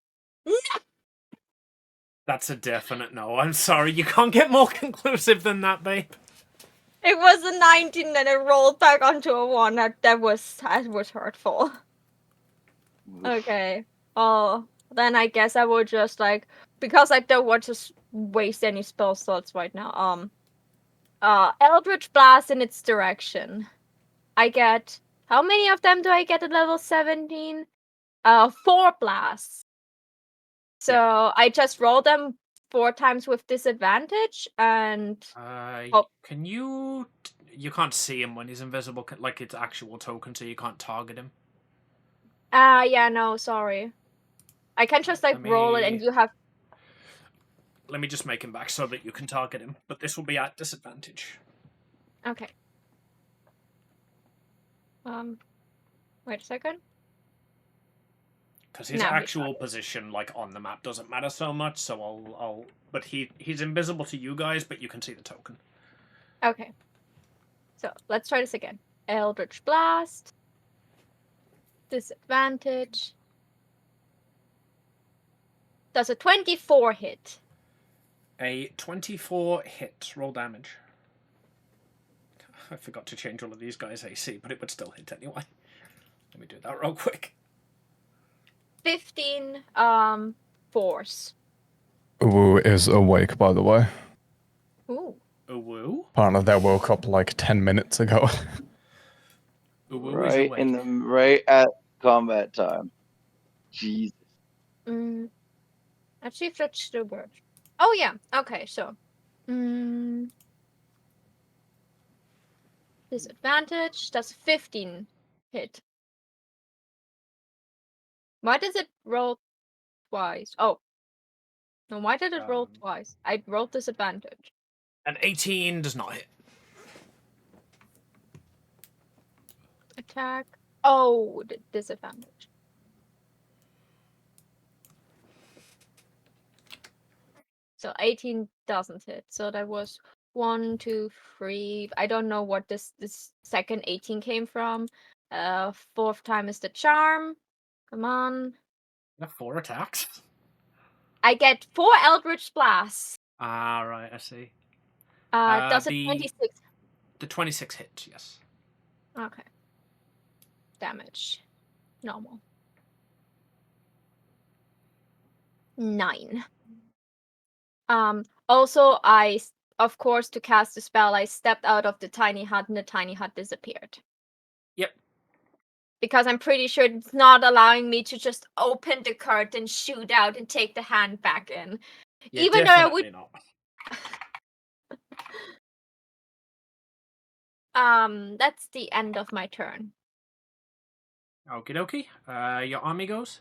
That's a definite no. I'm sorry, you can't get more conclusive than that, babe. It was a 19 and it rolled back onto a 1. That was hurtful. Okay. Oh, then I guess I will just because I don't want to waste any spell slots right now. Eldritch Blast in its direction. I get how many of them do I get at level 17? 4 blasts. So I just roll them 4 times with disadvantage and can you can't see him when he's invisible, like it's actual token, so you can't target him. Yeah, no, sorry. I can just roll it and you have. Let me just make him back so that you can target him, but this will be at disadvantage. Okay. Wait a second. Because his actual position, on the map, doesn't matter so much. So but he's invisible to you guys, but you can see the token. Okay. So let's try this again. Eldritch Blast. Disadvantage. Does a 24 hit? A 24 hit. Roll damage. I forgot to change all of these guys' AC, but it would still hit anyway. Let me do that real quick. 15 force. Uwu is awake, by the way. Ooh. Uwu? Apparently they woke up 10 minutes ago. Uwu right in the right at combat time. Jesus. Actually, fetch still works. Oh yeah. Okay, so. Disadvantage. That's 15 hit. Why does it roll twice? Oh. No, why did it roll twice? I rolled disadvantage. An 18 does not hit. Attack. Oh, disadvantage. So 18 doesn't hit. So that was 1, 2, 3. I don't know what this second 18 came from. 4th time is the charm. Come on. You have 4 attacks? I get 4 Eldritch Blasts. Ah, right, I see. Does it 26? The 26 hits, yes. Okay. Damage. Normal. 9. Also, of course, to cast the spell, I stepped out of the tiny hut and the tiny hut disappeared. Yep. Because I'm pretty sure it's not allowing me to just open the curtain, shoot out, and take the hand back in. Yeah, even though I would. Not. That's the end of my turn. Okie dokie. Your army goes?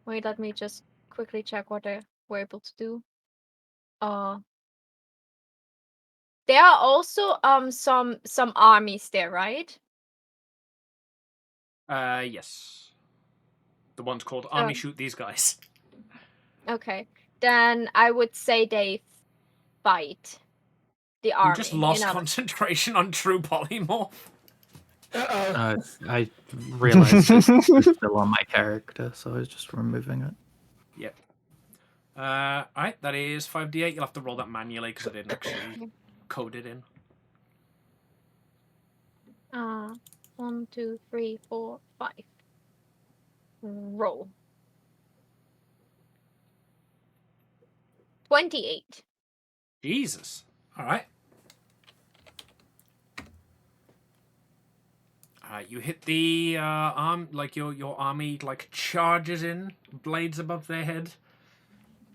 Wait, let me just quickly check what they were able to do. There are also some armies there, right? Yes. The one's called Army Shoot These Guys. Okay. Then I would say they fight the army. You just lost concentration on true polymorph. I realized it's still on my character, so I was just removing it. Yep. Alright, that is 5d8. You'll have to roll that manually because I didn't actually code it in. 1, 2, 3, 4, 5. Roll. 28. Jesus. Alright. You hit the arm, your army charges in, blades above their head,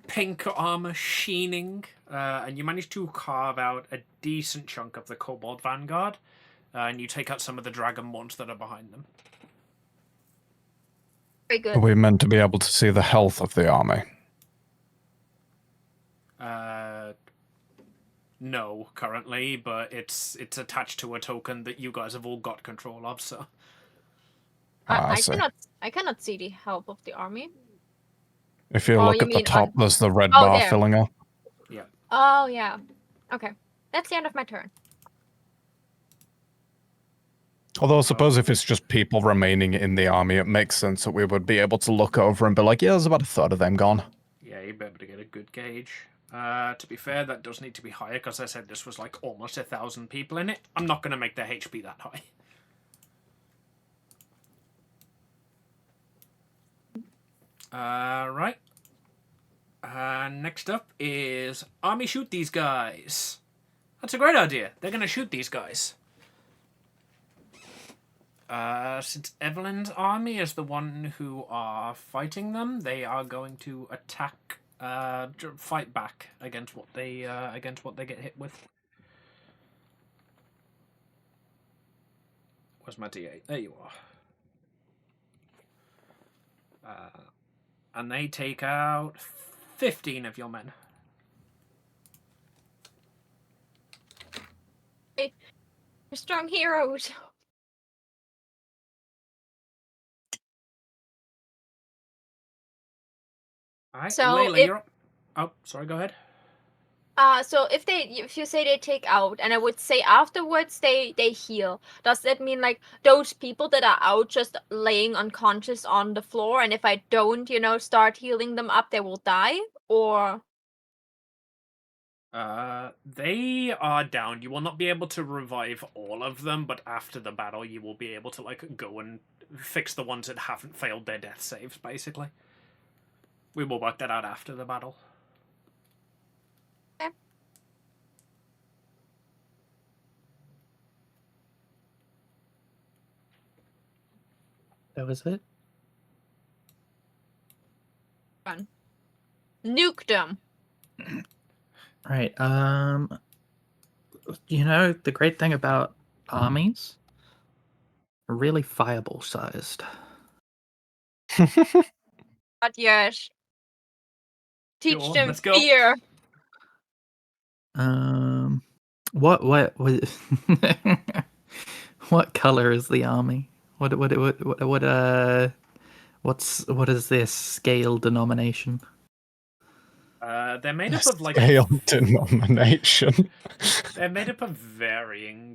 pink armor sheening, and you manage to carve out a decent chunk of the Kobold Vanguard, and you take out some of the Dragonborns that are behind them. Very good. Are we meant to be able to see the health of the army? No, currently, but it's attached to a token that you guys have all got control of. So I see. I cannot see the help of the army. If you Oh, look you at the mean top, on- there's the red Oh, bar there. filling up. yeah. Oh yeah. Okay. That's the end of my turn. Although I suppose if it's just people remaining in the army, it makes sense that we would be able to look over and be like, yeah, there's about a third of them gone. Yeah, you'd be able to get a good gauge. To be fair, that does need to be higher, because I said this was like almost 1,000 people in it. I'm not going to make their HP that high. Right. Next up is Army shoot these guys. That's a great idea. They're going to shoot these guys. Since Evelyn's army is the one who are fighting them, they are going to attack, fight back against what they get hit with. Where's my D8? There you are. And they take out 15 of your men. You're strong heroes. Alright, So Layla, you're up. Oh, sorry, go ahead. So if you say they take out, and I would say afterwards they heal, does that mean like those people that are out just laying unconscious on the floor, and if I don't, start healing them up, they will die? Or They are down. You will not be able to revive all of them, but after the battle, you will be able to like go and fix the ones that haven't failed their death saves. Basically, we will work that out after the battle. okay. That was it. Run. Nuke them. Right. The great thing about armies are really fireball sized. But yes. Teach Go on, them let's go. fear. What what color is the army? What is this scale denomination? They're made up of like Scale denomination. they're made up of varying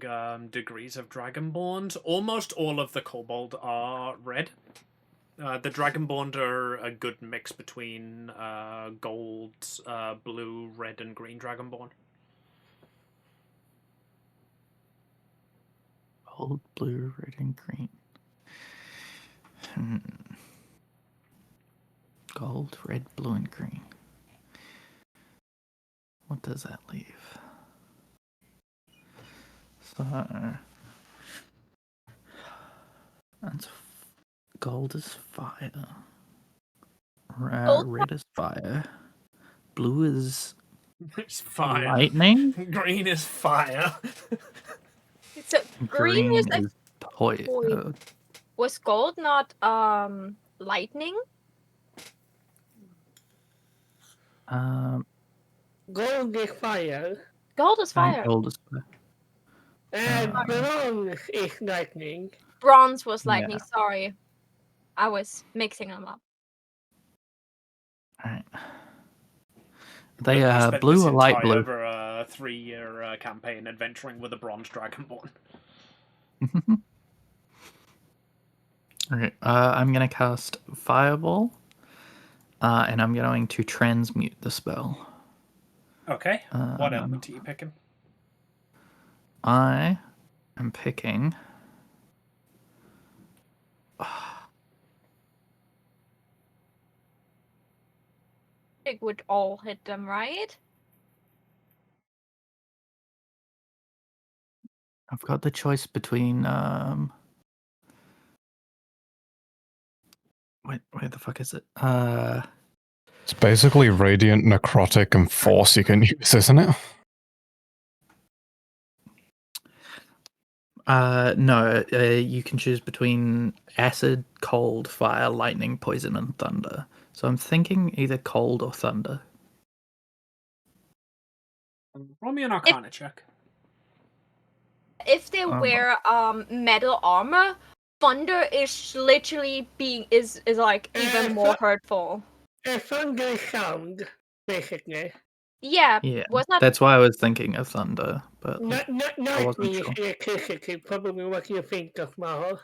degrees of dragonborns. Almost all of the kobold are red. The dragonborn are a good mix between gold, blue, red, and green dragonborn. Gold, blue, red, and green. Gold, red, blue, and green. What does that leave? So that's gold is fire. Red is fire. Blue is It's fire. lightning. Green is fire. So green was is poison. was gold not lightning? Gold is fire. Gold is fire. Gold is fire. And bronze is lightning. Bronze was lightning. Yeah. Sorry, I was mixing them up. All right. They spent blue this or light entire, blue? 3-year campaign adventuring with a bronze dragonborn. Okay, I'm gonna cast Fireball, and I'm going to transmute the spell. Okay. What element are you picking? I am picking. It would all hit them, right? I've got the choice between wait, where the fuck is it? It's basically Radiant, Necrotic, and Force you can use, isn't it? No, you can choose between acid, cold, fire, lightning, poison, and thunder. So I'm thinking either cold or thunder. Roll me an Arcana check. If they wear metal armor, thunder is literally is like even more hurtful. Thunder sound, basically. Yeah, Yeah, was not that's why I was thinking of thunder, but Not I wasn't me, sure. electricity, probably what you think of, Maho.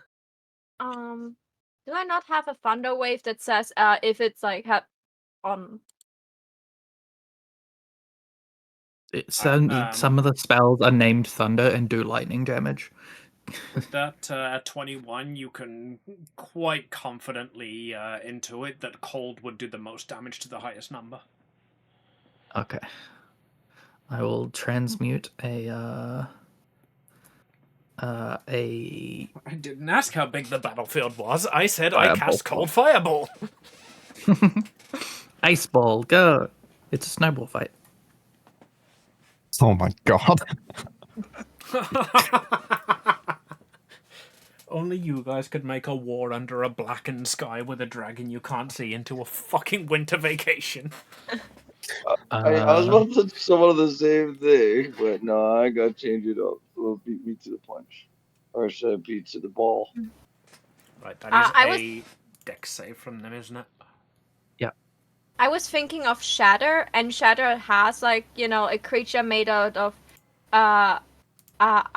do I not have a thunder wave that says if it's like Some of the spells are named thunder and do lightning damage. With that 21, you can quite confidently intuit that cold would do the most damage to the highest number. Okay. I will transmute I didn't ask how big the battlefield was. I said Fireball. I cast Cold Fireball. Ice ball, go! It's a snowball fight. Oh my god. Only you guys could make a war under a blackened sky with a dragon you can't see into a fucking winter vacation. I was about to do some of the same thing, but no, I got to change it up. It'll beat me to the punch. Or should I beat to the ball? Right, that is a dex save from them, isn't it? Yeah. I was thinking of Shatter, and Shatter has like, a creature made out of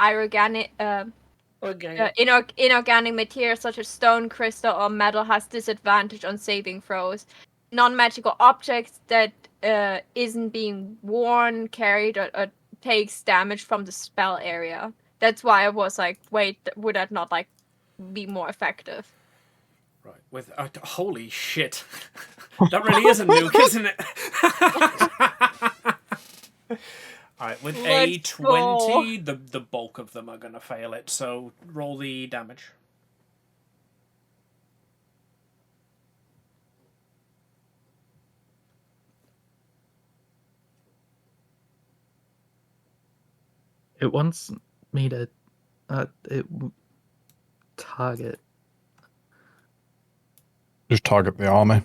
inorganic inorganic material such as stone, crystal, or metal has disadvantage on saving throws. Non-magical objects that isn't being worn, carried, or takes damage from the spell area. That's why I was like, wait, would that not like be more effective? Right, with holy shit, that really is a nuke, isn't it? All right, with a 20, the bulk of them are gonna fail it. So roll the damage. It wants me to target. Just target the army.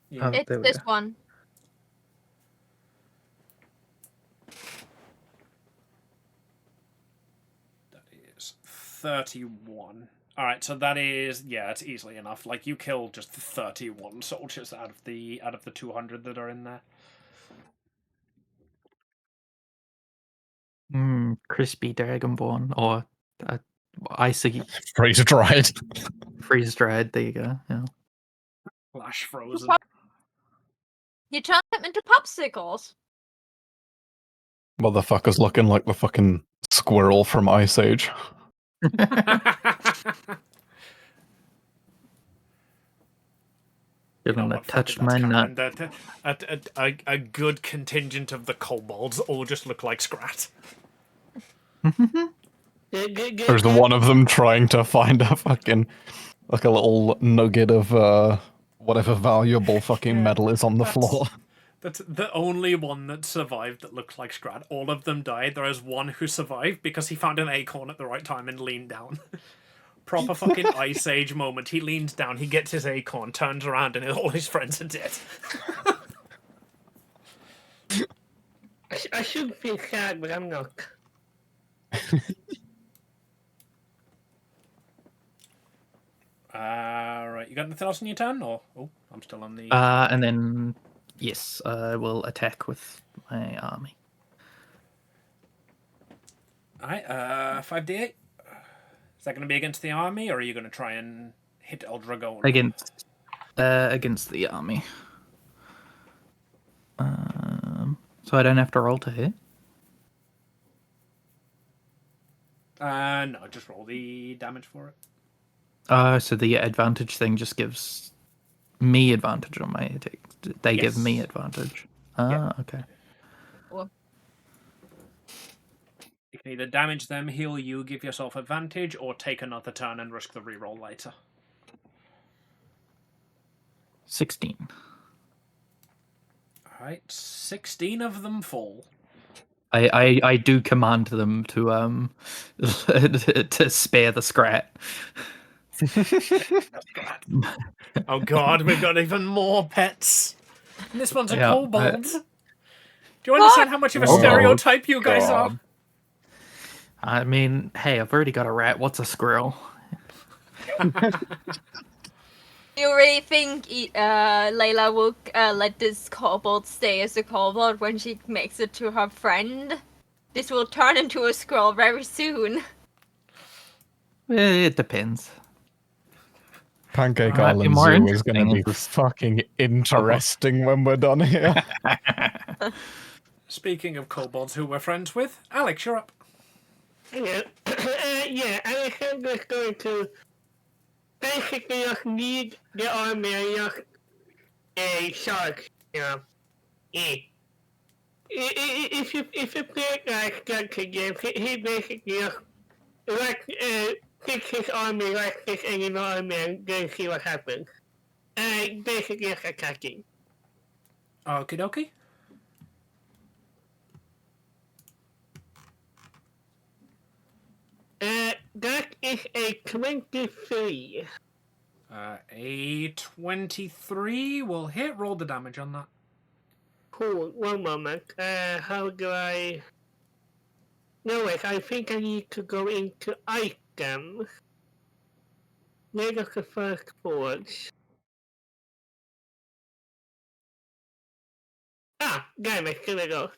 Yeah. It's this one. That is 31. Alright, so that is, yeah, it's easily enough. Like, you killed just 31 soldiers out of the 200 that are in there. Crispy Dragonborn, or icy freeze-dried. Freeze-dried, there you go, yeah. Flash frozen. You turn them into popsicles. Motherfucker's looking like the fucking squirrel from Ice Age. Touch my nut. A good contingent of the kobolds all just look like Scrat. There's the one of them trying to find a fucking, like a little nugget of whatever valuable fucking metal is on the floor. That's the only one that survived that looked like Scrat. All of them died. There is one who survived because he found an acorn at the right time and leaned down. Proper fucking Ice Age moment. He leans down, he gets his acorn, turns around, and all his friends are dead. I should feel sad, but I'm not. Right, you got anything else on your turn, or I'm still on the. And then yes, I will attack with my army. Alright, 5d8. Is that going to be against the army, or are you going to try and hit Eldragon? Against the army. So I don't have to roll to hit? No, just roll the damage for it. So the advantage thing just gives me advantage on my attack. They give me advantage. Okay. Cool. You can either damage them, heal you, give yourself advantage, or take another turn and risk the reroll later. 16. Alright, 16 of them fall. I do command them to to spare the Scrat. Oh god, we've got even more pets. And this one's a kobold. Do you understand how much of a Oh, stereotype you guys are? God. I mean, hey, I've already got a rat. What's a squirrel? You really think Layla will let this kobold stay as a kobold when she makes it to her friend? This will turn into a squirrel very soon. It depends. Pancake Might be Island more Zoo is going to interesting be in this- fucking interesting when we're done here. Speaking of kobolds who we're friends with, Alex, you're up. Yeah, yeah, Alexander's going to basically just lead the army and just a charge, you know. If you play like Dungeon games, he basically just like takes his army like this enemy army and then see what happens. Basically just attacking. Okie dokie. That is a 23. A 23 will hit. Roll the damage on that. Cool, one moment. How do I... No, wait, I think I need to go into items. Where does the first forge? Ah, damn it, here we go.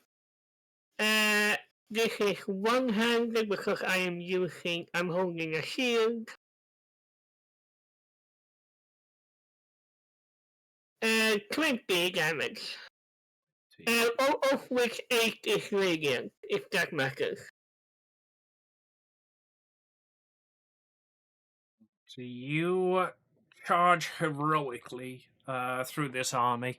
This is one-handed because I'm holding a shield. 20 damage. Of which 8 is radiant, if that matters. So you charge heroically through this army,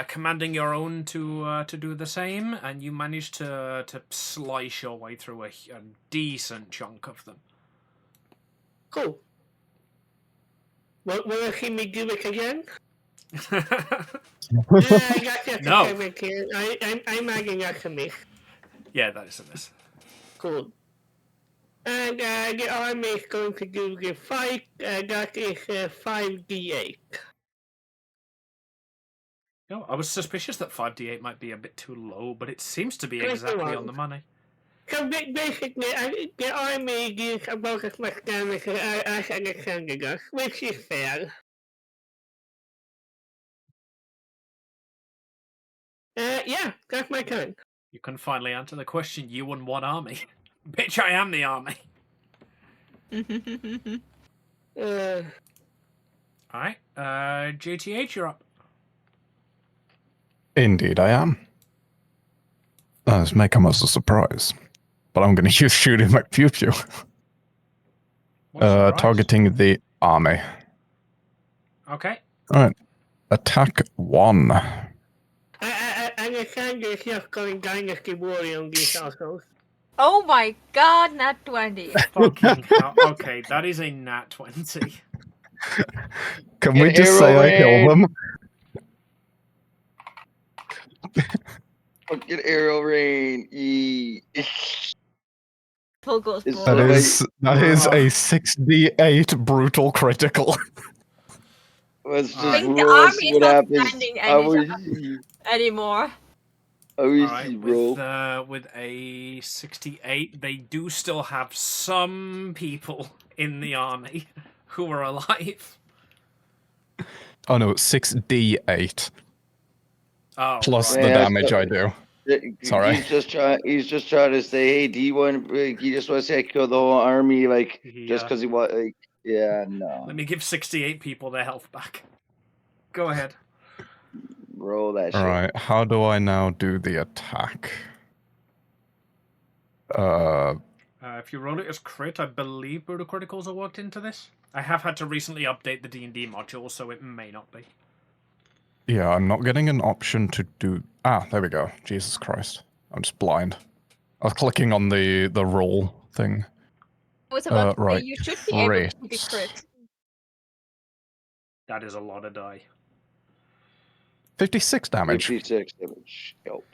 commanding your own to do the same, and you manage to slice your way through a decent chunk of them. Cool. Will you see me do it again? I got you. No. I'm adding that to me. Yeah, that is a miss. Cool. And the army is going to do the fight. That is 5d8. No, I was suspicious that 5d8 might be a bit too low, but it seems to be Correct, exactly wrong. on the money. So basically, the army deals about as much damage as Alexander does, which is fair. Yeah, that's my turn. You can finally answer the question, you and what army? Bitch, I am the army. Alright, JTH, you're up. Indeed, I am. This may come as a surprise, but I'm going to use shooting my pew pew. Targeting the army. Okay. Alright. Attack 1. Alexander is just going Dynasty Warrior on these assholes. Oh my god, nat 20. Fucking hell. Okay, that is a nat 20. Can we just say I kill them? Fucking arrow rain. Pull goes It's pull. That so is a 6d8 brutal critical. Let's just I think the roll, army see is what not happens. standing I will anymore. Alright, roll. with a 68, they do still have some people in the army who are alive. Oh no, 6d8. Oh, Plus right. the damage I do. Sorry. He's just trying to say, hey, do you want? He just want to say I killed the whole army, like just because he want, like, yeah, no. Let me give 68 people their health back. Go ahead. Roll that shit. Alright, how do I now do the attack? If you roll it as crit, I believe brutal criticals are worked into this. I have had to recently update the D&D module, so it may not be. Yeah, I'm not getting an option to do... Ah, there we go. Jesus Christ. I'm just blind. I was clicking on the roll thing. I was about to right. say, you should be able to be crit. That is a lot of die. 56 damage. 56 damage. Help.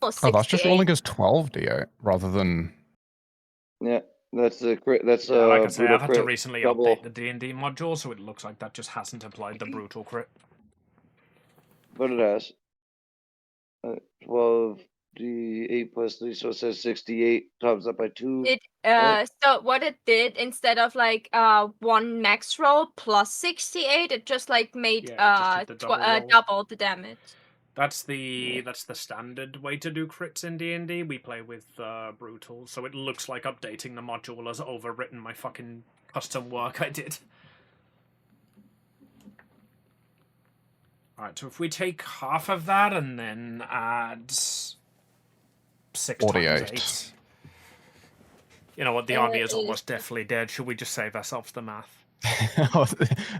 Oh, Oh, that's just 68. rolling as 12d8 rather than... Yeah, that's a crit. That's Yeah, like I say, brutal I've had to crit. recently Double. update the D&D module, so it looks like that just hasn't applied the brutal crit. But it has. 12 d8 plus 3, so it says 68 times up by 2. It right? so what it did, instead of like one max roll plus 68, it just like made Yeah, just did the double roll. double the damage. That's the standard way to do crits in D&D. We play with brutal, so it looks like updating the module has overwritten my fucking custom work I did. Alright, so if we take half of that and then add 6 48. times 8. You know what, the army is almost definitely dead. Should we just save ourselves the math?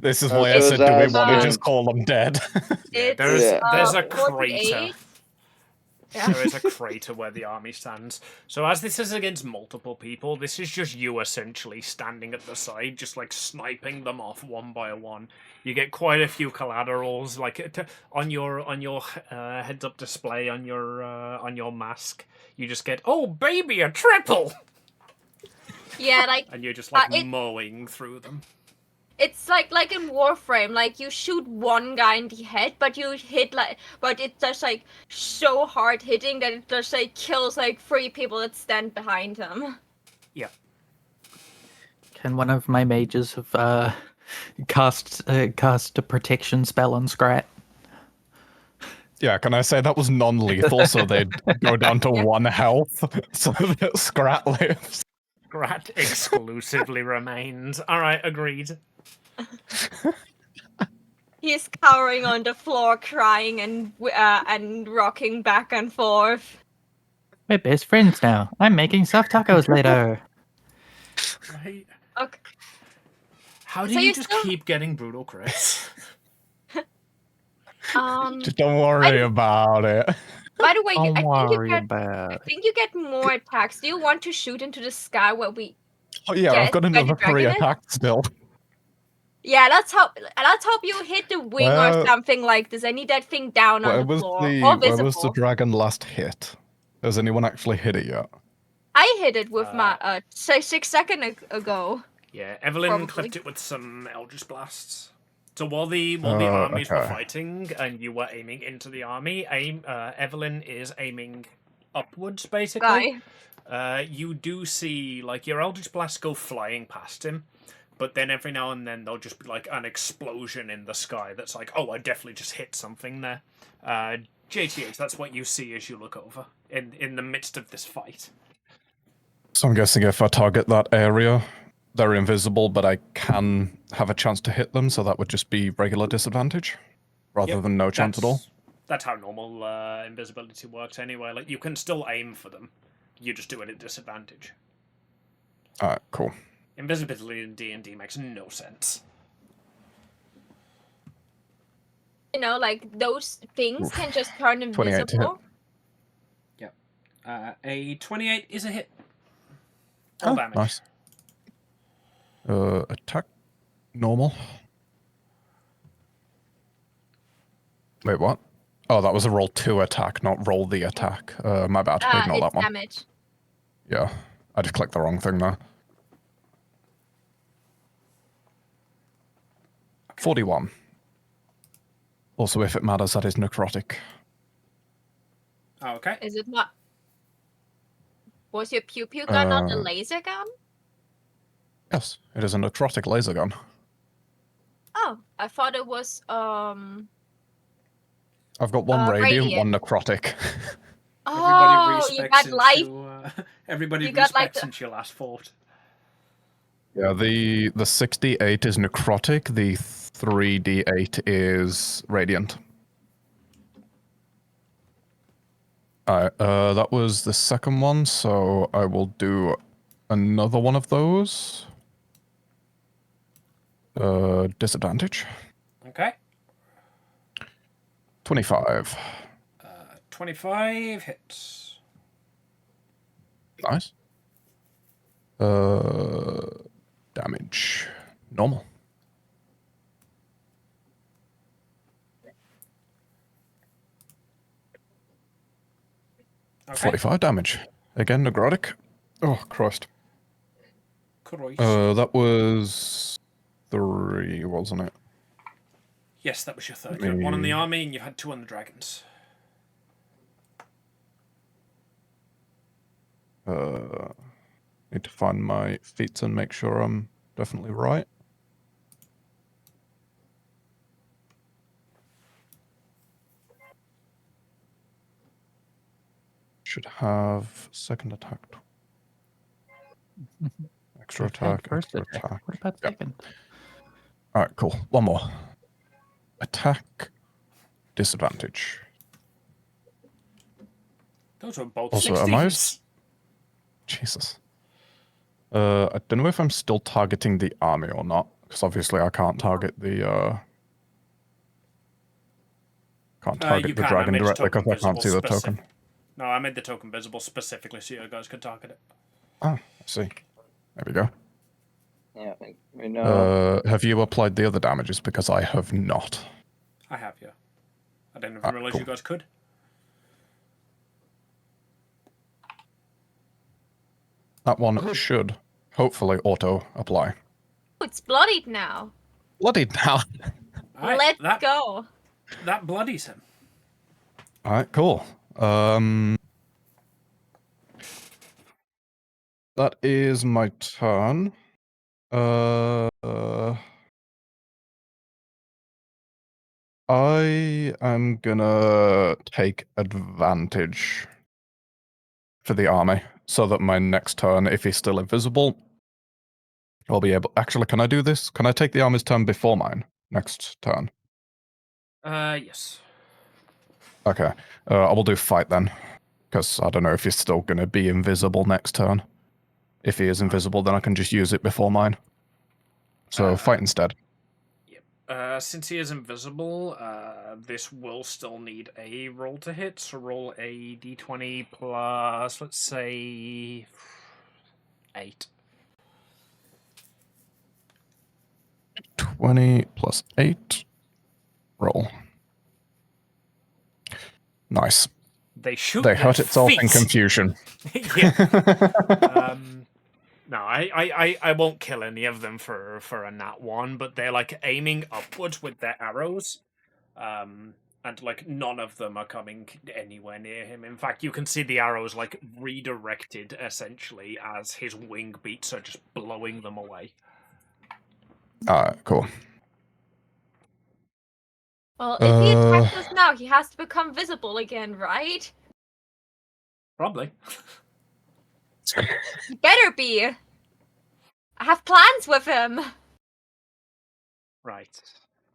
This is why I So said, do we want to that's just call them dead? Yeah, It's there's a 48. crater. Yeah. There is a crater where the army stands. So as this is against multiple people, this is just you essentially standing at the side, just like sniping them off one by one. You get quite a few collaterals, like on your heads-up display on your mask. You just get, oh baby, a triple, Yeah, like and you're just like it- mowing through them. it's like in Warframe, like you shoot one guy in the head, but you hit but it's just like so hard hitting that it just like kills like 3 people that stand behind him. Yeah. Can one of my mages have cast a protection spell on Scrat? Yeah, can I say that was non-lethal, so they'd go down to 1 health, so that Scrat lives. Scrat exclusively remains. Alright, agreed. He's cowering on the floor, crying and rocking back and forth. We're best friends now. I'm making stuffed tacos later. Right. Okay. How do So you you're just still- keep getting brutal crits? Just don't worry about it. By the way, Don't I worry I about it. think you get more attacks. Do you want to shoot into the sky where we? Oh yeah, Yes, I've got where the another 3 dragon is? attacks still. Yeah, let's hope you hit the wing or Well- something like this. I need that thing down on the floor or Where was the visible. dragon last hit? Has anyone actually hit it yet? I hit it with my 6 seconds ago. Yeah, Evelyn Probably. clipped it with some Eldritch Blasts. So while the armies were okay. fighting and you were aiming into the army, Evelyn is aiming upwards, basically. You do see, like, your Eldritch Blasts go flying past him, but then every now and then there'll just be, like, an explosion in the sky that's like, oh, I definitely just hit something there. JTH, that's what you see as you look over in the midst of this fight. So I'm guessing if I target that area, they're invisible, but I can have a chance to hit them, so that would just be regular disadvantage, rather Yep, than no chance at all. That's how normal invisibility works anyway. Like, you can still aim for them. You just do it at disadvantage. Alright, cool. Invisibility in D&D makes no sense. You know, like those things can just turn 28 to hit. invisible. A 28 is a hit. Oh, All damage. nice. Attack. Normal. Wait, what? Oh, that was a roll 2 attack, not roll the attack. My bad. Ignore It's that one. damage. Yeah, I just clicked the wrong thing there. 41. Also, if it matters, that is necrotic. Oh, okay. Is it not? Was your pew pew gun not a Uh, laser gun? Yes, it is a necrotic laser gun. Oh, I thought it was I've got one radiant, radiant. one necrotic. Oh, you got life. Everybody You got, like, respects since you last fought. Yeah, the 68 is necrotic, the 3d8 is radiant. Alright, that was the second one, so I will do another one of those. Disadvantage. Okay. 25. 25 hits. Nice. Damage. Normal. Okay. 45 damage. Again, necrotic. Oh, Christ. Christ. That was 3, wasn't it? Yes, that was your third. You had 1 on the army and you had 2 on the dragons. Need to find my feats and make sure I'm definitely right. Should have second attack. Extra I've had attack, first extra attack. What about Yep. second? Alright, cool. One more. Attack. Disadvantage. Those were both Also, am I... 16s. Jesus. I don't know if I'm still targeting the army or not, because obviously I can't target the, Can't target You the can. dragon I made the directly because token I can't see the visible token. No, I made the token visible specifically so you guys could target it. Ah, I see. There we go. Yeah, we know. Have you applied the other damages? Because I have not. I have, yeah. I didn't even realize cool. you guys could. That one should, hopefully, auto-apply. It's bloodied now. Bloody hell. Let's go. That bloodies him. Alright, cool. That is my turn. I am gonna take advantage for the army, so that my next turn, if he's still invisible, I'll be able... Actually, can I do this? Can I take the army's turn before mine? Next turn? Yes. Okay. I will do fight then. Because I don't know if he's still gonna be invisible next turn. If he is invisible, then I can just use it before mine. So fight instead. Since he is invisible, this will still need a roll to hit, so roll a d20 plus, let's say, 8. 20 plus 8. Roll. Nice. They shoot They their hurt itself in feet. confusion. Yeah. No, I won't kill any of them for a nat 1, but they're like aiming upwards with their arrows. And like none of them are coming anywhere near him. In fact, you can see the arrows like redirected essentially as his wing beats are just blowing them away. Cool. Well, if he attacks us now, he has to become visible again, right? Probably. He better be. I have plans with him. Right.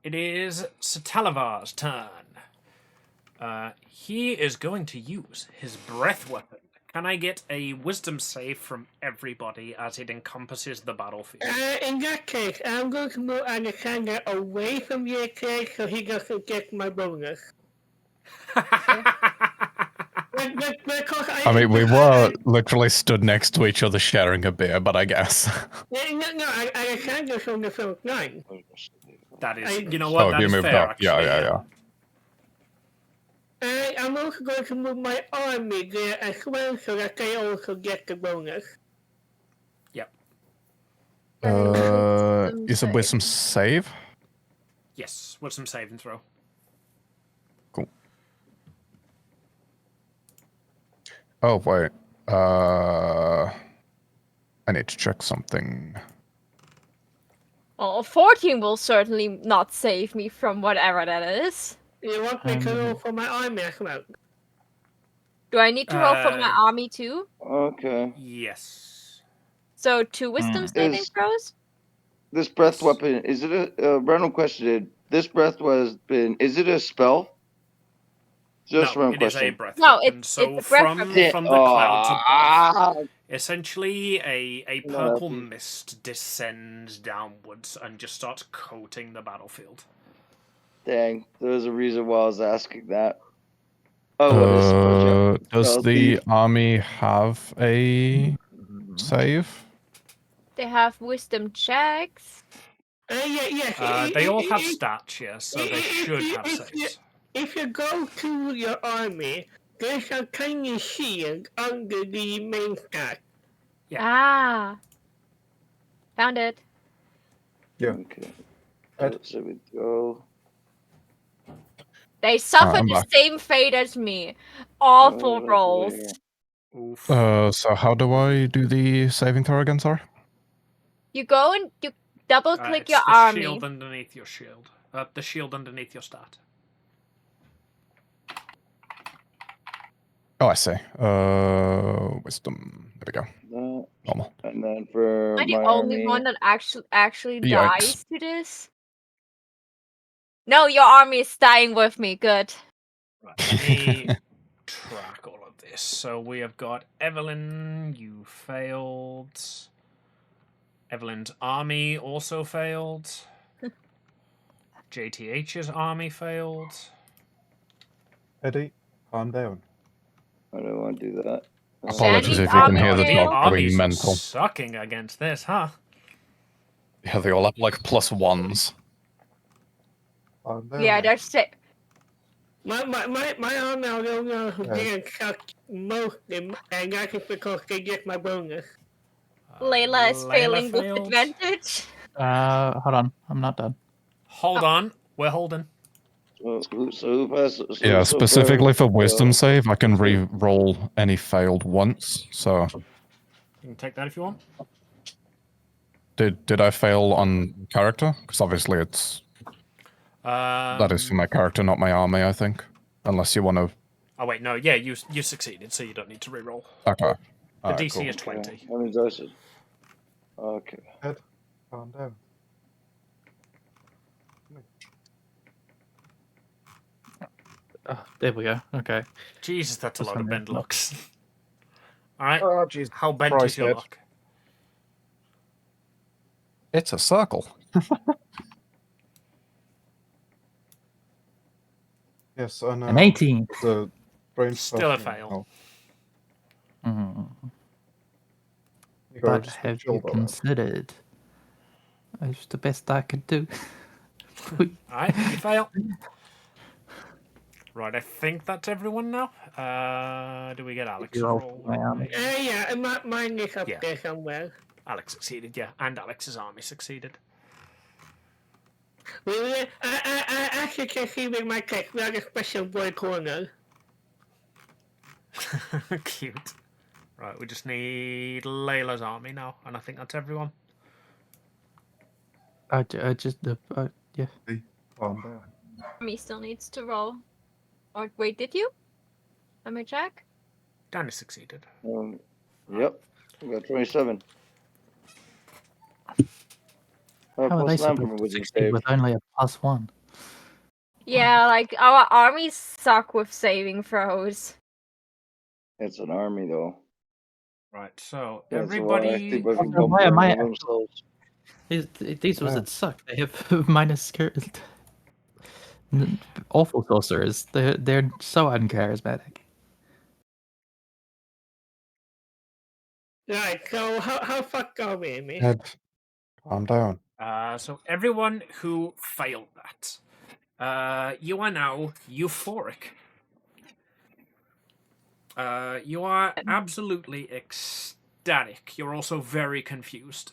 It is Satalavar's turn. He is going to use his breath weapon. Can I get a wisdom save from everybody as it encompasses the battlefield? In that case, I'm going to move Alexander away from your case so he doesn't get my bonus. I mean, we were literally stood next to each other sharing a beer, but I guess. No, Alexander's on the front line. That is, you know what, that you is moved fair, up. actually. Yeah. I'm also going to move my army there as well so that they also get the bonus. Yep. Is it wisdom save? Yes, wisdom save and throw. Cool. Oh, wait. I need to check something. Well, 14 will certainly not save me from whatever that is. You want me to roll for my army as well? Do I need to roll for my army too? Okay. Yes. So 2 wisdom saving throws? This breath weapon, is it a random question? This breath weapon, is it a spell? Just no, random it question. is a breath No, weapon. it's So a breath weapon. from the clouds above, essentially a purple mist descends downwards and just starts coating the battlefield. Dang, there's a reason why I was asking that. Oh, does the army have a save? They have wisdom checks. Yeah. They all have stats, yes, so they should have saves. If you go to your army, there's a tiny shield under the main stat. Yeah. Ah. Found it. Yeah. Okay. So we go. They suffered the same fate as me. Awful rolls. Oof. So how do I do the saving throw again, sorry? You go and you double click It's your the army. shield underneath your shield. The shield underneath your stat. Oh, I see. Wisdom. There we go. Normal. And then for Am I the my only army, one that actually Yikes. dies to this? No, your army is dying with me. Good. Right, let me track all of this. So we have got Evelyn, you failed. Evelyn's army also failed. JTH's army failed. Eddie, calm down. I don't want to do that. Apologies Sandy's if you can army hear the The failed. dog going armies are mental. sucking against this, huh? Yeah, they all have like +1s. Calm down. Yeah, that's it. My army, I don't know who Yeah. didn't suck mostly, and that's just because they get my bonus. Layla is failing with failed. advantage. Hold on. I'm not done. Hold on, we're holding. So who passed? Yeah, so specifically for wisdom uh, save, I can re-roll any failed once. So You can take that if you want. did I fail on character? Because obviously it's that is for my character, not my army. I think, unless you want to. Oh wait, no, yeah, you succeeded, so you don't need to re-roll. Okay. The Alright, DC cool. is 20. How many dice? Okay. Ed, calm down. Oh, there we go. Okay. Jesus, that's a That's lot of fine, bend yeah. locks. Alright, Oh, jeez. how bent Christ, is your Ed. lock? It's a circle. Yes, I know. An 18. It's a strange Still a person. fail. Oh, Mm. you gotta But just have chill you though, Ed. considered? It's the best I could do. Alright, you fail. Right, I think that's everyone now. Do we get Alex You to roll roll? my army. Yeah, and mine is up Yeah. there somewhere. Alex succeeded, yeah, and Alex's army succeeded. I actually can see with my text, we have a special boy corner. Cute. Right, we just need Layla's army now, and I think that's everyone. I just yeah. Calm down. Army still needs to roll. Or wait, did you? Let me check. Danny succeeded. Yep. We got 27. How are they Plus 9 from supposed a to wisdom succeed save. with only a +1? Yeah, like our armies suck with saving throws. It's an army, though. Right, so That's everybody. why people Oh, why am I- themselves. These wizards suck. They have minus awful sorcerers. They're so uncharismatic. Right, so how fucked are we, Amy? Ed, calm down. So everyone who failed that, you are now euphoric. You are absolutely ecstatic. You're also very confused.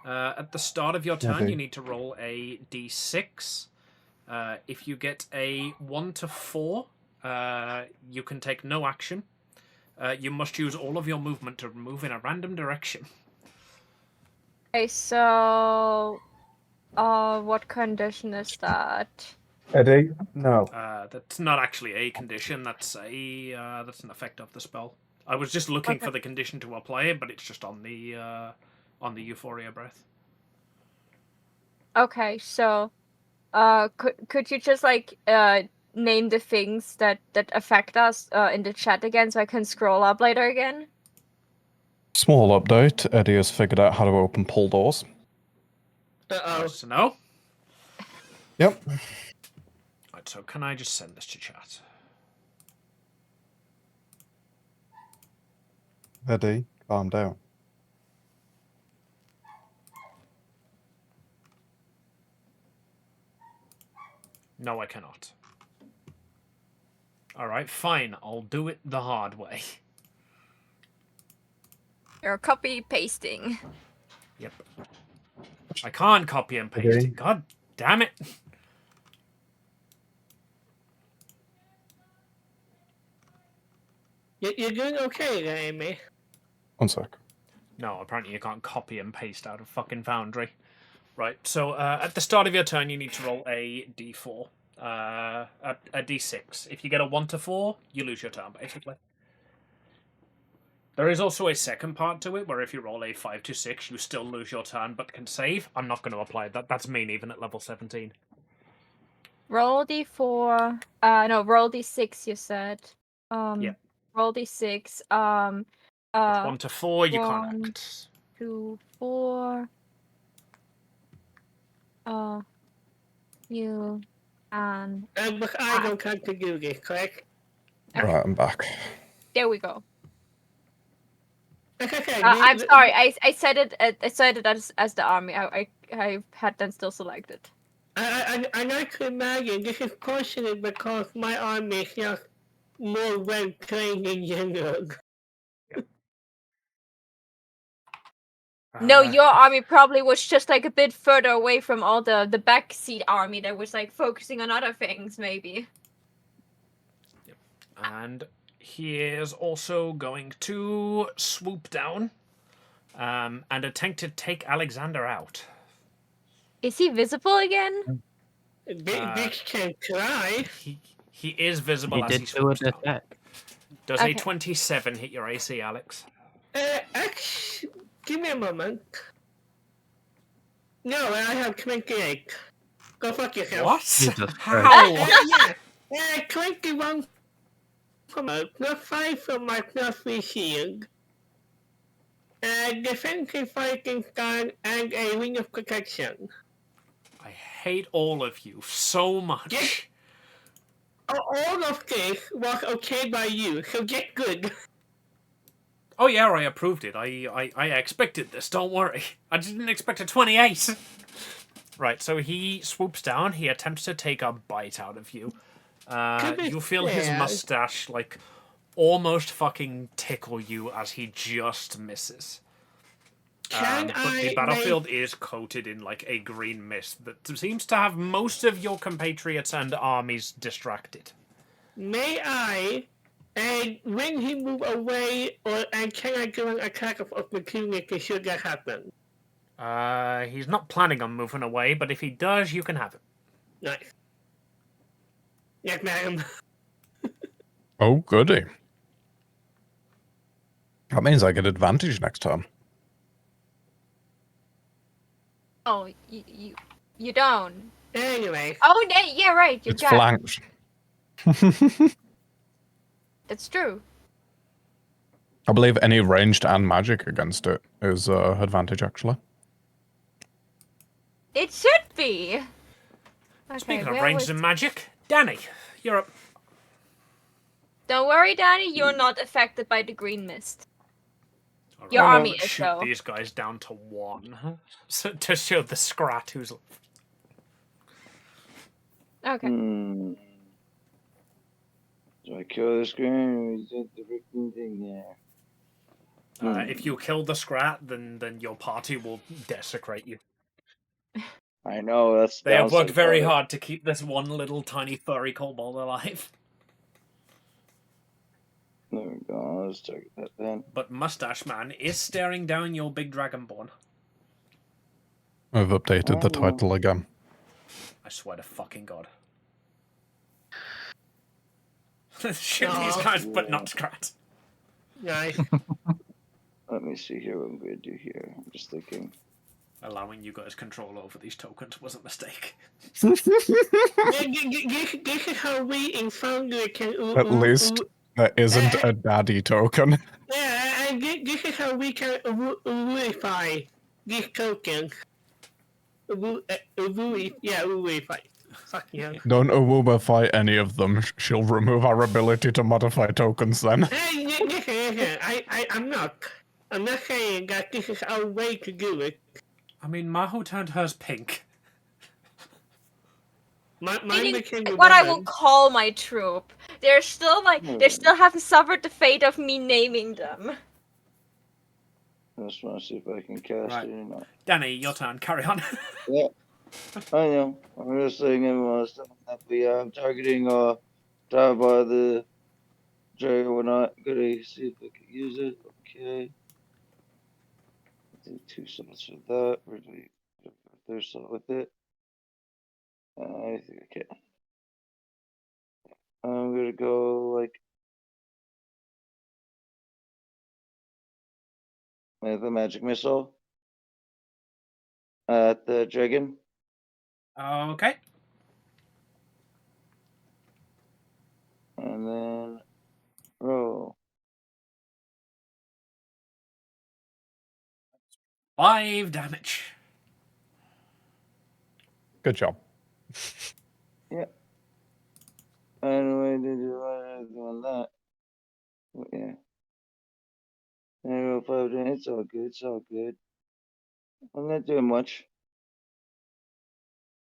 At the start of your turn, Okay. you need to roll a d6. If you get a 1 to 4, you can take no action. You must use all of your movement to move in a random direction. Okay, so what condition is that? Eddie, no. That's not actually a condition. That's an effect of the spell. I was just looking Okay. for the condition to apply it, but it's just on the Euphoria breath. Okay, so could you just like name the things that affect us in the chat again so I can scroll up later again? Small update. Eddie has figured out how to open pull doors. Uh-oh. Nice to know. Yep. Right, so can I just send this to chat? Eddie, calm down. No, I cannot. Alright, fine. I'll do it the hard way. You're copy pasting. Yep. I can't copy and paste Okay. it. God damn it. You're doing okay there, Amy. 1 sec. No, apparently you can't copy and paste out of fucking Foundry. Right, so at the start of your turn, you need to roll a d4. A d6. If you get a 1 to 4, you lose your turn, basically. There is also a second part to it, where if you roll a 5 to 6, you still lose your turn, but can save. I'm not going to apply that. That's mean even at level 17. Roll d4. No, roll d6. You said. Yeah. Roll d6. 1 to 4, you can't 1, act. 2, 4. You and But I don't have to do this, correct? Okay. Right, I'm back. there we go. Okay, I'm sorry. I said it. I said it as the army. I had them still selected. I like to imagine this is partially because my army is just more well trained in general. No, your army probably was just like a bit further away from all the backseat army that was like focusing on other things, maybe. Yep. And he is also going to swoop down and attempt to take Alexander out. Is he visible again? This can try. He is visible He as did he do swoops an down. attack. Does a Okay. 27 hit your AC, Alex? Give me a moment. No, I have 28. Go fuck yourself. What? Jesus How? Yeah. 21 from my plus 5 from my plus 3 shield. Defensive fighting style and a ring of protection. I hate all of you so much. Yes. All of this was okay by you, so get good. Oh yeah, I approved it. I expected this, don't worry. I didn't expect a 28. Right, so he swoops down, he attempts to take a bite out of you. You feel his mustache, like, almost fucking tickle you as he just misses. But the battlefield is coated in, like, a green mist that seems to have most of your compatriots and armies distracted. May I? And when he move away, and can I do an attack of opportunity should that happen? He's not planning on moving away, but if he does, you can have it. Nice. Yes, madam. Oh, goody. That means I get advantage next turn. Oh, you don't. Anyway. Oh, yeah, right. You It's got. flanked. That's true. I believe any ranged and magic against it is advantage, actually. It should be. Okay, Speaking of ranged and magic, Danny, you're up. Don't worry, Danny. You're not affected by the green mist. All Your right, army let's is, shoot though. these guys down to 1, so to show the scrat who's. Okay. Do I kill the screen or is it the freaking thing there? If you kill the scrat, then your party will desecrate you. I know, that's They have worked very hard to keep this one little tiny furry kobold alive. There we go, let's target that then. But Mustache Man is staring down your big dragonborn. I've updated the title again. I swear to fucking God. Shoot these guys, but not scrat. Nice. Let me see here what I'm going to do here. I'm just thinking. Allowing you guys control over these tokens was a mistake. This is how we in Foundry can... At least there isn't a daddy token. Yeah, and this is how we can verify these tokens. Verify. Fuck yeah. Don't Awubify any of them. She'll remove our ability to modify tokens then. Hey, listen, I'm not saying that this is our way to do it. I mean, Maho turned hers pink. Mine became what I will call my troop. They're still they still haven't suffered the fate of me naming them. I just want to see if I can cast it or not. Danny, your turn. Carry on. Yeah, I know. I'm just saying that we are targeting down by the Jerry, we're not gonna see if I can use it. Okay. Do 2 slots for that. We're doing third slot with it. I think I can. I'm gonna go like with the magic missile at the dragon. Okay. And then roll. 5 damage. Good job. Yeah. Anyway, did you on that? Yeah. And roll 5 damage. It's all good. It's all good. I'm not doing much.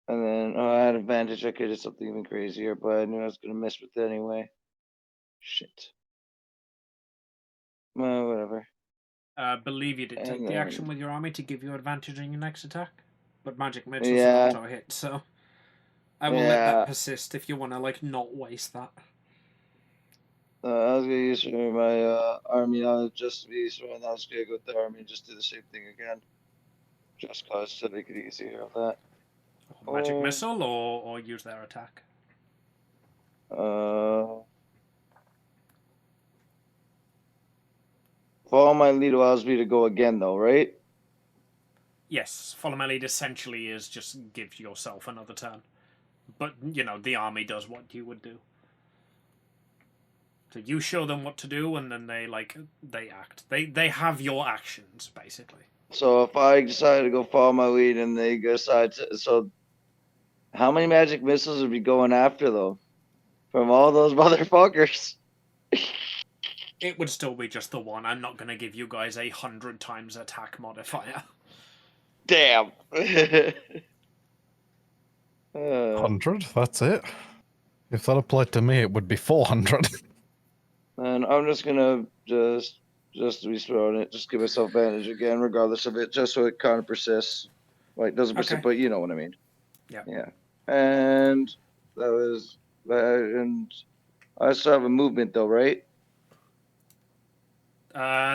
And then I had advantage. I could have something even crazier, but I knew I was gonna mess with it anyway. Shit. Well, whatever. Believe you did And take the then- action with your army to give you advantage on your next attack. But magic missile's Yeah. an auto hit, so I will let Yeah. that persist if you want to like not waste that. I was gonna use for my army. I was just be so I was gonna go with the army and just do the same thing again. Just cause to make it easier of that. Magic Oh. missile or use their attack. Follow my lead allows me to go again though, right? Yes, follow my lead essentially is just give yourself another turn. But, you know, the army does what you would do. So you show them what to do, and then they act. They have your actions, basically. So if I decide to go follow my lead and they decide to, so how many magic missiles would be going after though? From all those motherfuckers. It would still be just the one. I'm not going to give you guys 100 times attack modifier. Damn. 100, that's it. If that applied to me, it would be 400. And I'm just gonna just to be throwing it, just give myself advantage again, regardless of it, just so it kind of persists. Like doesn't persist, Okay. but you know what I mean. Yeah. Yeah. And that was that, and I still have a movement though, right?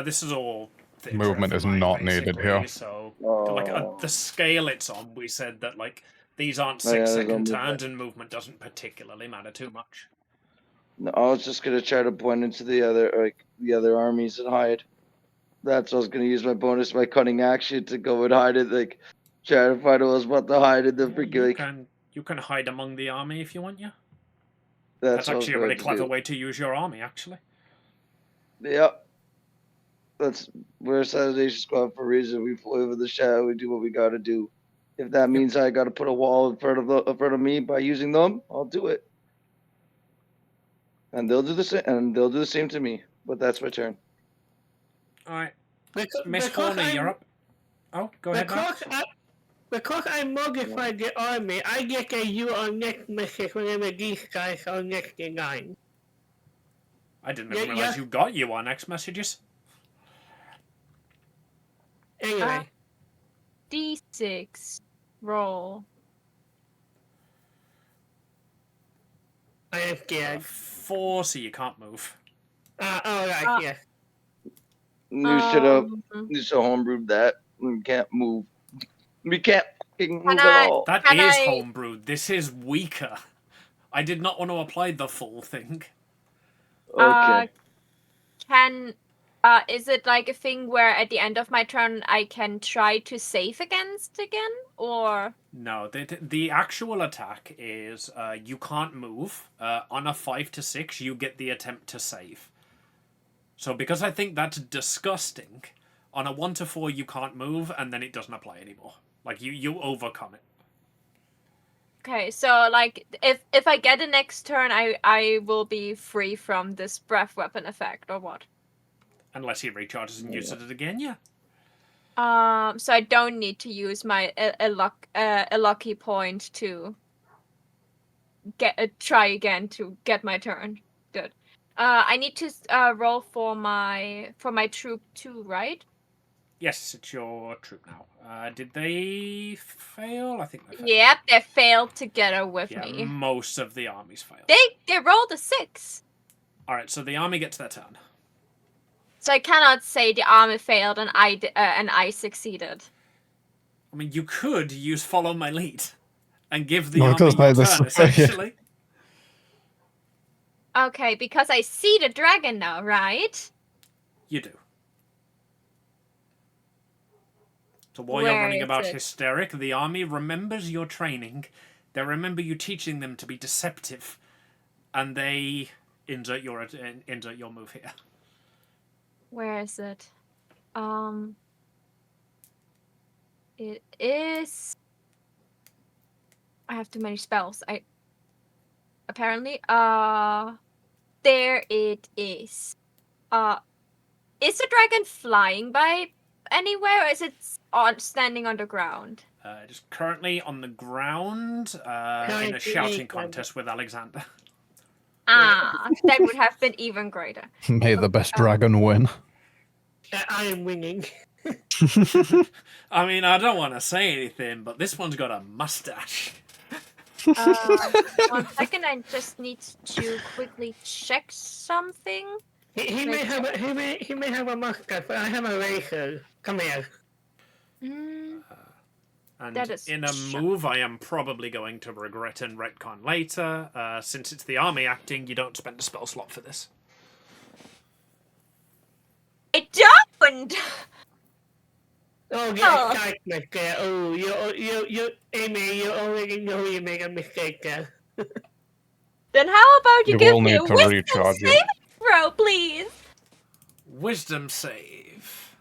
This is all theatre Movement for is mine, not needed basically, here. So, Oh. the scale it's on, we said that like these aren't Oh, yeah, 6 there's no second movement. turns, and movement doesn't particularly matter too much. No, I was just gonna try to blend into the other armies and hide. That's what I was gonna use my bonus, my cunning action to go and hide it, like try to find out what I was about to hide in the freaking You can hide among the army if you want, yeah. That's That's what I was actually a going really to clever do. way to use your army, actually. Yep. We're a Assassination Squad for a reason. We fly over the shadow. We do what we gotta do. If that means I gotta put a wall in front of me by using them, I'll do it. And they'll do the same. And they'll do the same to me. But that's my turn. All right, Because Miss Horny, you're up. Oh, go ahead, Max. Because I modified the army, I get a you on next message whenever these guys are next in line. I didn't even realize you got you on X messages. Anyway. D6. Roll. I am scared. 4, so you can't move. Alright, yeah. You should have homebrewed that. We can't move. We can't fucking move at all. That is homebrewed. This is weaker. I did not want to apply the full thing. Okay. Is it like a thing where at the end of my turn I can try to save against again, or? No, the actual attack is you can't move. On a 5 to 6, you get the attempt to save. So because I think that's disgusting, on a 1 to 4 you can't move, and then it doesn't apply anymore. Like you overcome it. Okay, so like if I get a next turn, I will be free from this breath weapon effect, or what? Unless he recharges and uses it again, yeah. So I don't need to use my a lucky point to try again to get my turn. Good. I need to roll for my troop too, right? Yes, it's your troop now. Did they fail? I think they failed. Yep, they failed together with me. Most of the armies failed. They rolled a 6. Alright, so the army gets their turn. So I cannot say the army failed and I succeeded. I mean, you could use follow my lead and give the No, it army doesn't your like this. turn, essentially. Okay, because I see the dragon now, right? You do. So while you're running about hysteric, the army remembers your training. They remember you teaching them to be deceptive. And they insert your move here. Where is it? It is... I have too many spells. Apparently, there it is. Is the dragon flying by anywhere, or is it standing on the ground? It is currently on the ground in a shouting contest with Alexander. Ah, that would have been even greater. May the best dragon win. I am winning. I mean, I don't want to say anything, but this one's got a mustache. 1 second, I just need to quickly check something. He may have a mustache, but I have a razor. Come here. And That is in a move I am probably going to regret and retcon later. Since it's the army acting, you don't spend a spell slot for this. I don't! Oh, yeah, mistake. Oh, you, Amy, you already know you made a mistake there. Then how about you You give will me need a to wisdom recharge it. saving throw, please? Wisdom save.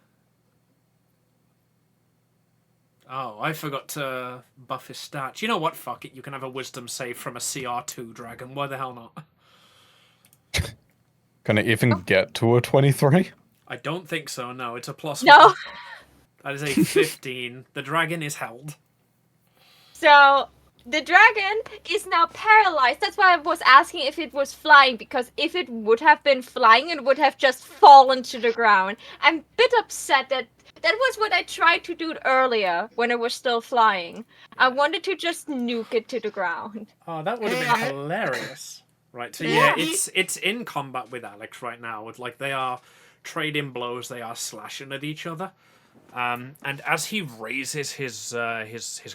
Oh, I forgot to buff his stats. You know what? Fuck it. You can have a wisdom save from a CR2 dragon. Why the hell not? Can it even get to a 23? I don't think so, no. It's a +1. No. That is a 15. The dragon is held. So, the dragon is now paralyzed. That's why I was asking if it was flying, because if it would have been flying, it would have just fallen to the ground. I'm a bit upset that was what I tried to do earlier when it was still flying. I wanted to just nuke it to the ground. Oh, that would have been hilarious. Right, so yeah, it's in combat with Alex right now. With like they are trading blows, they are slashing at each other. And as he raises his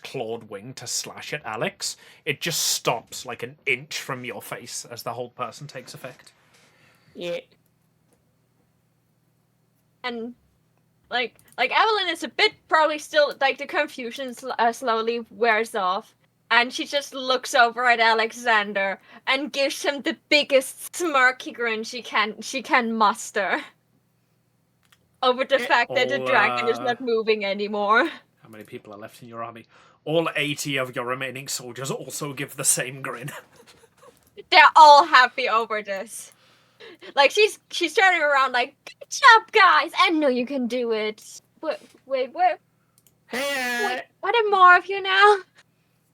clawed wing to slash at Alex, it just stops like an inch from your face as the whole person takes effect. Yeah. And like Evelyn is a bit probably still like the confusion slowly wears off, and she just looks over at Alexander and gives him the biggest smirky grin she can muster over the fact that the dragon is not moving anymore. How many people are left in your army? All 80 of your remaining soldiers also give the same grin. They're all happy over this. Like she's turning around like, good job, guys! I know you can do it. Wait, what? Hey, What are more of you now?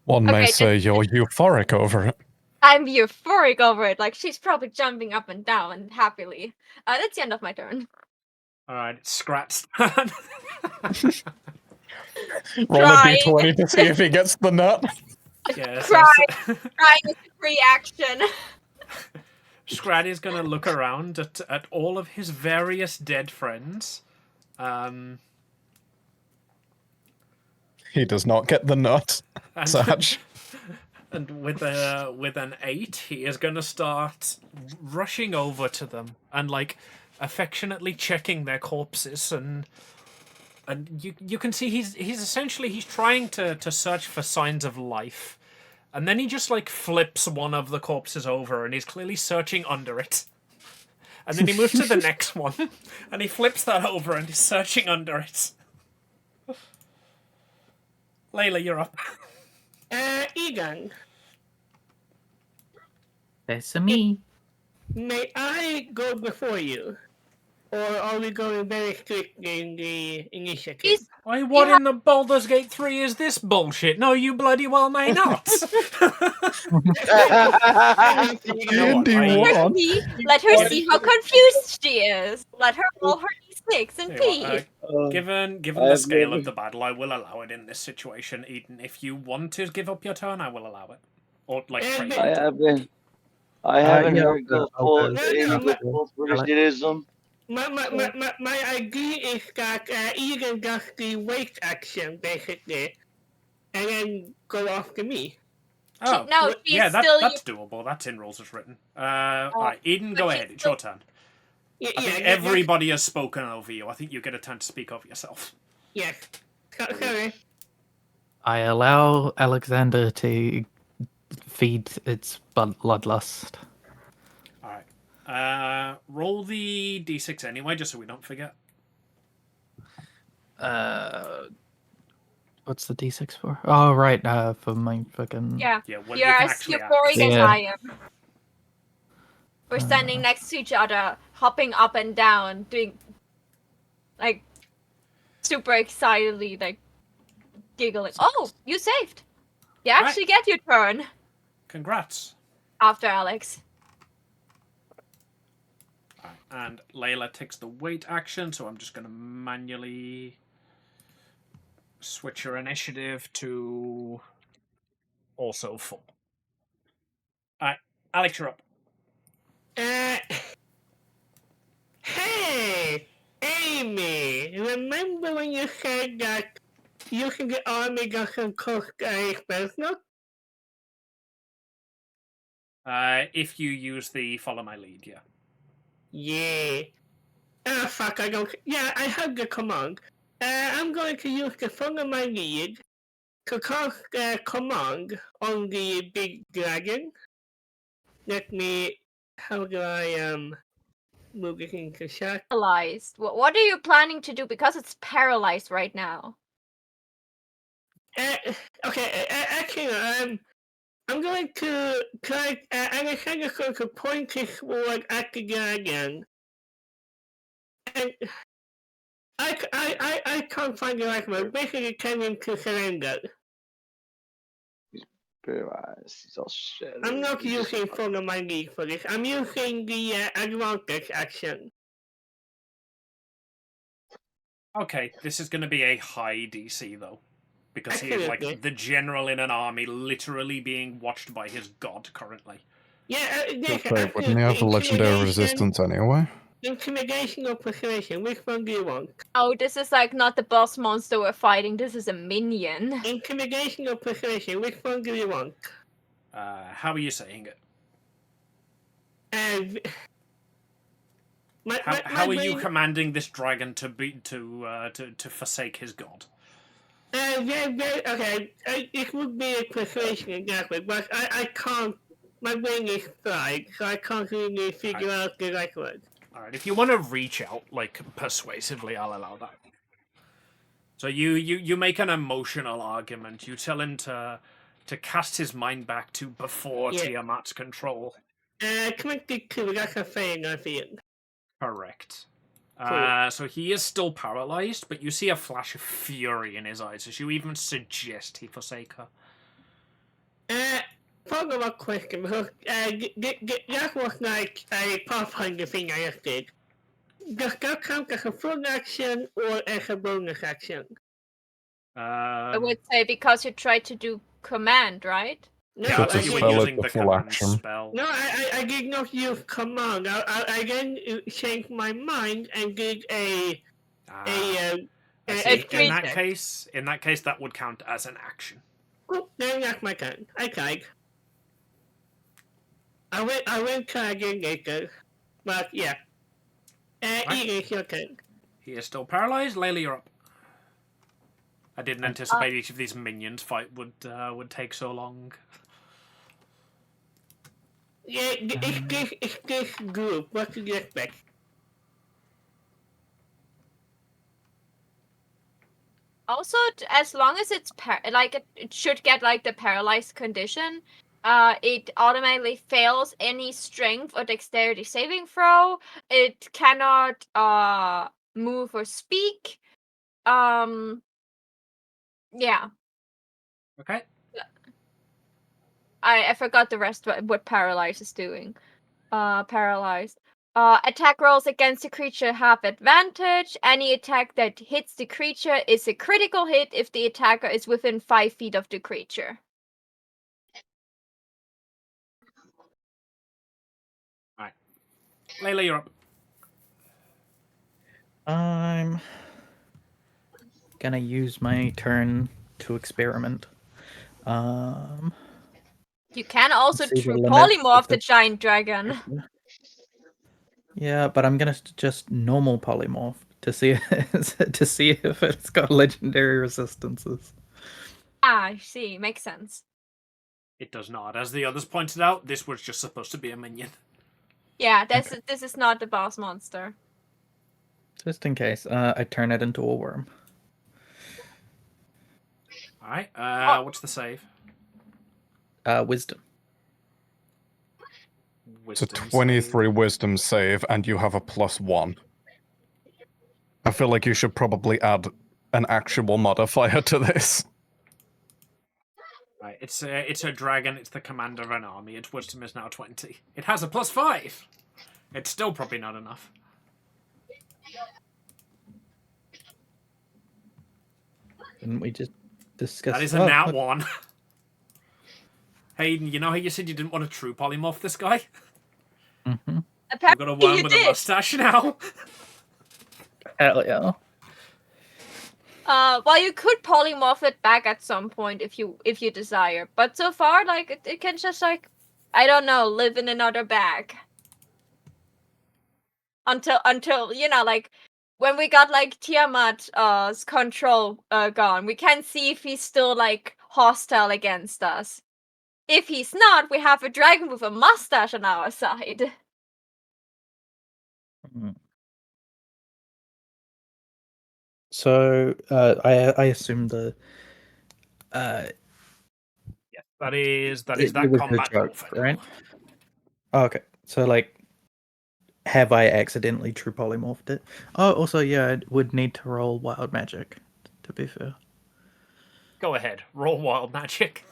One may say you're euphoric over it. I'm euphoric over it. Like she's probably jumping up and down happily. That's the end of my turn. Alright, it's Scrat's turn. Roll a d20 to see if he gets the nut. Yeah, Crying is a free action. Scrat is going to look around at all of his various dead friends. He does not get the nut. Such. And with an 8, he is going to start rushing over to them and like affectionately checking their corpses, and you can see he's essentially trying to search for signs of life. And then he just, like, flips one of the corpses over, and he's clearly searching under it. And then he moves to the next one, and he flips that over, and he's searching under it. Layla, you're up. Egan. That's me. May I go before you? Or are we going very strictly in the initiative? Why, what in the Baldur's Gate 3 is this bullshit? No, you bloody well may not. Let her see how confused she is. Let her roll her d6 and pee. Given the scale of the battle, I will allow it in this situation. Eden, if you want to give up your turn, I will allow it. Or like trade. I haven't yeah, heard go I'll full go. in go full Britishism. My idea is that Ian does the wait action basically, and then go after me. Oh, No, she's still that's doable. That's in rules as written. All right, Eden, but go she's ahead. It's still- your turn. Yeah, I think everybody has spoken over you. I think you get a turn to speak over yourself. Yes. Sorry. I allow Alexander to feed its bloodlust. All right. Roll the d6 anyway, just so we don't forget. What's the d6 for? Oh, right. For my fucking. Yeah. Yeah, well, You're you can as actually euphoric as Yeah. I am. We're standing next to each other, hopping up and down, doing like super excitedly, like giggling. Oh, you saved! You actually get your turn Congrats. after Alex. All right, and Layla takes the wait action, so I'm just going to manually switch her initiative to also full. All right, Alex, you're up. Hey, Amy, remember when you said that using the army doesn't cost spells, no? If you use the follow my lead, yeah. Yeah. Ah, fuck, I don't... Yeah, I have the command. I'm going to use the follow my lead to cast the command on the big dragon. Let me... How do I, move it into chat? Paralyzed. What are you planning to do? Because it's paralyzed right now. Okay, actually, I'm going to try, Alexander's going to point his sword at the dragon. And I can't find the right word. Basically tell him to surrender. He's all shit. I'm not using follow my lead for this. I'm using the advantage action. Okay, this is going to be a high DC, though. Because he is, Absolutely. like, the general in an army literally being watched by his god currently. Yeah, Wouldn't he have a legendary resistance anyway? Intimidation or persuasion, which one do you want? Oh, this is like not the boss monster we're fighting. This is a minion. Intimidation or persuasion, which one do you want? How are you saying it? How are you commanding this dragon to forsake his god? Okay, it would be a persuasion exactly, but I can't. My brain is fried, so I can't really figure out the right word. Alright, if you want to reach out, like, persuasively, I'll allow that. So you make an emotional argument. You tell him to cast his mind back to before Tiamat's control. 22, that's a fail, I think. Correct. Cool. So he is still paralyzed, but you see a flash of fury in his eyes as you even suggest he forsake her. Follow-up question, because that was like a Pathfinder thing I just did. Does that count as a full action or as a bonus action? I would say because you tried to do command, right? No, Yeah, I It's thought a you were spell, using it's a the full command action. spell. No, I did not use command. I then changed my mind and did I a see. In that check. case, that would count as an action. Cool, then that's my turn. I tried. I will try again later. But yeah. Ian, it's your turn. He is still paralyzed. Layla, you're up. I didn't anticipate each of these minions fight would take so long. Yeah, it's this group. What do you expect? Also, as long as it's it should get like the paralyzed condition, it automatically fails any strength or dexterity saving throw. It cannot move or speak. Yeah. Okay. I forgot the rest what paralyze is doing. Paralyzed. Attack rolls against the creature have advantage. Any attack that hits the creature is a critical hit if the attacker is within 5 feet of the creature. Layla, you're up. I'm gonna use my turn to experiment. You can also See the true limit polymorph of the giant dragon. Yeah, but I'm gonna just normal polymorph to see if it's got legendary resistances. Ah, I see. Makes sense. It does not. As the others pointed out, this was just supposed to be a minion. Yeah, this is not the boss monster. Just in case, I turn it into a worm. Alright, what's the save? Wisdom. It's a Wisdom 23 save. wisdom save, and you have a +1. I feel like you should probably add an actual modifier to this. Right, it's a dragon, it's the commander of an army, its wisdom is now 20. It has a +5! It's still probably not enough. Didn't we just discuss That is a nat 1. Hayden, you know how you said you didn't want a true polymorph this guy? Mm-hmm. You've got a worm with a mustache now. Hell yeah. Well, you could polymorph it back at some point if you desire, but so far, like it can just like, I don't know, live in another bag. Until you know, like when we got like Tiamat's control gone, we can see if he's still like hostile against us. If he's not, we have a dragon with a mustache on our side. So I assume the Yes, that is that it was combat a joke, for right? now. Oh, okay, so like, have I accidentally true polymorphed it? Oh, also, yeah, I would need to roll wild magic, to be fair. Go ahead, roll wild magic.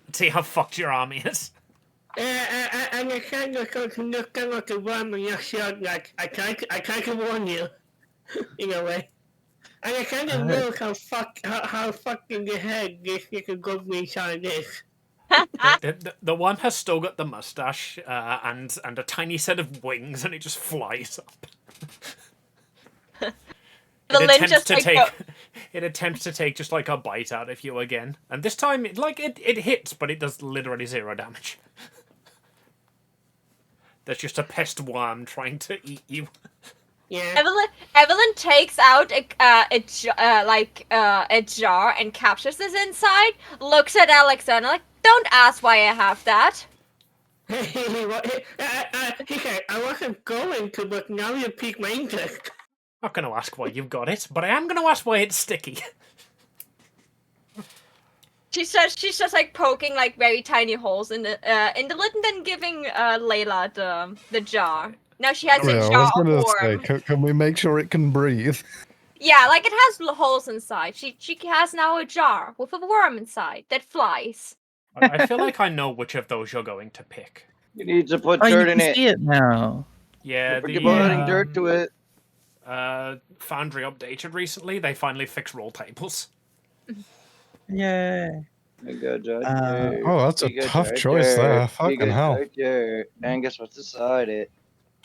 Let's see how fucked your army is. I'm kind of going to look down at the worm and just shout like, I can't warn you, in a way. And I kind of know how fucking the head this little goblin child is. The one has still got the mustache and a tiny set of wings, and it just flies up. It attempts to take just like a bite out of you again, and this time it hits, but it does literally 0 damage. There's just a pest worm trying to eat you. Yeah. Evelyn takes out a jar and captures this inside. Looks at Alexander like, "Don't ask why I have that." He said, I wasn't going to, but now you piqued my interest. I'm not going to ask why you've got it, but I am going to ask why it's sticky. She's just like poking like very tiny holes in the lid and then giving Layla the jar. Now she has a I jar was of gonna worm. say, can we make sure it can breathe? Yeah, like it has holes inside. She has now a jar with a worm inside that flies. I feel like I know which of those you're going to pick. You need to put Oh, you dirt can in it. see it now. Yeah, Forget about adding dirt to it. Foundry updated recently. They finally fixed roll tables. Yeah. You go dirt. Oh, that's a tough choice there. Fucking hell. And guess what's inside it?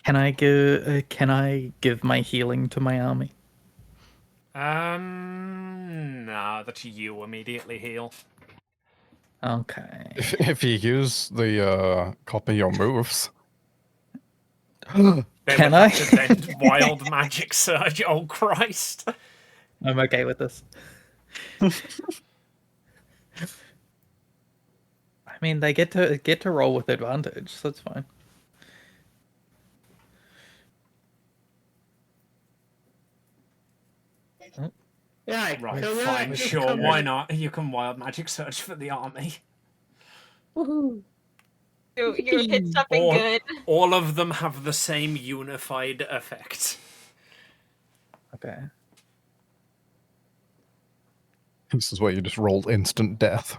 Can I give my healing to my army? Nah, that's you immediately heal. Okay. If you use the copy your moves. Can I? To then wild magic surge. Oh Christ! I'm okay with this. I mean, they get to roll with advantage, so that's fine. Yeah, Right, so fine, sure, why not? You can wild magic surge for the army. Woohoo! You hit something good. All of them have the same unified effect. Okay. This is where you just rolled instant death.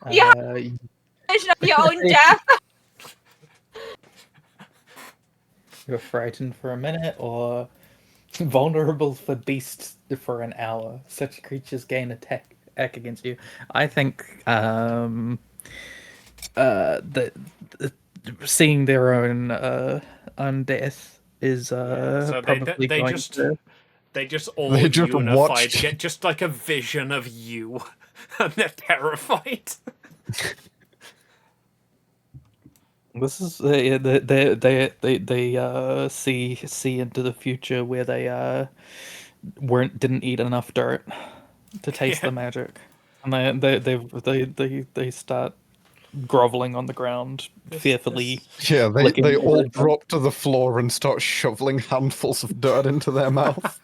Yeah. Vision of your own death. You're frightened for a minute, or vulnerable for beasts for an hour. Such creatures gain attack against you. I think the seeing their own death is so probably they going just to. they just all They just unified, watched. get just like a vision of you, and they're terrified. This is they see into the future where they didn't eat enough dirt to taste Yeah. the magic, and they start groveling on the ground, fearfully. Yeah, they licking all their- drop to the floor and start shoveling handfuls of dirt into their mouth.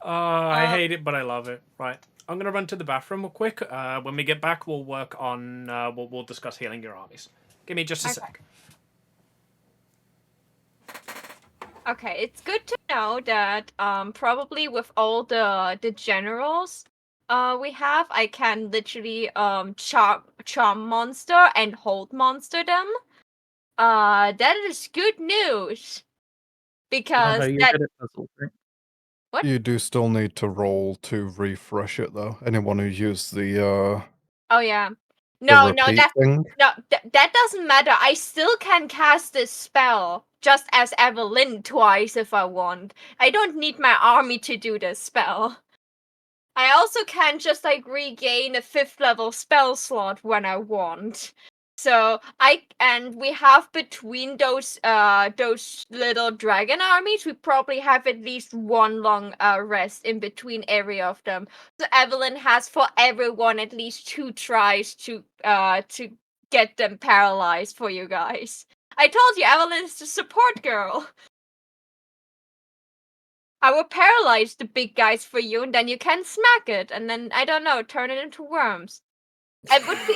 I hate it, but I love it. Right, I'm gonna run to the bathroom real quick. When we get back, we'll work on we'll discuss healing your armies. Give me just a sec. Okay, it's good to know that probably with all the generals we have, I can literally charm monster and hold monster them. That is good news. Because no, you're that good at puzzles, right? What? You do still need to roll to refresh it, though. Anyone who used the Oh yeah. No, repeat that thing. that doesn't matter. I still can cast this spell just as Evelyn twice if I want. I don't need my army to do this spell. I also can just like regain a 5th level spell slot when I want. So we have between those little dragon armies, we probably have at least one long rest in between every of them. So Evelyn has for everyone at least 2 tries to get them paralyzed for you guys. I told you Evelyn's the support girl. I will paralyze the big guys for you, and then you can smack it, and then I don't know, turn it into worms. It would be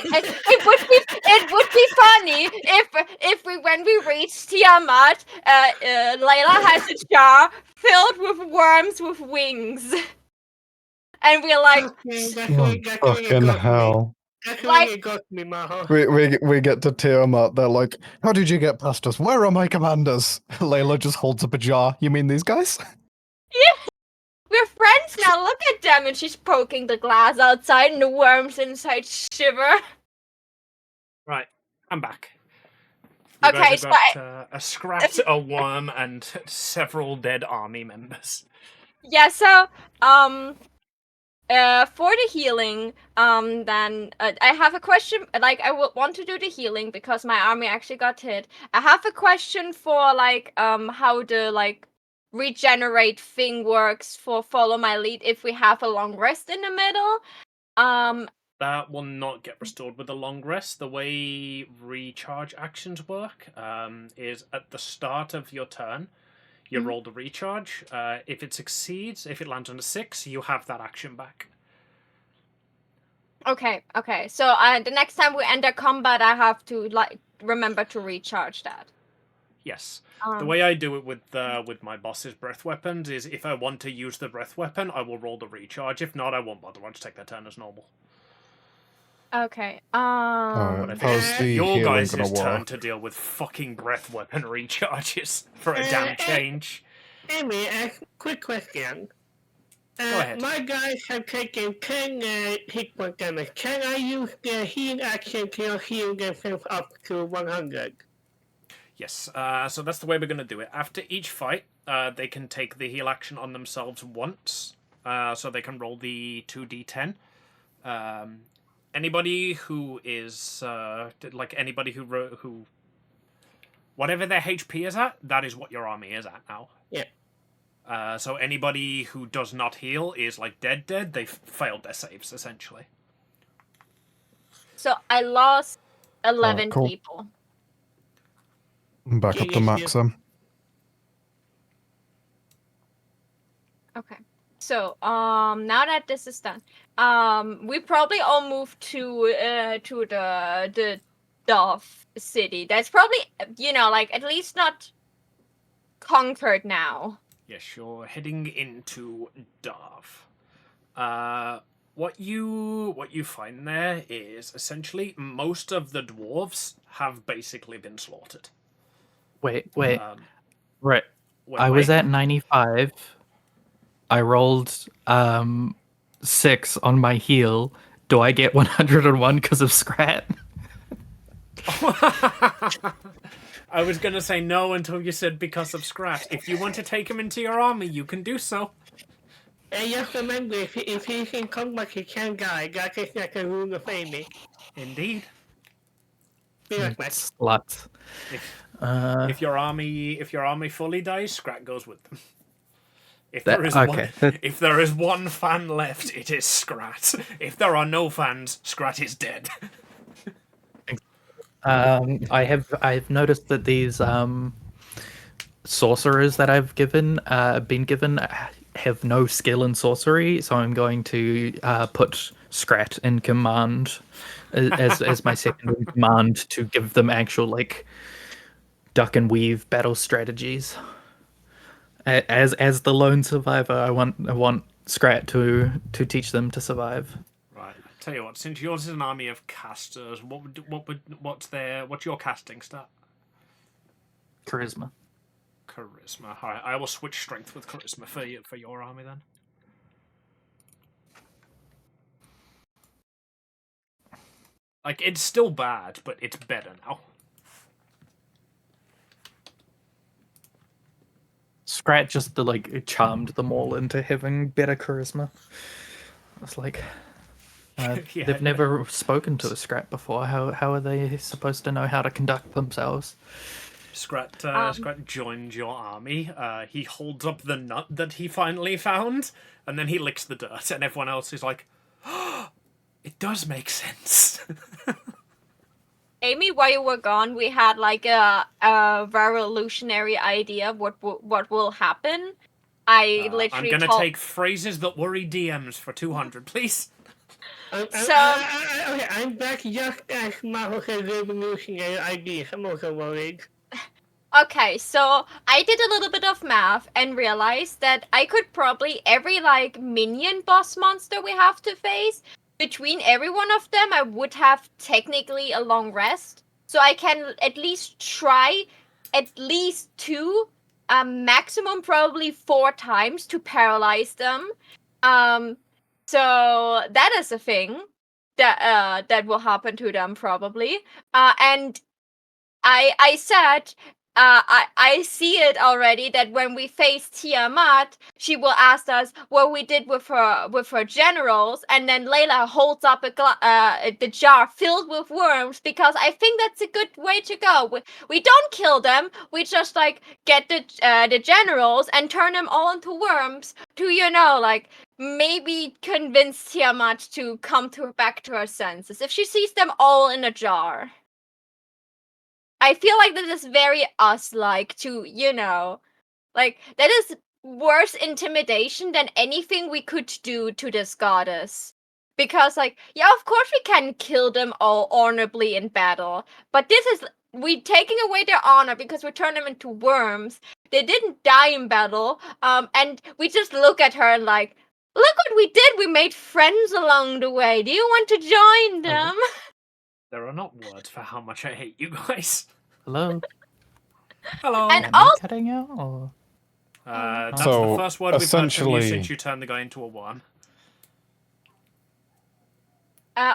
funny if when we reach Tiamat, Layla has a jar filled with worms with wings, and we're like, Fucking hell. Like- got me, Maho. We get to Tiamat. They're like, "How did you get past us? Where are my commanders?" Layla just holds up a jar. You mean these guys? yeah, we're friends now. Look at them, and she's poking the glass outside, and the worms inside shiver. Right, I'm back. You Okay, guys have got a scrat, a worm, and several dead army members. Yeah, so for the healing, then I have a question. Like, I would want to do the healing because my army actually got hit. I have a question for like how the like regenerate thing works for follow my lead if we have a long rest in the middle. That will not get restored with a long rest. The way recharge actions work is at the start of your turn, you roll the recharge. If it succeeds, if it lands on a 6, you have that action back. Okay. So the next time we enter combat, I have to like remember to recharge that. Yes. The way I do it with my boss's breath weapons is if I want to use the breath weapon, I will roll the recharge. If not, I won't bother. I'll just take their turn as normal. Okay. But I think How's the your healing guys' gonna turn work? to deal with fucking breath weapon recharges for a damn change. Amy, quick question. Go ahead. My guys have taken 10 hit point damage. Can I use the heal action to heal themselves up to 100? Yes, so that's the way we're going to do it. After each fight, they can take the heal action on themselves once, so they can roll the 2d10. Anybody who is, anybody who... Whatever their HP is at, that is what your army is at now. Yeah. So anybody who does not heal is, like, dead. They've failed their saves, essentially. So I lost 11 cool. people. I'm back up to max then. Okay. So now that this is done, we probably all move to the Dove city. That's probably like at least not conquered now. Yes, you're heading into Dove. What you find there is essentially most of the dwarves have basically been slaughtered. Wait. Wait, I was at 95. I rolled 6 on my heal. Do I get 101 because of Scrat? I was gonna say no until you said because of Scrat. If you want to take him into your army, you can do so. And just remember, if he can come back, he can die. That is like a rule of fame. Indeed. Be like that. Slut. If your army fully dies, Scrat goes with them. If That- there is okay, one, if there is one fan left, it is Scrat. If there are no fans, Scrat is dead. I've noticed that these sorcerers that I've been given have no skill in sorcery, so I'm going to put Scrat in command as my second in command to give them actual like duck and weave battle strategies. As the lone survivor, I want Scrat to teach them to survive. Right. Tell you what, since yours is an army of casters, what's your casting stat? Charisma. Charisma. All right, I will switch strength with charisma for your army then. Like, it's still bad, but it's better now. Scrat just charmed them all into having better charisma. It's like Yeah, they've never spoken to a Scrat before. How are they supposed to know how to conduct themselves? Scrat joins your army. He holds up the nut that he finally found, and then he licks the dirt, and everyone else is like, oh, it does make sense. Amy, while you were gone, we had like a revolutionary idea of what will happen. I literally I'm gonna take phrases that worry DMs for 200, please. I'm back just as Marvel has revolutionary ideas. I'm also worried. Okay, so I did a little bit of math and realized that I could probably, every like minion boss monster we have to face, between every one of them I would have technically a long rest. So I can at least try at least 2, maximum probably 4 times to paralyze them. So that is a thing that will happen to them probably. And I said, I see it already that when we face Tiamat, she will ask us what we did with her generals, and then Layla holds up the jar filled with worms because I think that's a good way to go. We don't kill them, we just like get the generals and turn them all into worms to maybe convince Tiamat to come back to her senses if she sees them all in a jar. I feel like this is very us-like to, that is worse intimidation than anything we could do to this goddess. Because, of course we can kill them all honorably in battle, but this is, we taking away their honor because we turn them into worms. They didn't die in battle, and we just look at her and look what we did, we made friends along the way. Do you want to join them? There are not words for how much I hate you guys. Hello. Hello. And Am I also, cutting out or? That's So, the first word we've heard from you essentially- since you turned the guy into a worm.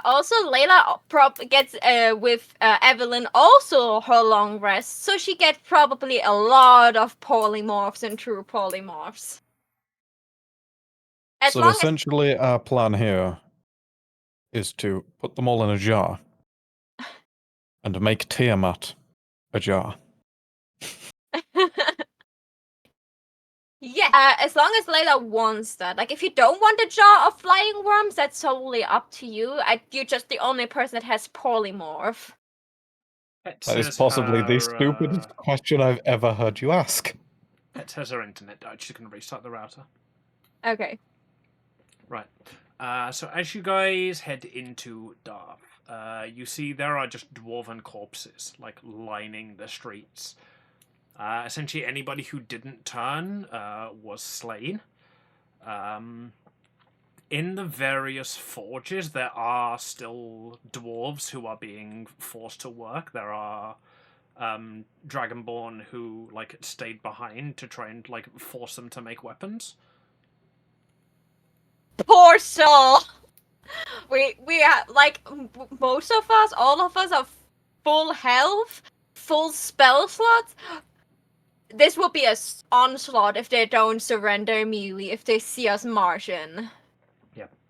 also Layla gets with Evelyn also her long rest, so she gets probably a lot of polymorphs and true polymorphs. As So long as essentially, our plan here is to put them all in a jar and make Tiamat a jar. yeah, as long as Layla wants that. Like, if you don't want a jar of flying worms, that's totally up to you. You're just the only person that has polymorph. Pet That is says possibly the her, stupidest question I've ever heard you ask. Pet says her internet died. She's going to restart the router. Okay. Right. So as you guys head into Darth, you see there are just dwarven corpses, lining the streets. Essentially, anybody who didn't turn was slain. In the various forges, there are still dwarves who are being forced to work. There are Dragonborn who stayed behind to try and force them to make weapons. Poor soul. We are most of us, all of us are full health, full spell slots. This will be a onslaught if they don't surrender immediately, if they see us marching.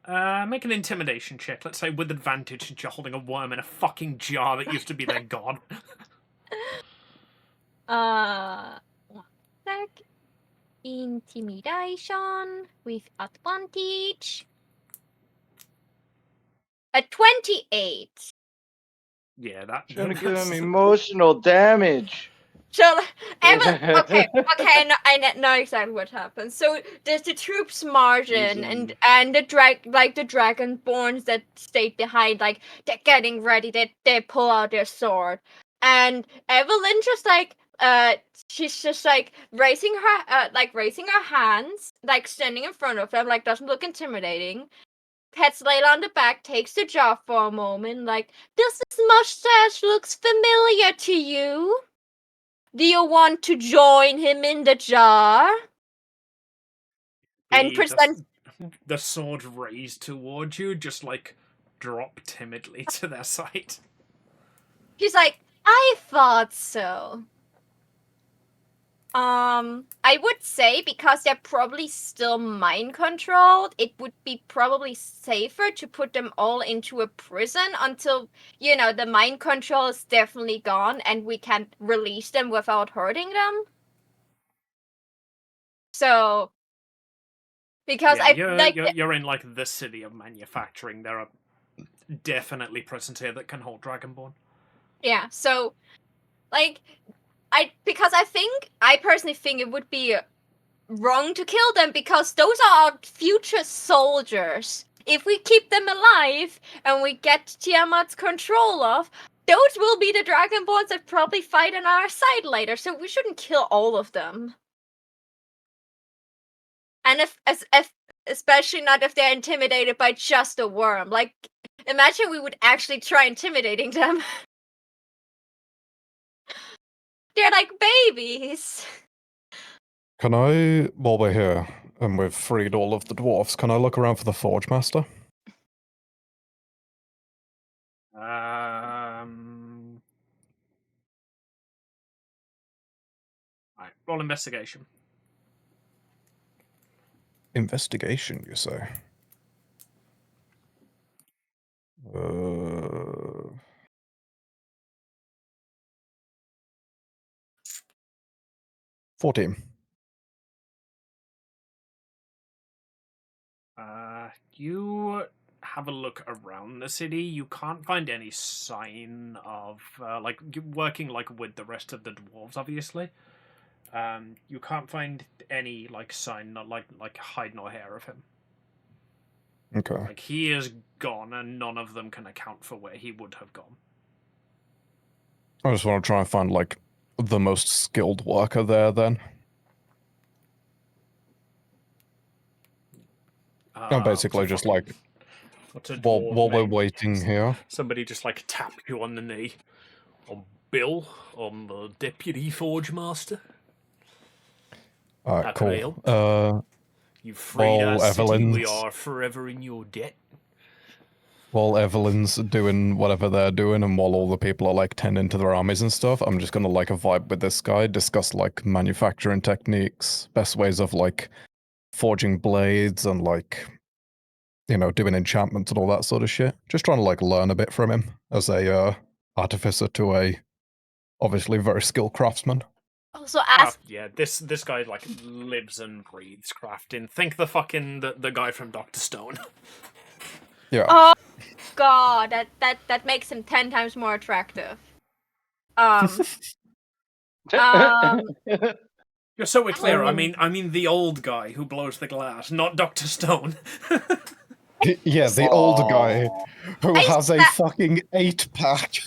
Make an intimidation check, let's say with advantage since you're holding a worm in a fucking jar that used to be their god. 1 sec. Intimidation with advantage. A 28. Yeah, that... Trying to give him emotional damage. So, okay, no, I know exactly what happens. So, there's the troops marching, and the dragonborns that stayed behind, like, they're getting ready, they pull out their sword. And Evelyn just, she's just, raising her hands, standing in front of them, doesn't look intimidating. Pets Layla on the back, takes the jar for a moment, does this mustache looks familiar to you? Do you want to join him in the jar? And present the sword raised towards you, just drop timidly to their side. She's like, I thought so. I would say because they're probably still mind controlled, it would be probably safer to put them all into a prison until, the mind control is definitely gone and we can release them without hurting them. So, because you're in the city of manufacturing. There are definitely prisons here that can hold Dragonborn. Yeah, so I personally think it would be wrong to kill them because those are our future soldiers. If we keep them alive and we get Tiamat's control of, those will be the Dragonborns that probably fight on our side later, so we shouldn't kill all of them. And especially not if they're intimidated by just a worm. Imagine we would actually try intimidating them. They're like babies. Can I, while we're here and we've freed all of the dwarfs, can I look around for the Forge Master? Alright, roll investigation. Investigation, you say? 14. You have a look around the city. You can't find any sign of working with the rest of the dwarves, obviously. You can't find any sign, not like hide nor hair of him. Okay. He is gone, and none of them can account for where he would have gone. I just want to try and find the most skilled worker there then. I'm basically just while we're waiting here. Somebody just tap you on the knee. Bill, I'm the deputy forge master. Alright, cool. You freed our city, we are forever in your debt. While Evelyn's doing whatever they're doing and while all the people are tending to their armies and stuff, I'm just gonna vibe with this guy, discuss manufacturing techniques, best ways of forging blades and doing enchantments and all that sort of shit. Just trying to learn a bit from him as a artificer to a obviously very skilled craftsman. Also, ask. This guy lives and breathes crafting. Think the guy from Dr. Stone. Yeah. Oh God, that makes him 10 times more attractive. You're so clear. I mean the old guy who blows the glass, not Dr. Stone. Yeah, the old guy who has a fucking 8-pack.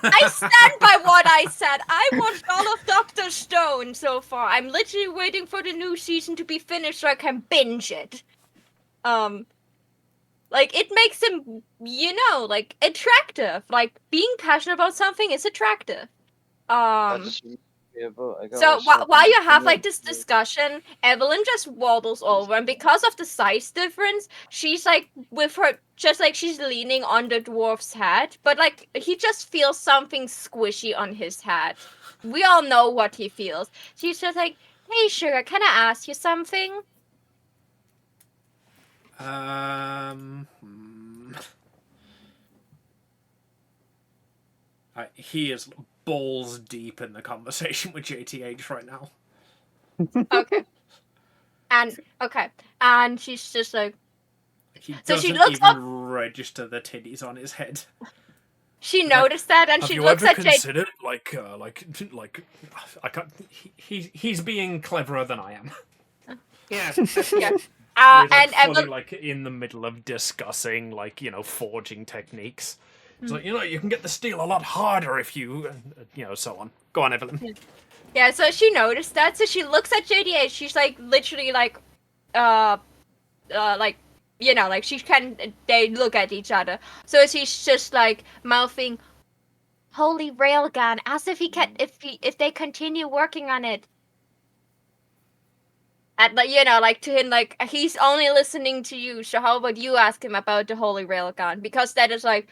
I stand by what I said. I watched all of Dr. Stone so far. I'm literally waiting for the new season to be finished so I can binge it. It makes him, attractive. Being passionate about something is attractive. That's So while you have like this discussion, Evelyn just waddles over, and because of the size difference, she's like with her, just like she's leaning on the dwarf's head, but like he just feels something squishy on his head. We all know what he feels. She's just like, "Hey, sugar, can I ask you something?" He is balls deep in the conversation with JTH right now. Okay. And she's just like, He so doesn't she looks even up. register the titties on his head. She noticed that, and Have she you looks ever at Jade. considered I can't. He's being cleverer than I am. Yeah. Yeah. He's And fully Evelyn. like in the middle of discussing forging techniques. It's like you can get the steel a lot harder if you so on. Go on, Evelyn. Yeah, so she noticed that, so she looks at JDH. She's like literally like, like they look at each other. So she's just like mouthing, "Holy railgun," as if if they continue working on it. And like to him, like he's only listening to you. So how about you ask him about the holy railgun? Because that is like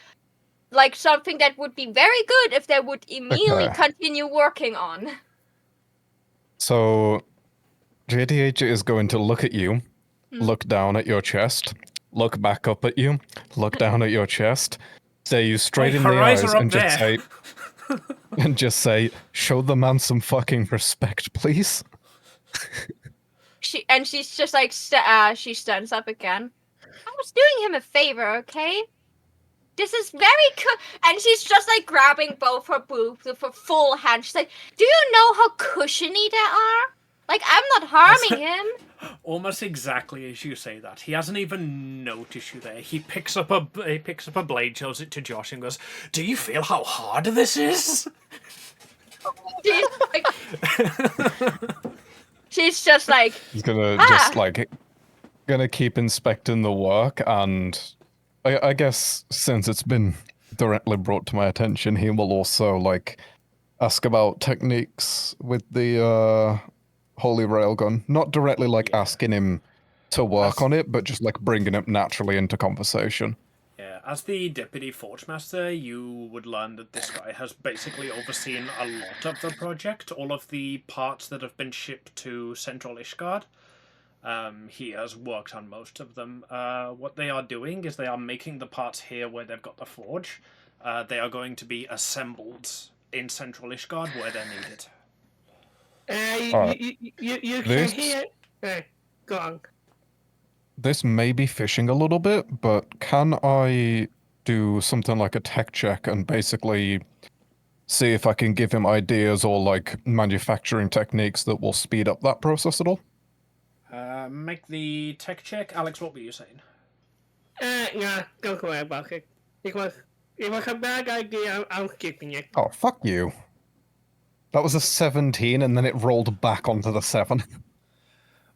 something that would be very good if they would immediately continue working on. So, JDH is going to look at you, look down at your chest, look back up at you, look down at your chest, stare you straight in the eyes, and just say, "Show the man some fucking respect, please." She's just like she stands up again. "I was doing him a favor, okay? This is very and she's just like grabbing both her boobs with her full hand. She's like, "Do you know how cushiony they are? Like, I'm not harming him." Almost exactly as you say that. He hasn't even noticed you there. He picks up a blade, shows it to Josh, and goes, "Do you feel how hard this is?" She's just like, he's gonna gonna keep inspecting the work, and I guess since it's been directly brought to my attention, he will also ask about techniques with the holy railgun. Not directly asking him to work on it, but just bringing it naturally into conversation. Yeah, as the deputy forge master, you would learn that this guy has basically overseen a lot of the project, all of the parts that have been shipped to Central Ishgard. He has worked on most of them. What they are doing is they are making the parts here where they've got the forge. They are going to be assembled in Central Ishgard where they're needed. You can hear. Go on. This may be fishing a little bit, but can I do something like a tech check and basically see if I can give him ideas or manufacturing techniques that will speed up that process at all? Make the tech check. Alex, what were you saying? No, don't worry about it. It was a bad idea. I'm skipping it. Oh, fuck you. That was a 17, and then it rolled back onto the 7.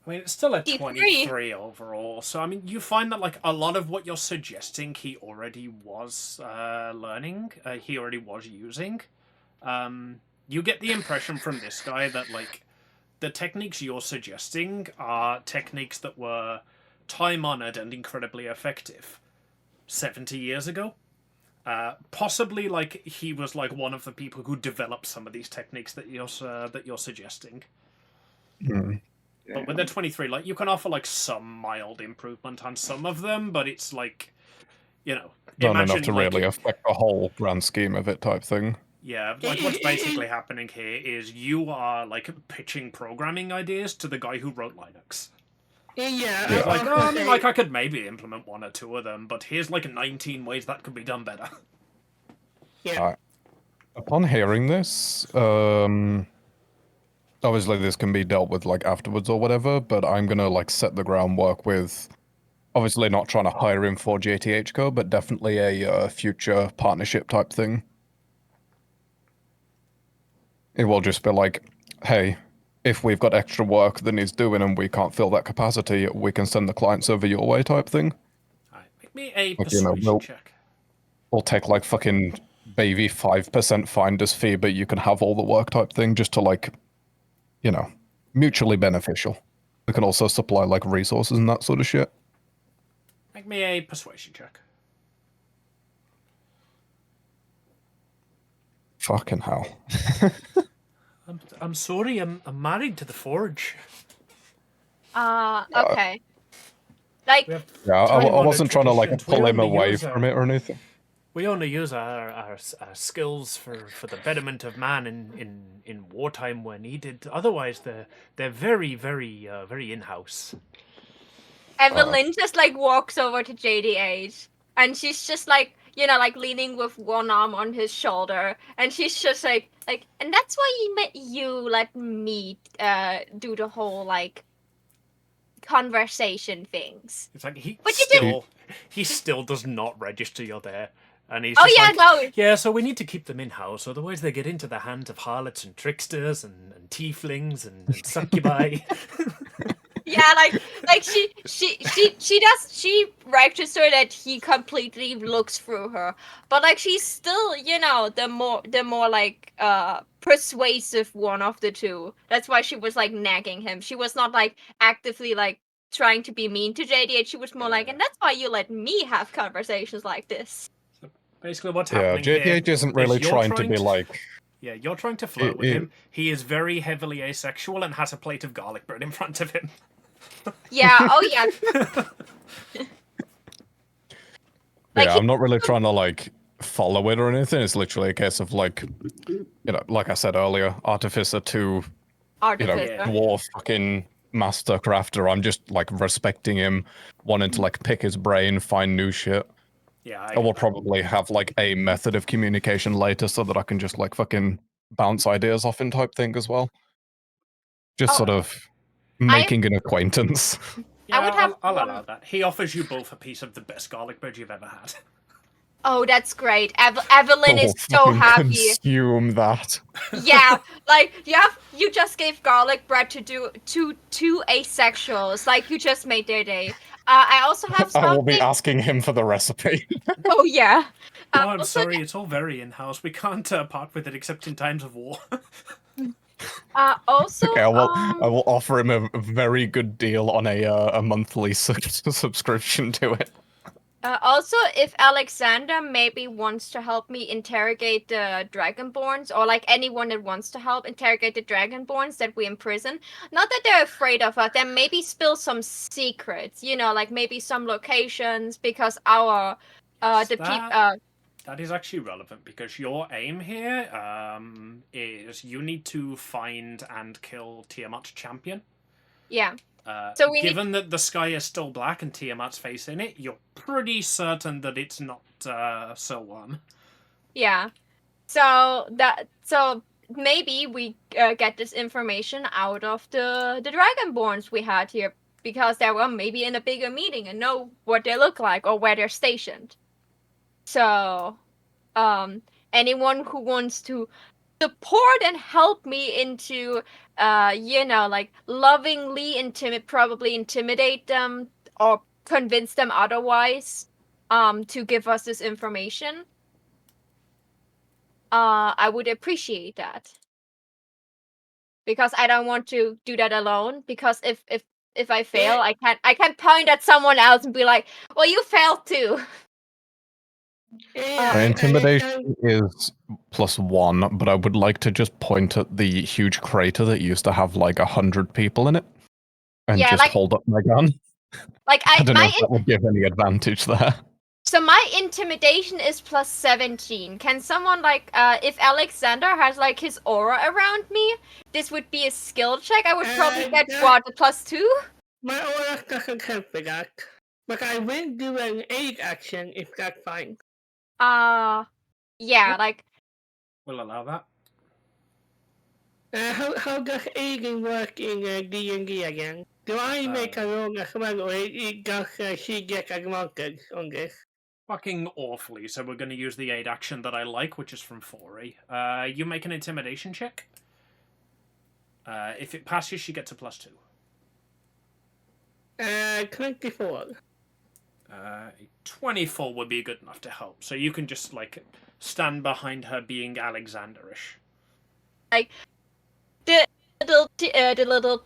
I mean, it's still a 23 overall. So, I mean, you find that, a lot of what you're suggesting he already was learning. He already was using. You get the impression from this guy that, the techniques you're suggesting are techniques that were time-honored and incredibly effective 70 years ago. Possibly, he was, one of the people who developed some of these techniques that you're suggesting. Mm. But with the 23, you can offer, some mild improvement on some of them, but it's, not enough to really affect the whole grand scheme of it type thing. Yeah, what's basically happening here is you are, pitching programming ideas to the guy who wrote Linux. Yeah. I could maybe implement one or two of them, but here's, 19 ways that could be done better. Yeah. Upon hearing this, obviously this can be dealt with, afterwards or whatever, but I'm gonna, set the groundwork with, obviously not trying to hire him for JTH Co, but definitely a future partnership type thing. It will just be hey, if we've got extra work that he's doing and we can't fill that capacity, we can send the clients over your way type thing. Alright, make me a persuasion check. We'll take fucking maybe 5% finder's fee, but you can have all the work type thing just to like, you know, mutually beneficial. We can also supply like resources and that sort of shit. Make me a persuasion check. Fucking hell. I'm sorry, I'm married to the forge. Okay. Like, Yeah, I wasn't trying to like pull him away from it or anything. We only use our skills for the betterment of man in wartime where needed. Otherwise, they're very, very, very in-house. Evelyn just like walks over to JDH, and she's just like, you know, like leaning with one arm on his shoulder, and she's just like, and that's why you let me do the whole like conversation things. It's like But you he still does not register you're there. And he's Oh just yeah, like, no. yeah, so we need to keep them in-house, otherwise they get into the hands of harlots and tricksters and tieflings and succubi. Yeah, like she registered that he completely looks through her, but like she's still, you know, the more like persuasive one of the two. That's why she was like nagging him. She was not like actively like trying to be mean to JDH. She was more like, and that's why you let me have conversations like this. So basically what's happening JDH here isn't really trying to be like... Yeah, you're trying to flirt with him. He is very heavily asexual and has a plate of garlic bread in front of him. Yeah, oh yeah. Like, yeah, I'm not really trying to like follow it or anything. It's literally a case of like, you know, like I said earlier, Artificer to, you know, dwarf fucking master crafter. I'm just like respecting him, wanting to like pick his brain, find new shit. Yeah, I will probably have like a method of communication later so that I can just like fucking bounce ideas off in type thing as well. Just sort of making an acquaintance. Yeah, I'll allow that. He offers you both a piece of the best garlic bread you've ever had. Oh, that's great. Evelyn is so happy. Consume that. Yeah, like you just gave garlic bread to two asexuals. Like you just made their day. I also have something. I will be asking him for the recipe. Oh yeah. Oh, I'm sorry, it's all very in-house. We can't part with it except in times of war. Also, okay, I will offer him a very good deal on a monthly subscription to it. Also, if Alexander maybe wants to help me interrogate the Dragonborns, or like anyone that wants to help interrogate the Dragonborns that we imprison, not that they're afraid of us, then maybe spill some secrets, you know, like maybe some locations, because our that is actually relevant because your aim here is you need to find and kill Tiamat's champion. Yeah. So given that the sky is still black and Tiamat's face in it, you're pretty certain that it's not Silwan. Yeah. So maybe we get this information out of the Dragonborns we had here, because they were maybe in a bigger meeting and know what they look like or where they're stationed. So, anyone who wants to support and help me into, you know, like lovingly probably intimidate them or convince them otherwise, to give us this information, I would appreciate that. Because I don't want to do that alone. Because if I fail, I can't point at someone else and be like, well, you failed too. My intimidation is +1, but I would like to just point at the huge crater that used to have like 100 people in it, and just like, hold up my gun. Like I don't know if that would give any advantage there. So my intimidation is +17. Can someone like, if Alexander has like his aura around me, this would be a skill check. I would probably get what, a +2? My aura doesn't count for that, but I will do an aid action if that's fine. Yeah, like. We'll allow that. How does aiding work in DnD again? Do I make a roll as well, or does she get advantage on this? Fucking awfully, so we're going to use the aid action that I like, which is from Fori. You make an intimidation check. If it passes, she gets a +2. 24. A 24 would be good enough to help. So you can just, like, stand behind her being Alexanderish. Like, the little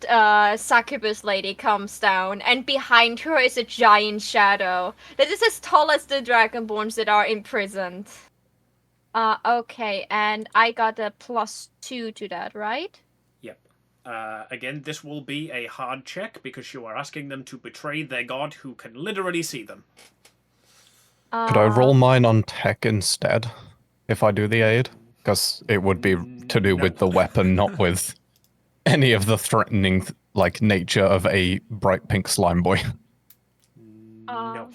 succubus lady comes down, and behind her is a giant shadow that is as tall as the dragonborns that are imprisoned. Okay, and I got a +2 to that, right? Yep. Again, this will be a hard check because you are asking them to betray their god who can literally see them. Could I roll mine on tech instead if I do the aid? Because it would be to do with the weapon, not with any of the threatening nature of a bright pink slime boy. No.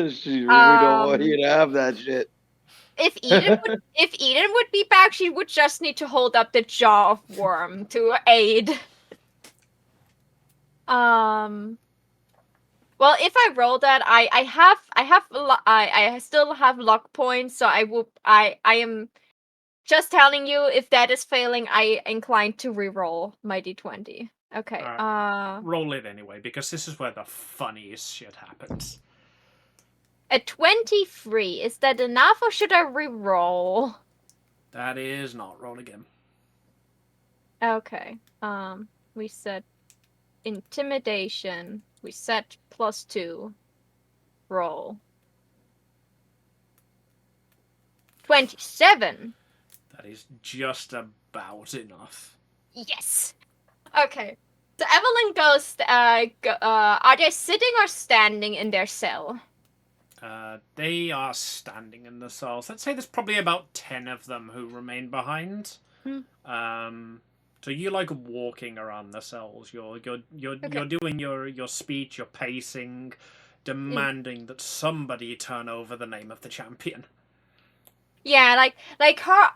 She really don't want you to have that shit. If Eden would be back, she would just need to hold up the jaw of worm to aid. Well, if I roll that, I still have luck points, so I am just telling you, if that is failing, I inclined to re-roll my d20. Okay. Roll it anyway, because this is where the funniest shit happens. A 23. Is that enough, or should I re-roll? That is not. Roll again. Okay. We set intimidation. We set +2. Roll. 27. That is just about enough. Yes. Okay. So Evelyn goes. Are they sitting or standing in their cell? They are standing in the cells. Let's say there's probably about 10 of them who remain behind. So you like walking around the cells. You're doing your speech. You're pacing, demanding that somebody turn over the name of the champion. Yeah, like her,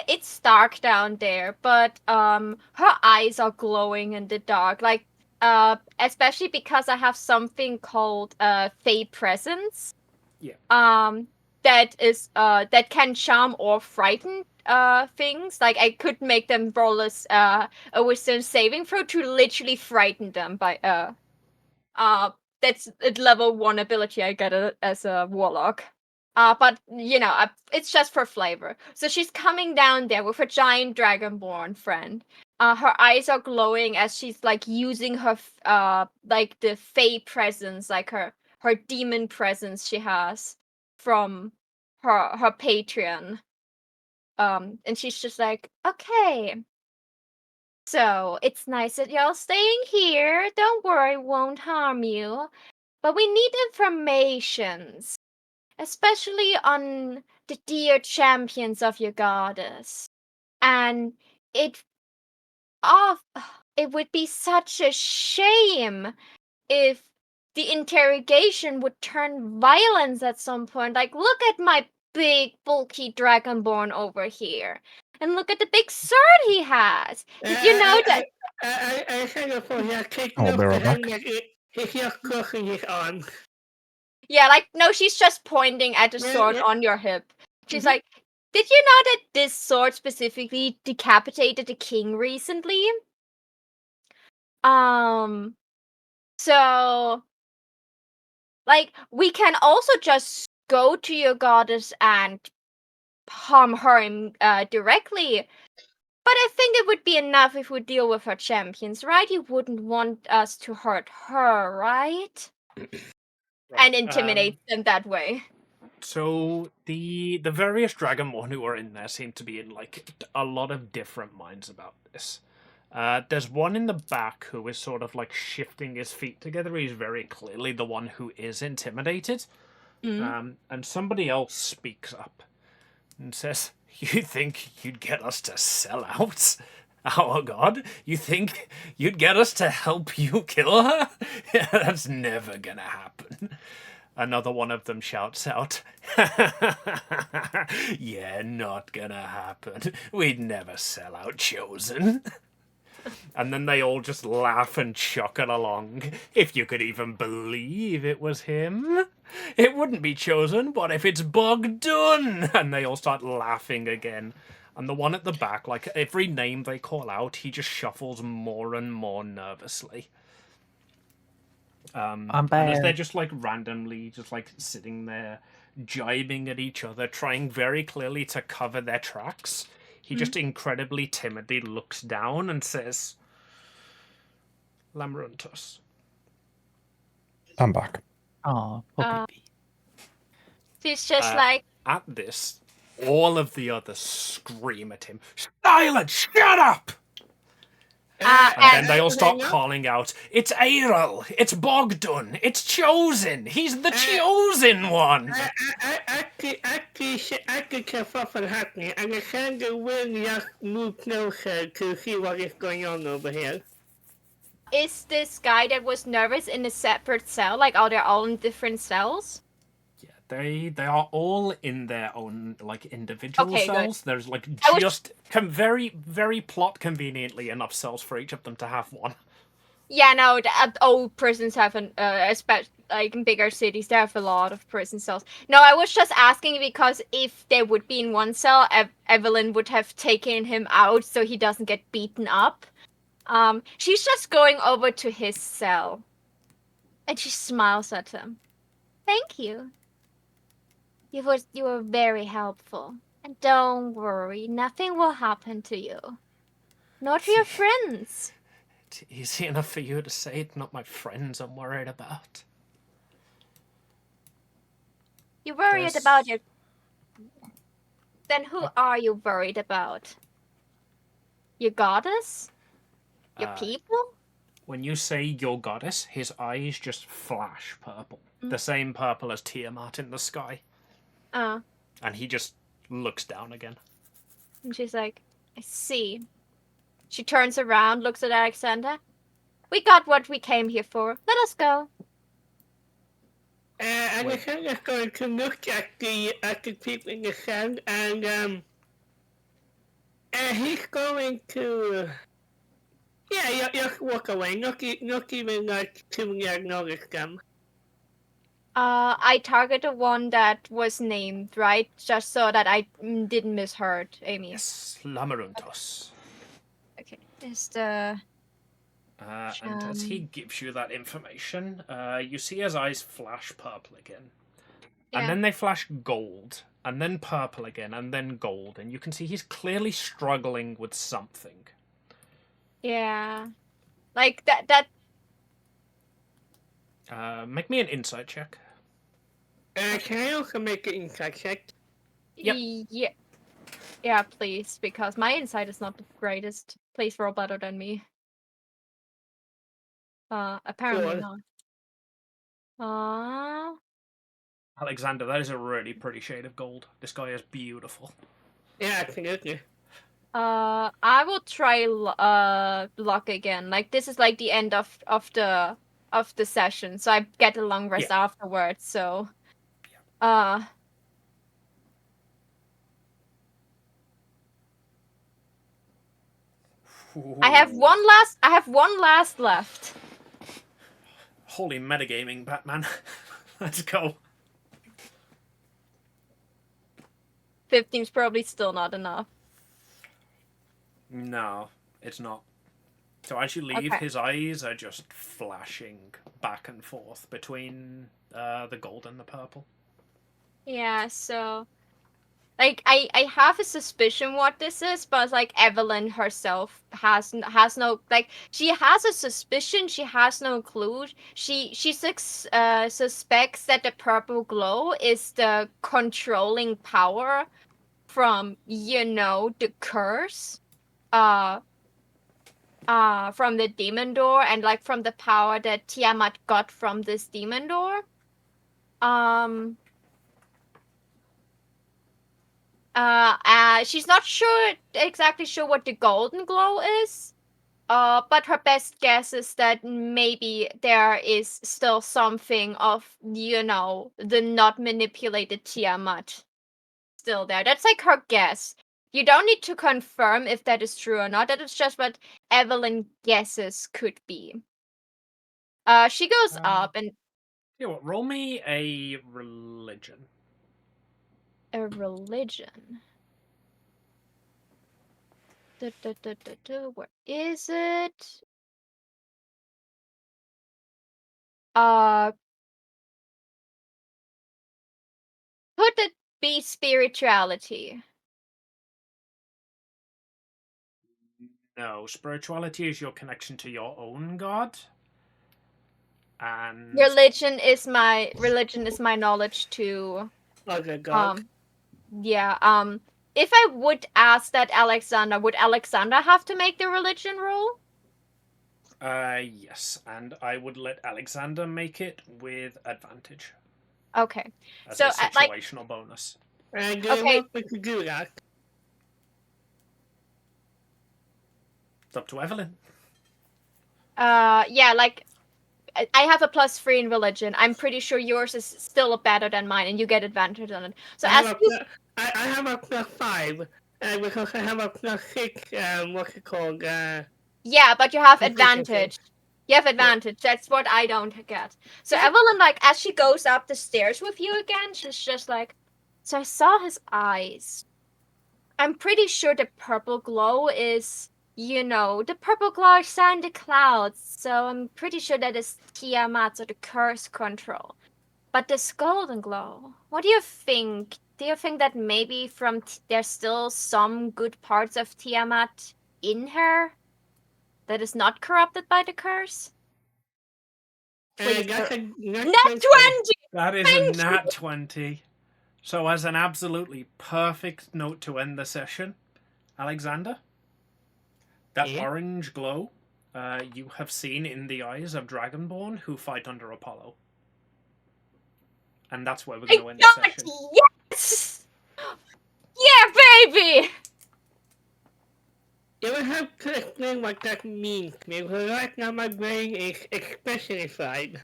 it's dark down there, but her eyes are glowing in the dark. Like especially because I have something called Fey Presence. Yeah. That can charm or frighten things. Like I could make them roll a wisdom saving throw to literally frighten them by that's a level 1 ability I get as a warlock. But it's just for flavor. So she's coming down there with her giant dragonborn friend. Her eyes are glowing as she's like using her like the Fey presence, like her demon presence she has from her Patreon. And she's just like, okay. So it's nice that y'all staying here. Don't worry, won't harm you. But we need informations, especially on the dear champions of your goddess. And it would be such a shame if the interrogation would turn violence at some point. Like, look at my big, bulky dragonborn over here. And look at the big sword he has. Did you know that? I kind of thought you're taking Oh, off they're the back. helmet. He's just crushing his arm. Yeah, like, no, she's just pointing at the sword on your hip. She's like, did you know that this sword specifically decapitated the king recently? So, like, we can also just go to your goddess and harm her directly. But I think it would be enough if we deal with her champions, right? You wouldn't want us to hurt her, right? And intimidate them that way. So the various Dragonborn who are in there seem to be in like a lot of different minds about this. There's one in the back who is sort of like shifting his feet together. He's very clearly the one who is intimidated. And somebody else speaks up and says, "You think you'd get us to sell out? Our god? You think you'd get us to help you kill her? That's never gonna happen." Another one of them shouts out, "Yeah, not gonna happen. We'd never sell out Chosen." And then they all just laugh and chuckle along. If you could even believe it was him. It wouldn't be Chosen, what if it's Bogdun? And they all start laughing again. And the one at the back, like every name they call out, he just shuffles more and more nervously. I'm And as they're back. just like randomly just like sitting there jibing at each other, trying very clearly to cover their tracks, he just incredibly timidly looks down and says, Lamruntus. I'm back. Oh, poor Uh, baby. She's just like, At this, all of the others scream at him, Silence! Shut up! And then they all start calling out, It's Aeril! It's Bogdan! It's Chosen! He's the Chosen One! I could careful for happening, and I can't go really just move closer to see what is going on over here. is this guy that was nervous in a separate cell? Like, are they all in different cells? Yeah, they are all in their own like individual Okay, good. cells. There's like I was- just very very plot conveniently enough cells for each of them to have one. Yeah, no, old prisons have especially like in bigger cities, they have a lot of prison cells. No, I was just asking because if they would be in one cell, Evelyn would have taken him out so he doesn't get beaten up. She's just going over to his cell, and she smiles at him. Thank you. You were very helpful, and don't worry, nothing will happen to you. Not to your friends. It's easy enough for you to say it's not my friends I'm worried about. You're worried about your... Then who are you worried about? Your goddess? Your people? When you say your goddess, his eyes just flash purple. The same purple as Tiamat in the sky. And he just looks down again. And she's like, I see. She turns around, looks at Alexander. We got what we came here for. Let us go. Alexander's going to look at the people in the cell, and he's going to... Yeah, just walk away. Not even like to acknowledge them. I target the one that was named, right? Just so that I didn't misheard Amy. Yes, Lamaruntos. Okay, is the... And as he gives you that information, you see his eyes flash purple again. Yeah. And then they flash gold, and then purple again, and then gold. And you can see he's clearly struggling with something. Yeah. Like, that... Make me an insight check. Can I also make an insight check? Yep. Yeah. Yeah, please, because my insight is not the greatest. Please roll better than me. Apparently Sure. not. Alexander, that is a really pretty shade of gold. This guy is beautiful. Yeah, absolutely. I will try luck again. Like, this is like the end of the session, so I get a long rest afterwards. So, I have one last left. Holy metagaming, Batman. Let's go. 15's probably still not enough. No, it's not. So as you leave, his eyes are just flashing back and forth between the gold and the purple. Yeah, so... Like, I have a suspicion what this is, but, like, Evelyn herself has no... Like, she has a suspicion, she has no clue. She suspects that the purple glow is the controlling power from, the curse. From the demon door, and, like, from the power that Tiamat got from this demon door. She's not exactly sure what the golden glow is. But her best guess is that maybe there is still something of, the not manipulated Tiamat still there. That's like her guess. You don't need to confirm if that is true or not. That is just what Evelyn guesses could be. She goes up and... Yeah, what? Roll me a religion. A religion. Where is it? Could it be spirituality? No, spirituality is your connection to your own god. And Religion is my knowledge to Okay, God. yeah. If I would ask that Alexander, would Alexander have to make the religion roll? Yes, and I would let Alexander make it with advantage. Okay. As So a situational bonus. And Okay. we could do that. It's up to Evelyn. Yeah, like I have a +3 in religion. I'm pretty sure yours is still better than mine, and you get advantage on it. So I as have you, I have a +5, because I have a +6. What's it called? yeah, but you have Proficiency. advantage. You have advantage. That's what I don't get. So Evelyn, like, as she goes up the stairs with you again, she's just like, so I saw his eyes. I'm pretty sure the purple glow is, the purple glow is in the clouds. So I'm pretty sure that is Tiamat or the curse control. But this golden glow, what do you think? Do you think that maybe there's still some good parts of Tiamat in her that is not corrupted by the curse? Please. That's a Nat 20. 20! That is a nat 20. So as an absolutely perfect note to end the session, Alexander, that orange glow you have seen in the eyes of Dragonborn who fight under Apollo. And that's where we're going to end the session. Yes! Yeah, baby! You will have to explain what that means, because right now my brain is especially fried.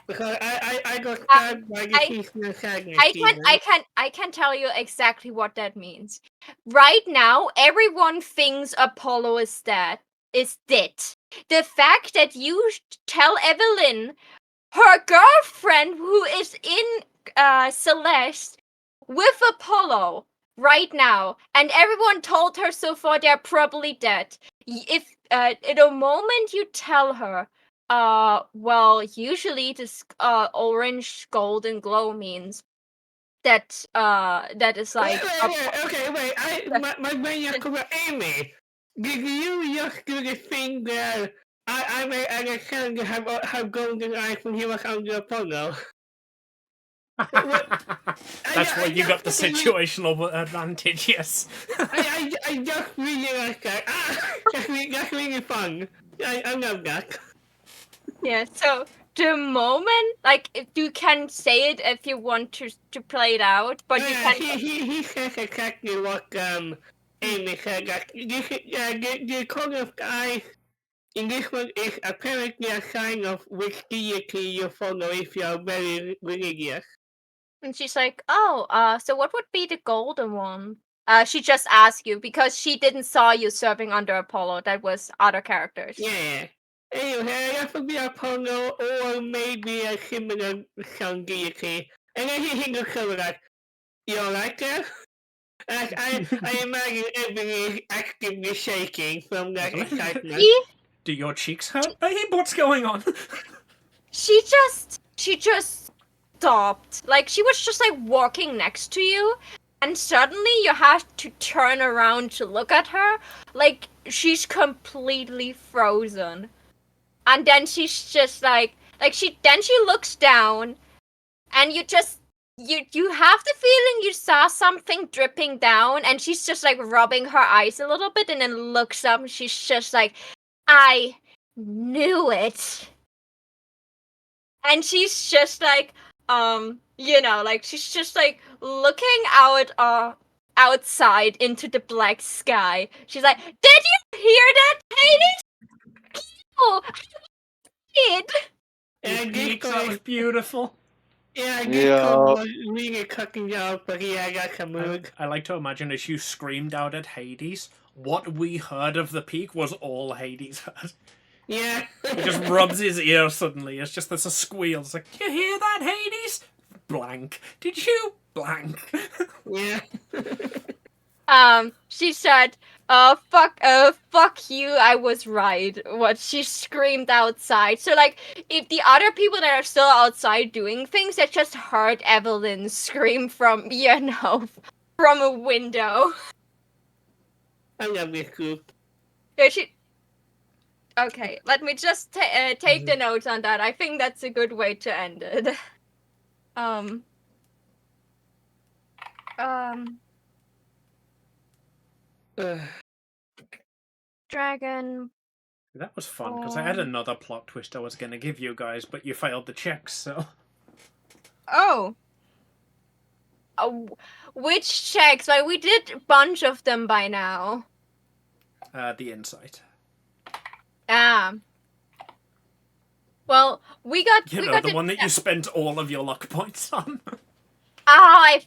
Because I got stabbed by the seasonal sadness. I can tell you exactly what that means. Right now, everyone thinks Apollo is dead. The fact that you tell Evelyn, her girlfriend who is in Celeste, with Apollo right now, and everyone told her so far they're probably dead. If in a moment you tell her, well, usually this orange golden glow means that that is like wait. My brain is correct. Amy, did you just do the thing where I made Alexander have golden eyes when he was under Apollo? That's why you got the situational advantage, yes. I just really like that. That's really fun. I love that. Yeah, so the moment, like, if you can say it if you want to play it out, but you can. He says exactly what Amy said. That the color of the eyes in this one is apparently a sign of which deity you follow if you are very religious. And she's like, oh, so what would be the golden one? She just asked you because she didn't saw you serving under Apollo. That was other characters. Yeah. Anyway, that would be Apollo or maybe a similar sun deity. And then he looks over like, you like that? I imagine Ebony is actively shaking from that excitement. Do your cheeks hurt, babe? What's going on? She just stopped. Like, she was just like walking next to you, and suddenly you have to turn around to look at her. Like, she's completely frozen. And then she's just like she looks down, and you have the feeling you saw something dripping down, and she's just like rubbing her eyes a little bit, and then looks up, and she's just like, I knew it. And she's just like, like she's just like looking out outside into the black sky. She's like, did you hear that, Hades? Oh, I did. That was beautiful. Yeah, Kobold was really cooking out, but yeah, I got some mood. I like to imagine as you screamed out at Hades, what we heard of the peak was all Hades heard. Yeah. He just rubs his ear suddenly. It's just there's a squeal. It's like, you hear that, Hades? Blank. Did you? Blank. Yeah. She said, fuck you, I was right. What she screamed outside. So, like, if the other people that are still outside doing things, they just heard Evelyn scream from, from a window. I love this group. Yeah, Okay, let me just take the notes on that. I think that's a good way to end it. Dragon. That was fun, because I had another plot twist I was going to give you guys, but you failed the checks, so... Oh. Which checks? Like, we did a bunch of them by now. The insight. Well, we got... the one that you spent all of your luck points on. I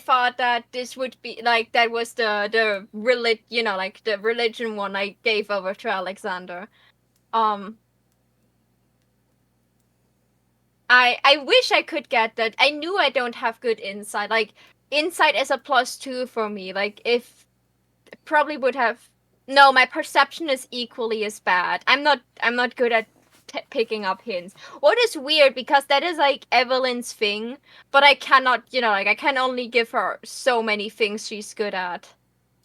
thought that this would be, like, that was the religion one I gave over to Alexander. I wish I could get that. I knew I don't have good insight. Like, insight is a +2 for me. Like, if probably would have. No, my perception is equally as bad. I'm not good at picking up hints. What is weird, because that is like Evelyn's thing, but I cannot. I can only give her so many things she's good at.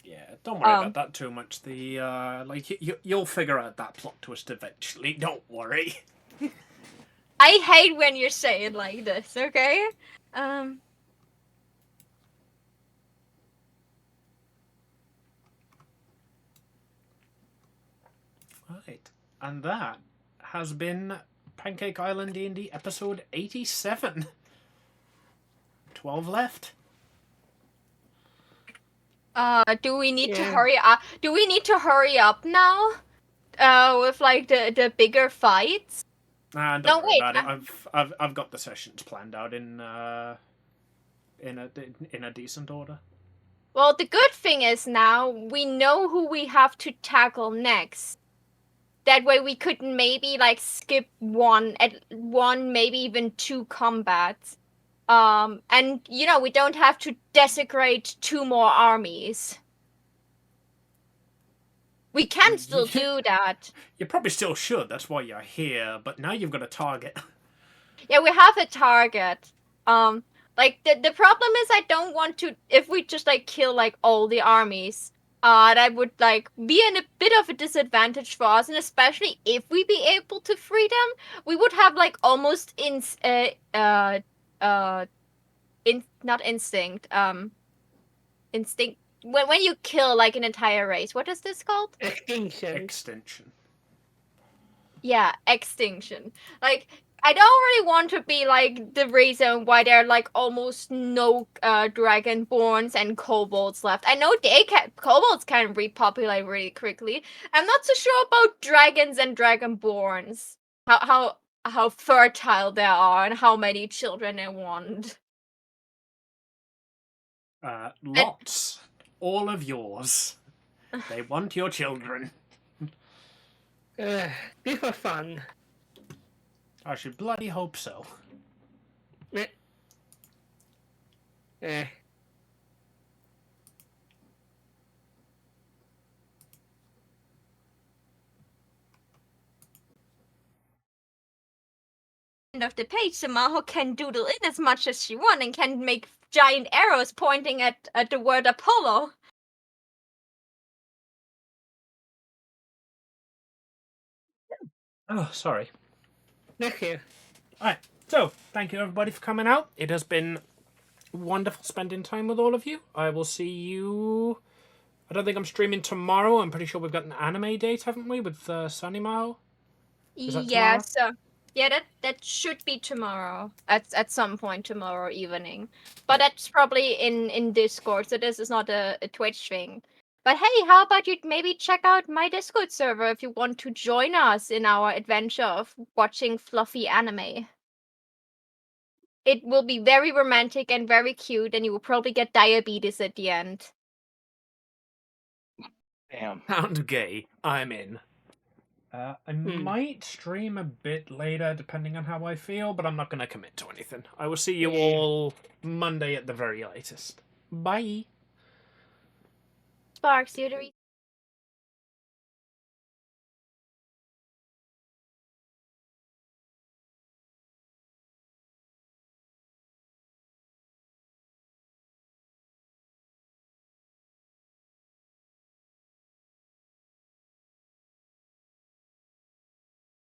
Yeah, don't worry about that too much. You'll figure out that plot twist eventually. Don't worry. I hate when you say it like this, okay? Right. And that has been Pancake Island D&D episode 87. 12 left. Do we need to hurry up? Do we need to hurry up now? With like the bigger fights? Don't worry about it. I've got the sessions planned out in a decent order. Well, the good thing is now we know who we have to tackle next. That way we could maybe like skip one, maybe even 2 combats. And we don't have to desecrate 2 more armies. We can still do that. You probably still should, that's why you're here, but now you've got a target. Yeah, we have a target. Like, the problem is I don't want to, if we just, like, kill, like, all the armies, that would, like, be in a bit of a disadvantage for us, and especially if we be able to free them, we would have, like, almost not instinct, instinct. When you kill, like, an entire race, what is this called? Extinction. Yeah, extinction. Like, I don't really want to be, like, the reason why there are, like, almost no Dragonborns and Kobolds left. I know Kobolds can repopulate really quickly. I'm not so sure about dragons and Dragonborns. How fertile they are and how many children they want. Lots. All of yours. They want your children. These were fun. I should bloody hope so. End of the page, Samaho can doodle in as much as she wants and can make giant arrows pointing at the word Apollo. Oh, sorry. Thank you. Alright, so, thank you everybody for coming out. It has been wonderful spending time with all of you. I will see you... I don't think I'm streaming tomorrow. I'm pretty sure we've got an anime date, haven't we, with Sunny Maho? Yeah, so... Yeah, that should be tomorrow. At some point tomorrow evening. But that's probably in Discord, so this is not a Twitch thing. But hey, how about you maybe check out my Discord server if you want to join us in our adventure of watching fluffy anime. It will be very romantic and very cute, and you will probably get diabetes at the end. Damn. Sound gay. I'm in. I might stream a bit later, depending on how I feel, but I'm not going to commit to anything. I will see you all Monday at the very latest. Bye. Sparks, you to